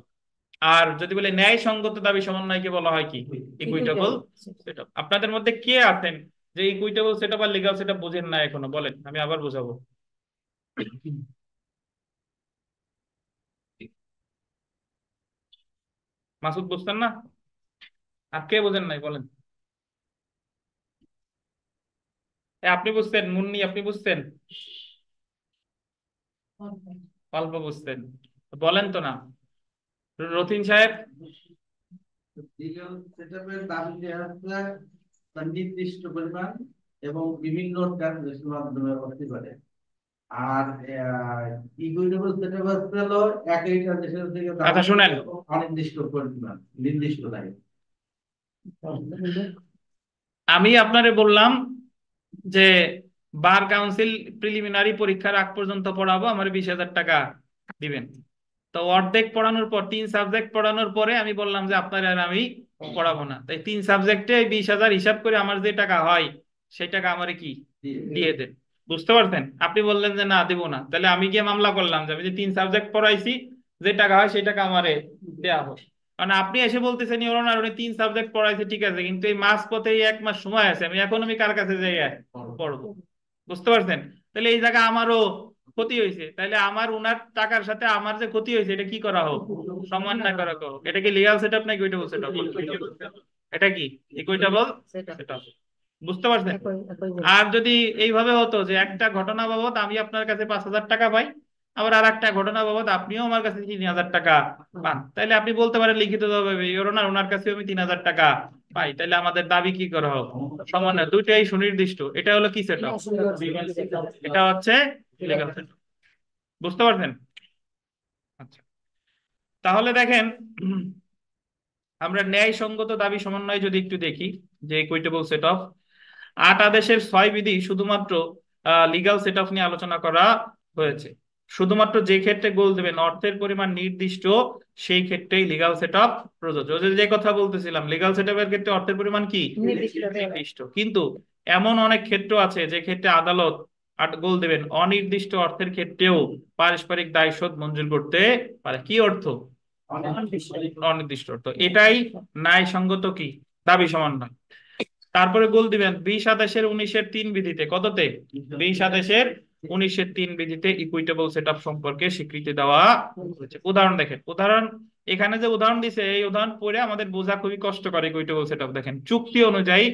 আর যদি বলে ন্যায়সঙ্গত দাবি সমন্বয়কে বলা হয় কি? Equitable set up. আপনাদের মধ্যে কে আছেন যে ইকুইটেবল সেট আপ আর লিগ্যাল সেট আপ বুঝেন না এখনো? বলেন, আমি আবার বুঝাবো। মাসুদ বুঝতেন না? আর কে বোঝেন নাই বলেন? আপনি বুঝতেন? মুন্নি আপনি বুঝতেন? অল্প বুঝতেন, বলেন তো না। রতিন সাহেব? লিগ্যাল সেটআপের দাবি দেওয়া হচ্ছে নির্দিষ্ট পরিমাণ এবং বিভিন্ন ট্রানজাকশনের মাধ্যমে হতে পারে। আর ইকুইটেবল সেটআপ হলো একই ট্রানজাকশন থেকে আচ্ছা শুনেন, অনির্দিষ্ট পরিমাণ, নির্দিষ্ট নাই। আমি আপনারে বললাম যে বার কাউন্সিল প্রিলিমিনারি পরীক্ষার আগ পর্যন্ত পড়াবো, আমার 20,000 টাকা দিবেন। তো অর্ধেক পড়ানোর পর 3 সাবজেক্ট পড়ানোর পরে আমি বললাম যে আপনার আর আমি পড়াবো না। তাই 3 সাবজেক্টে 20,000 হিসাব করে আমার যে টাকা হয় সেই টাকা আমারে কি দিয়ে দেন। বুঝতে পারছেন? আপনি বললেন যে না দেবো না, তাহলে আমি গিয়ে মামলা করলাম যে আমি যে 3 সাবজেক্ট পড়াইছি যে টাকা হয় সেই টাকা আমারে দেওয়া হোক। কারণ আপনি এসে বলতেছেন ওনার উনি 3 সাবজেক্ট পড়াইছে, ঠিক আছে, কিন্তু এই মাস পথে 1 মাস সময় আছে, আমি এখন কার কাছে যাই পড়বো? বুঝতে পারছেন? তাহলে এই জায়গা আমারও ক্ষতি হয়েছে, তাহলে আমার উনার টাকার সাথে আমার যে ক্ষতি হয়েছে এটা কি করা হোক? সমন্বয় করা হোক। এটা কি লিগ্যাল সেটআপ না ইকুইটেবল সেটআপ? এটা কি ইকুইটেবল সেটআপ। বুঝতে পারছেন? আর যদি এইভাবে হতো যে একটা ঘটনা বাবদ আমি আপনার কাছে 5,000 টাকা পাই, আবার আর একটা ঘটনা বাবদ আপনিও আমার কাছে 3,000 টাকা পান, তাহলে আপনি বলতে পারেন লিখিত জবাবে ওনার কাছে আমি 3,000 টাকা পাই, তাহলে আমাদের দাবি কি করা হোক? সমন্বয়। দুইটাই সুনির্দিষ্ট। এটা হলো কি সেটআপ? এটা হচ্ছে লিগ্যাল সেটআপ। বুঝতে পারছেন? আচ্ছা, তাহলে দেখেন আমরা ন্যায়সঙ্গত দাবি সমন্বয় যদি একটু দেখি, যে ইকুইটেবল সেটআপ 8 আদেশের 6 বিধি শুধুমাত্র লিগ্যাল সেটআপ নিয়ে আলোচনা করা হয়েছে। শুধুমাত্র যে ক্ষেত্রে গোল দেবেন অর্থের পরিমাণ নির্দিষ্ট, সেই ক্ষেত্রেই লিগ্যাল সেটআপ প্রযোজ্য। ওই যে কথা বলতেছিলাম, লিগ্যাল সেটআপের ক্ষেত্রে অর্থের পরিমাণ কি নির্দিষ্ট, কিন্তু এমন অনেক ক্ষেত্র আছে যে ক্ষেত্রে আদালত গোল দেবেন অনির্দিষ্ট অর্থের ক্ষেত্রেও পারস্পরিক দায়শোধ মঞ্জুর করতে পারে। কি অর্থ? অনির্দিষ্ট অর্থ। এটাই ন্যায়সঙ্গত কি দাবি সমন্বয়। তারপরে গোল দিবেন 20-19-3 বিধিতে। কততে? 20-19-3 বিধিতে ইকুইটেবল সেটআপ সম্পর্কে স্বীকৃতি দেওয়া হয়েছে। উদাহরণ দেখেন, উদাহরণ এখানে যে উদাহরণ দিছে এই উদাহরণ পড়ে আমাদের বোঝা খুবই কষ্টকর। ইকুইটেবল সেটআপ দেখেন, চুক্তি অনুযায়ী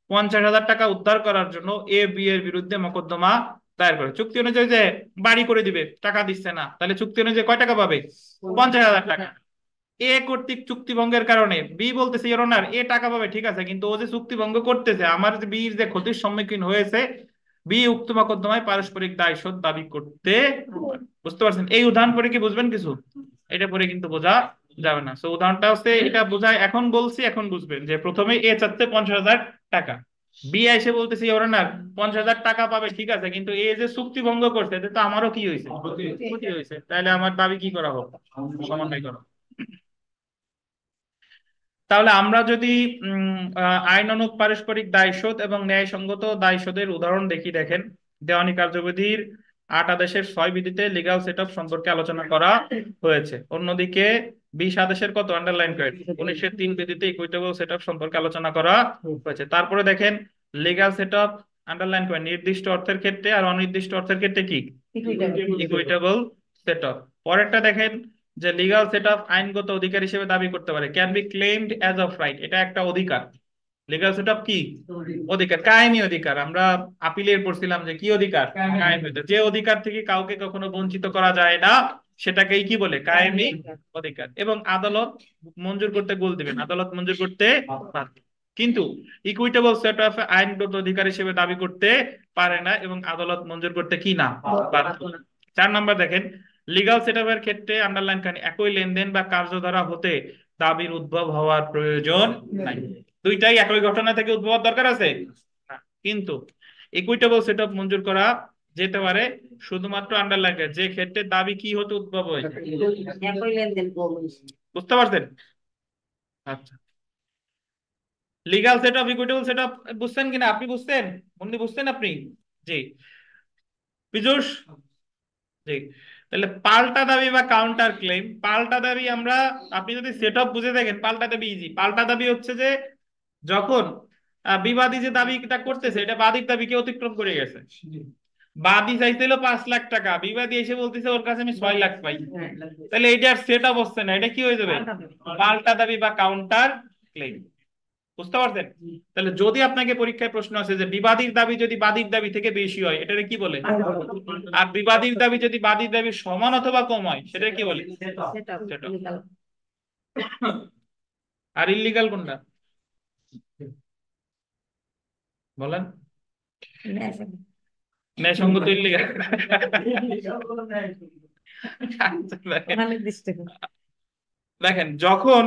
50,000 টাকা উদ্ধার করার জন্য এ বি এর বিরুদ্ধে মোকদ্দমা দায়ের করে। চুক্তি অনুযায়ী যে বাড়ি করে দিবে, টাকা দিচ্ছে না, তাহলে চুক্তি অনুযায়ী কয় টাকা পাবে? 50,000 টাকা। এ কর্তৃক চুক্তি ভঙ্গের কারণে বি বলতেছে ইওর অনার এ টাকা পাবে, ঠিক আছে, কিন্তু ও যে চুক্তি ভঙ্গ করতেছে, আমার যে বির যে ক্ষতির সম্মুখীন হয়েছে, বি উক্ত মোকদ্দমায় পারস্পরিক দায়শোধ দাবি করতে পারে। বুঝতে পারছেন? এই উদাহরণ পরে কি বুঝবেন কিছু? এটা পরে কিন্তু বোঝা যাবে না। সো উদাহরণটা হচ্ছে এটা বোঝায়, এখন বলছি এখন বুঝবেন যে প্রথমে এ চাচ্ছে 50,000 টাকা, বি এসে বলতেছে ইওর অনার 50,000 টাকা পাবে, ঠিক আছে, কিন্তু এ যে চুক্তি ভঙ্গ করছে এতে তো আমারও কি হয়েছে? ক্ষতি হয়েছে। তাহলে আমার দাবি কি করা হোক? সমন্বয় করা। তাহলে আমরা যদি আইনানুগ পারস্পরিক দায়শোধ এবং ন্যায়সঙ্গত দায়শোধের উদাহরণ দেখি, দেখেন দেওয়ানি কার্যবিধির 8 আদেশের 6 বিধিতে লিগ্যাল সেটআপ সম্পর্কে আলোচনা করা হয়েছে। অন্যদিকে 20 আদেশের কত আন্ডারলাইন করেন 1903 বিধিতে ইকুইটেবল সেটআপ সম্পর্কে আলোচনা করা হয়েছে। তারপরে দেখেন লিগ্যাল সেটআপ আন্ডারলাইন করেন নির্দিষ্ট অর্থের ক্ষেত্রে আর অনির্দিষ্ট অর্থের ক্ষেত্রে কি ইকুইটেবল সেটআপ। পরেরটা দেখেন যে লিগ্যাল সেটআপ আইনগত অধিকার হিসেবে দাবি করতে পারে, can be claimed as of right. এটা একটা অধিকার। লিগ্যাল সেটআপ কি অধিকার? কায়েমি অধিকার। আমরা আপিলের পড়ছিলাম যে কি অধিকার? কায়েমি। যে অধিকার থেকে কাউকে কখনো বঞ্চিত করা যায় না সেটাকেই কি বলে? কায়েমি অধিকার। এবং আদালত মঞ্জুর করতে গোল দিবেন, আদালত মঞ্জুর করতে পারবে, কিন্তু ইকুইটেবল সেটআপ আইনগত অধিকার হিসেবে দাবি করতে পারে না এবং আদালত মঞ্জুর করতে কি না পারে। 4 নম্বর দেখেন লিগ্যাল সেটআপের ক্ষেত্রে আন্ডারলাইন করেন একই লেনদেন বা কার্যধারা হতে দাবির উদ্ভব হওয়ার প্রয়োজন নাই। দুইটাই একই ঘটনা থেকে উদ্ভব হওয়ার দরকার আছে না, কিন্তু ইকুইটেবল সেটআপ মঞ্জুর করা যেতে পারে শুধুমাত্র আন্ডারলাইন করে যে ক্ষেত্রে দাবি কি হতে উদ্ভব হয়েছে। বুঝতে পারছেন? আচ্ছা, লিগ্যাল সেটআপ ইকুইটেবল সেটআপ বুঝছেন কিনা? আপনি বুঝছেন? মুন্নি বুঝছেন আপনি? জি পীযূষ? জি। তাহলে পাল্টা দাবি বা কাউন্টার ক্লেম। পাল্টা দাবি আমরা, আপনি যদি সেটআপ বুঝে দেখেন, পাল্টা দাবি ইজি। পাল্টা দাবি হচ্ছে যে যখন বিবাদী যে দাবিটা করতেছে এটা বাদীর দাবিকে অতিক্রম করে গেছে। বাদী চাইছিল 5 লাখ টাকা, বিবাদী এসে বলতেছে ওর কাছে আমি 6 লাখ পাই, তাহলে এটা আর সেটআপ হচ্ছে না, এটা কি হয়ে যাবে? পাল্টা দাবি বা কাউন্টার ক্লেম। বুঝতে পারছেন? তাহলে যদি আপনাকে পরীক্ষায় প্রশ্ন আসে যে বিবাদীর দাবি যদি বাদীর দাবি থেকে বেশি হয় এটাকে কি বলে? আর বিবাদীর দাবি যদি বাদীর দাবি সমান অথবা কম হয় সেটা কি বলে? আর ইল্লিগাল কোনটা বলেন? ন্যায়সঙ্গত ইল্লিগাল। দেখেন যখন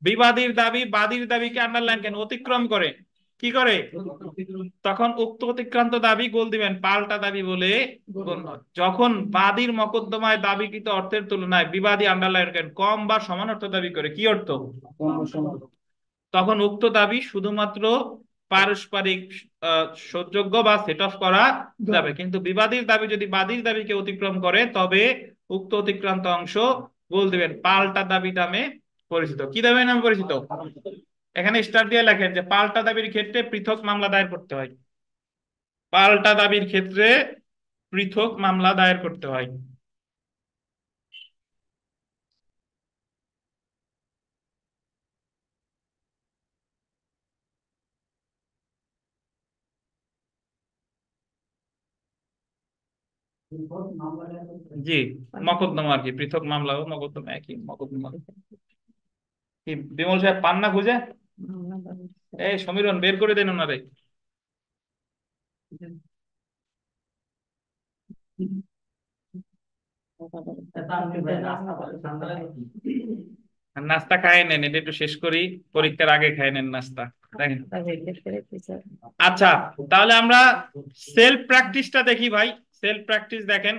বিবাদীর দাবি বাদীর দাবিকে আন্ডারলাইন কেন অতিক্রম করে, কি করে, তখন উক্ত অতিক্রান্ত দাবি গোল দিবেন পাল্টা দাবি বলে গণ্য। যখন বাদীর মকদ্দমায় দাবিকৃত অর্থের তুলনায় বিবাদী আন্ডারলাইন কেন কম বা সমান অর্থ দাবি করে, কি অর্থ, তখন উক্ত দাবি শুধুমাত্র পারস্পরিক সহ্যযোগ্য বা সেট অফ করা যাবে। কিন্তু বিবাদীর দাবি যদি বাদীর দাবিকে অতিক্রম করে তবে উক্ত অতিক্রান্ত অংশ গোল দিবেন পাল্টা দাবি নামে পরিচিত। কি দাবি নামে পরিচিত? এখানে স্টার দিয়ে লেখেন যে পাল্টা দাবির ক্ষেত্রে পৃথক মামলা দায়ের করতে হয়। পাল্টা দাবির ক্ষেত্রে পৃথক মামলা দায়ের করতে হয়। জি মকদ্দমা আর কি, পৃথক মামলা ও মকদ্দমা একই। মকদ্দমা কি বিমল সাহেব পান না খুঁজে? এই সমীরণ বের করে দেন ওনারে। নাস্তা খায় নেন, এটা একটু শেষ করি, পরীক্ষার আগে খায় নেন নাস্তা। দেখেন আচ্ছা, তাহলে আমরা সেলফ প্র্যাকটিসটা দেখি ভাই। সেলফ প্র্যাকটিস দেখেন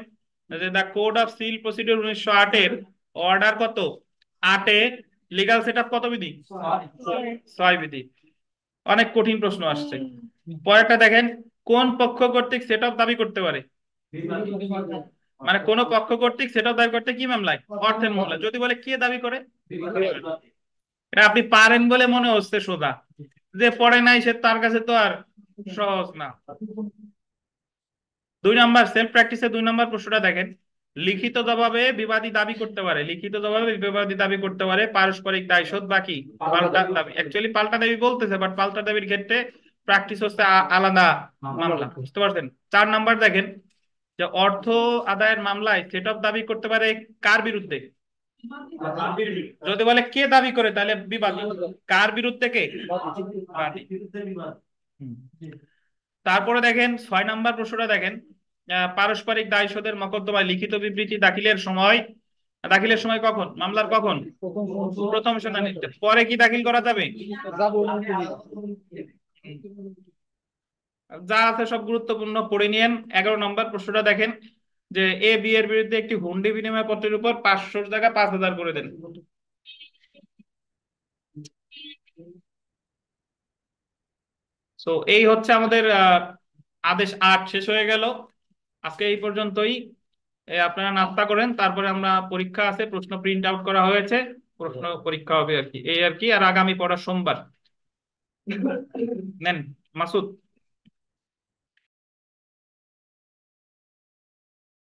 the code of civil procedure 1908 এর অর্ডার কত 8 এ লিগ্যাল সেটআপ কত বিধি 6 বিধি। অনেক কঠিন প্রশ্ন আসছে। পরেরটা দেখেন, কোন পক্ষ কর্তৃক সেটআপ দাবি করতে পারে? মানে কোন পক্ষ কর্তৃক সেটআপ দাবি করতে কি মামলায়? অর্থের মামলায়। যদি বলে কে দাবি করে, এটা আপনি পারেন বলে মনে হচ্ছে সোজা, যে পড়ে নাই সে তার কাছে তো আর সহজ না। 2 নম্বর সেলফ প্র্যাকটিসে 2 নম্বর প্রশ্নটা দেখেন, লিখিত জবাবে বিবাদী দাবি করতে পারে, লিখিত জবাবে বিবাদী দাবি করতে পারে পারস্পরিক দায়শোধ বাকি পাল্টা দাবি। অ্যাকচুয়ালি পাল্টা দাবি বলতেছে, বাট পাল্টা দাবির ক্ষেত্রে প্র্যাকটিস হচ্ছে আলাদা মামলা, বুঝতে পারছেন। 4 নম্বর দেখেন, যে অর্থ আদায়ের মামলায় সেটআপ দাবি করতে পারে কার বিরুদ্ধে? যদি বলে কে দাবি করে তাহলে বিবাদী, কার বিরুদ্ধে? কে? বাদী। তারপরে দেখেন 6 নম্বর প্রশ্নটা দেখেন, পারস্পরিক দায়শোধের মকদ্দমায় লিখিত বিবৃতি দাখিলের সময় কখন? মামলার কখন? প্রথম শুনানিতে। পরে কি দাখিল করা যাবে? যা আছে সব গুরুত্বপূর্ণ পড়ে নিয়েন। 11 নম্বর প্রশ্নটা দেখেন, যে এ বি এর বিরুদ্ধে একটি হুন্ডি বিনিময় পত্রের উপর 500 টাকা 5000 করে দেন। তো এই হচ্ছে আমাদের আদেশ 8 শেষ হয়ে গেল। আজকে এই পর্যন্তই। আপনারা নাস্তা করেন, তারপরে আমরা পরীক্ষা আছে, প্রশ্ন প্রিন্ট আউট করা হয়েছে, প্রশ্ন পরীক্ষা হবে আর কি, এই আর কি। আর আগামী পড়া সোমবার। নেন মাসুদ।